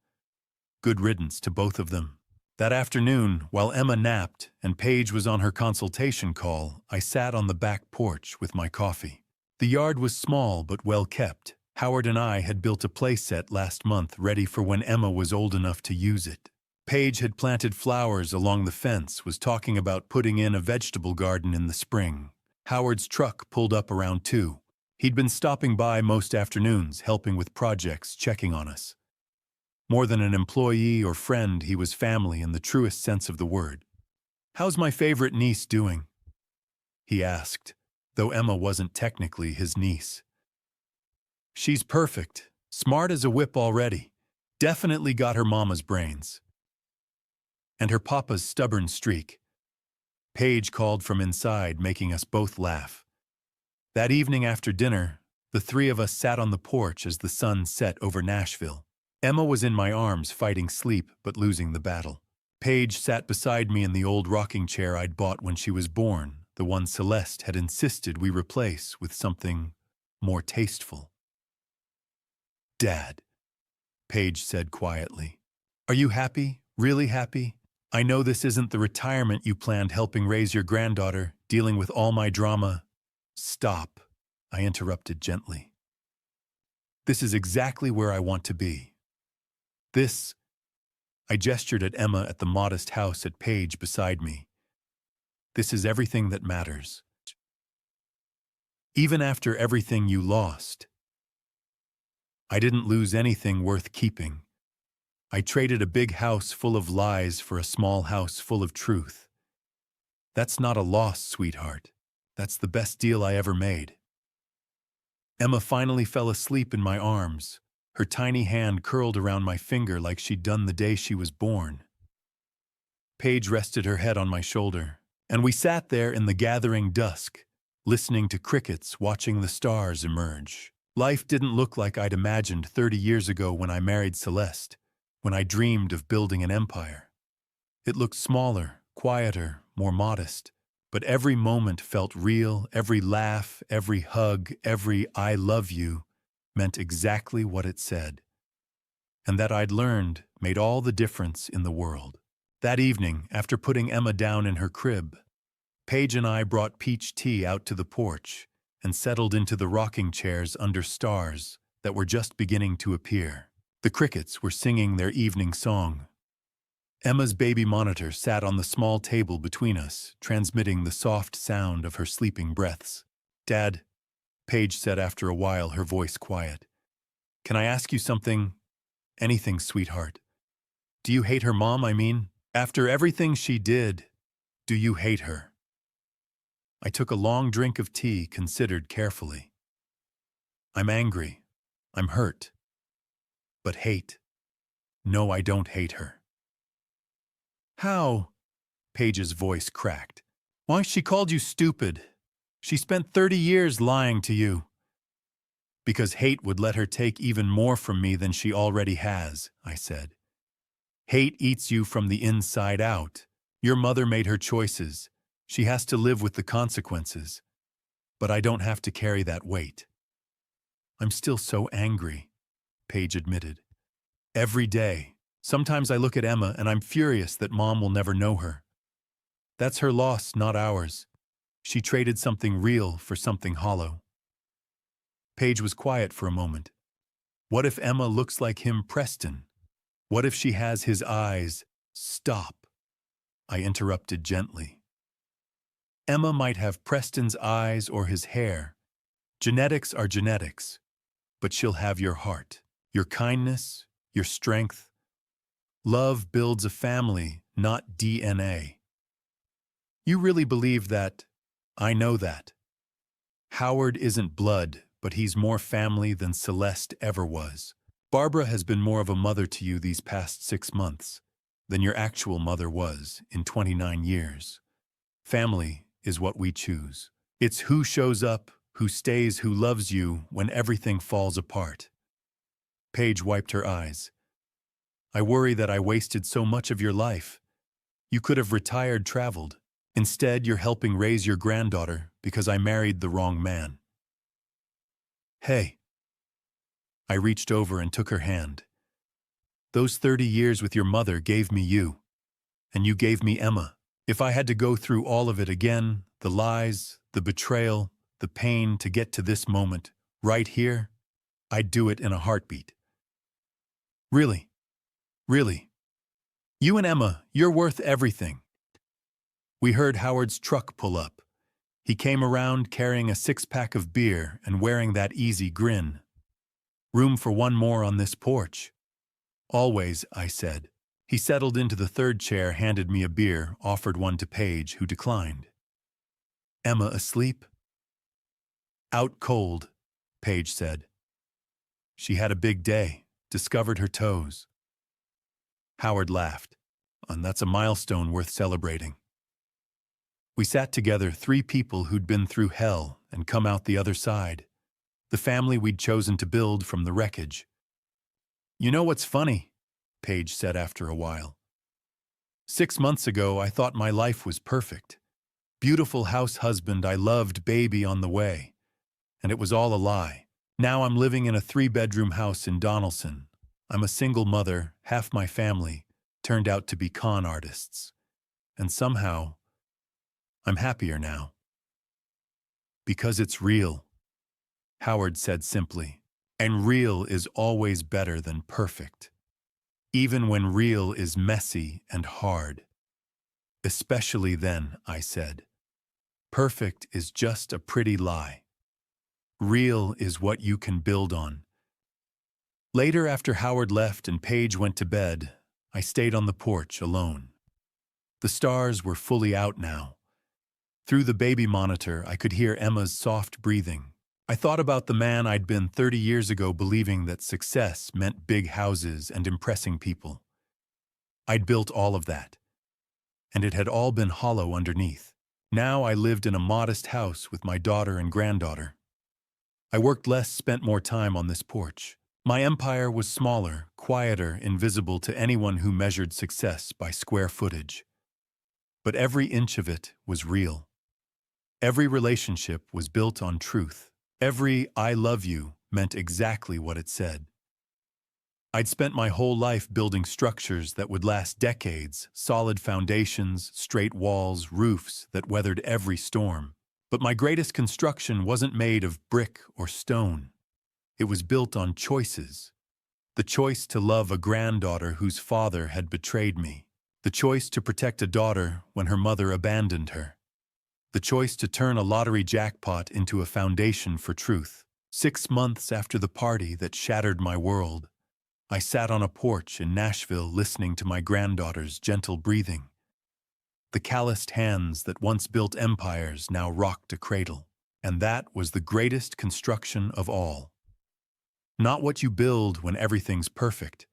Good riddance to both of them. That afternoon, while Emma napped and Paige was on her consultation call, I sat on the back porch with my coffee. The yard was small but well kept. Howard and I had built a playset last month ready for when Emma was old enough to use it. Paige had planted flowers along the fence, was talking about putting in a vegetable garden in the spring. Howard's truck pulled up around 2. He'd been stopping by most afternoons, helping with projects, checking on us. More than an employee or friend, he was family in the truest sense of the word. "How's my favorite niece doing?" he asked, though Emma wasn't technically his niece. "She's perfect, smart as a whip already. Definitely got her mama's brains. And her papa's stubborn streak." Paige called from inside, making us both laugh. That evening after dinner, the 3 of us sat on the porch as the sun set over Nashville. Emma was in my arms, fighting sleep but losing the battle. Paige sat beside me in the old rocking chair I'd bought when she was born, the one Celeste had insisted we replace with something more tasteful. "Dad," Paige said quietly, "are you happy? Really happy? I know this isn't the retirement you planned, helping raise your granddaughter, dealing with all my drama." "Stop," I interrupted gently. "This is exactly where I want to be. This," I gestured at Emma at the modest house at Paige beside me. "This is everything that matters. Even after everything you lost, I didn't lose anything worth keeping. I traded a big house full of lies for a small house full of truth. That's not a loss, sweetheart. That's the best deal I ever made." Emma finally fell asleep in my arms, her tiny hand curled around my finger like she'd done the day she was born. Paige rested her head on my shoulder, and we sat there in the gathering dusk, listening to crickets, watching the stars emerge. Life didn't look like I'd imagined 30 years ago when I married Celeste, when I dreamed of building an empire. It looked smaller, quieter, more modest, but every moment felt real. Every laugh, every hug, every "I love you" meant exactly what it said. And that I'd learned made all the difference in the world. That evening, after putting Emma down in her crib, Paige and I brought peach tea out to the porch and settled into the rocking chairs under stars that were just beginning to appear. The crickets were singing their evening song. Emma's baby monitor sat on the small table between us, transmitting the soft sound of her sleeping breaths. "Dad," Paige said after a while, her voice quiet, "can I ask you something? Anything, sweetheart. Do you hate her mom, I mean? After everything she did, do you hate her?" I took a long drink of tea, considered carefully. "I'm angry. I'm hurt. But hate? No, I don't hate her." "How?" Paige's voice cracked. "Why, she called you stupid. She spent 30 years lying to you." "Because hate would let her take even more from me than she already has," I said. "Hate eats you from the inside out. Your mother made her choices. She has to live with the consequences. But I don't have to carry that weight." "I'm still so angry," Paige admitted. "Every day. Sometimes I look at Emma and I'm furious that Mom will never know her. That's her loss, not ours. She traded something real for something hollow." Paige was quiet for a moment. "What if Emma looks like him, Preston? What if she has his eyes?" "Stop," I interrupted gently. "Emma might have Preston's eyes or his hair. Genetics are genetics. But she'll have your heart, your kindness, your strength. Love builds a family, not DNA." "You really believe that?" "I know that. Howard isn't blood, but he's more family than Celeste ever was. Barbara has been more of a mother to you these past 6 months than your actual mother was in 29 years. Family is what we choose. It's who shows up, who stays, who loves you when everything falls apart. Paige wiped her eyes. I worry that I wasted so much of your life. You could have retired, traveled. Instead, you're helping raise your granddaughter because I married the wrong man. Hey. I reached over and took her hand. Those 30 years with your mother gave me you, and you gave me Emma. If I had to go through all of it again, the lies, the betrayal, the pain to get to this moment, right here, I'd do it in a heartbeat. Really, really. You and Emma, you're worth everything. We heard Howard's truck pull up. He came around carrying a 6-pack of beer and wearing that easy grin. Room for one more on this porch. Always, I said. He settled into the third chair, handed me a beer, offered one to Paige, who declined. Emma asleep? Out cold, Paige said. She had a big day, discovered her toes. Howard laughed. And that's a milestone worth celebrating. We sat together, 3 people who'd been through hell and come out the other side. The family we'd chosen to build from the wreckage. You know what's funny? Paige said after a while. 6 months ago, I thought my life was perfect. Beautiful house husband, I loved, baby on the way. And it was all a lie. Now I'm living in a 3-bedroom house in Donaldson. I'm a single mother, half my family turned out to be con artists. And somehow, I'm happier now. Because it's real, Howard said simply. And real is always better than perfect. Even when real is messy and hard. Especially then, I said. Perfect is just a pretty lie. Real is what you can build on. Later, after Howard left and Paige went to bed, I stayed on the porch alone. The stars were fully out now. Through the baby monitor, I could hear Emma's soft breathing. I thought about the man I'd been 30 years ago, believing that success meant big houses and impressing people. I'd built all of that, and it had all been hollow underneath. Now I lived in a modest house with my daughter and granddaughter. I worked less, spent more time on this porch. My empire was smaller, quieter, invisible to anyone who measured success by square footage. But every inch of it was real. Every relationship was built on truth. Every "I love you" meant exactly what it said. I'd spent my whole life building structures that would last decades, solid foundations, straight walls, roofs that weathered every storm. But my greatest construction wasn't made of brick or stone. It was built on choices. The choice to love a granddaughter whose father had betrayed me. The choice to protect a daughter when her mother abandoned her. The choice to turn a lottery jackpot into a foundation for truth. 6 months after the party that shattered my world, I sat on a porch in Nashville listening to my granddaughter's gentle breathing. The calloused hands that once built empires now rocked a cradle. And that was the greatest construction of all. Not what you build when everything's perfect,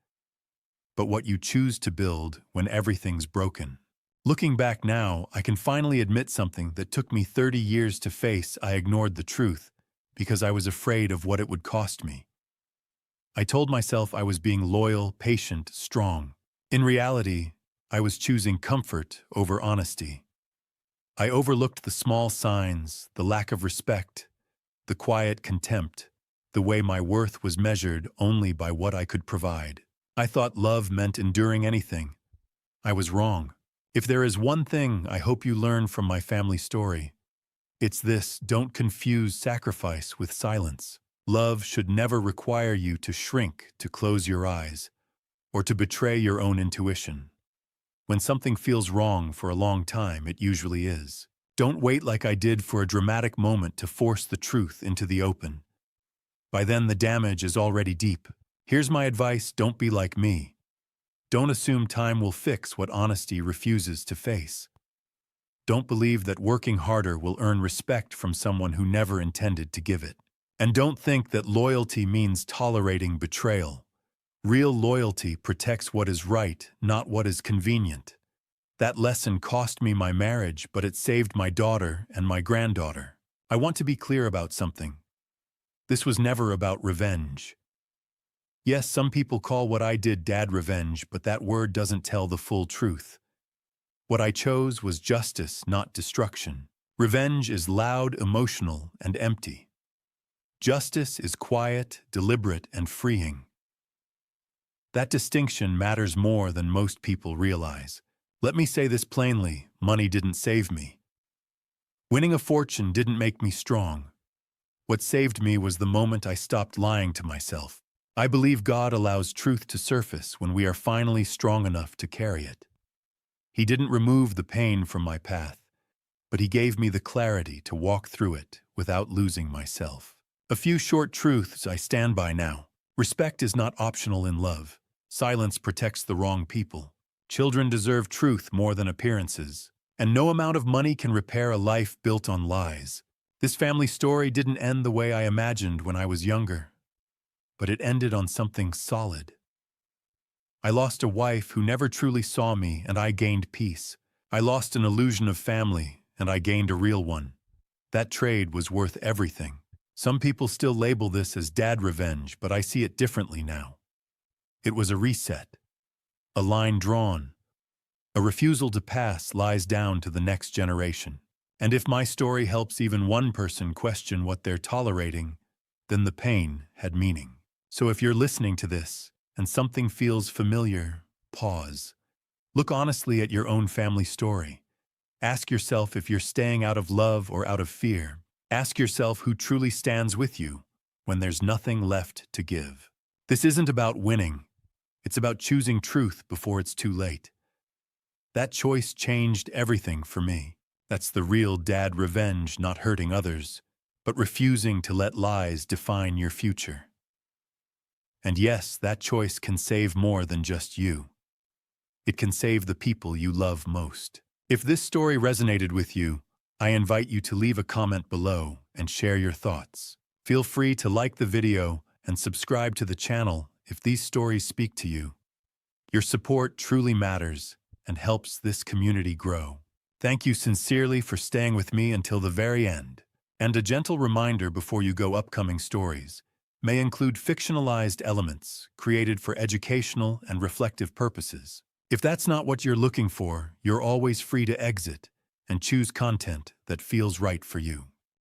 but what you choose to build when everything's broken. Looking back now, I can finally admit something that took me 30 years to face. I ignored the truth because I was afraid of what it would cost me. I told myself I was being loyal, patient, strong. In reality, I was choosing comfort over honesty. I overlooked the small signs, the lack of respect, the quiet contempt, the way my worth was measured only by what I could provide. I thought love meant enduring anything. I was wrong. If there is one thing I hope you learn from my family story, it's this: don't confuse sacrifice with silence. Love should never require you to shrink, to close your eyes, or to betray your own intuition. When something feels wrong for a long time, it usually is. Don't wait like I did for a dramatic moment to force the truth into the open. By then, the damage is already deep. Here's my advice: don't be like me. Don't assume time will fix what honesty refuses to face. Don't believe that working harder will earn respect from someone who never intended to give it. And don't think that loyalty means tolerating betrayal. Real loyalty protects what is right, not what is convenient. That lesson cost me my marriage, but it saved my daughter and my granddaughter. I want to be clear about something. This was never about revenge. Yes, some people call what I did dad revenge, but that word doesn't tell the full truth. What I chose was justice, not destruction. Revenge is loud, emotional, and empty. Justice is quiet, deliberate, and freeing. That distinction matters more than most people realize. Let me say this plainly, money didn't save me. Winning a fortune didn't make me strong. What saved me was the moment I stopped lying to myself. I believe God allows truth to surface when we are finally strong enough to carry it. He didn't remove the pain from my path, but He gave me the clarity to walk through it without losing myself. A few short truths I stand by now. Respect is not optional in love. Silence protects the wrong people. Children deserve truth more than appearances. And no amount of money can repair a life built on lies. This family story didn't end the way I imagined when I was younger, but it ended on something solid. I lost a wife who never truly saw me, and I gained peace. I lost an illusion of family, and I gained a real one. That trade was worth everything. Some people still label this as dad revenge, but I see it differently now. It was a reset, a line drawn. A refusal to pass lies down to the next generation. And if my story helps even one person question what they're tolerating, then the pain had meaning. So if you're listening to this and something feels familiar, pause. Look honestly at your own family story. Ask yourself if you're staying out of love or out of fear. Ask yourself who truly stands with you when there's nothing left to give. This isn't about winning. It's about choosing truth before it's too late. That choice changed everything for me. That's the real dad revenge, not hurting others, but refusing to let lies define your future. And yes, that choice can save more than just you. It can save the people you love most. If this story resonated with you, I invite you to leave a comment below and share your thoughts. Feel free to like the video and subscribe to the channel if these stories speak to you. Your support truly matters and helps this community grow. Thank you sincerely for staying with me until the very end. And a gentle reminder before you go: upcoming stories may include fictionalized elements created for educational and reflective purposes. If that's not what you're looking for, you're always free to exit and choose content that feels right for you.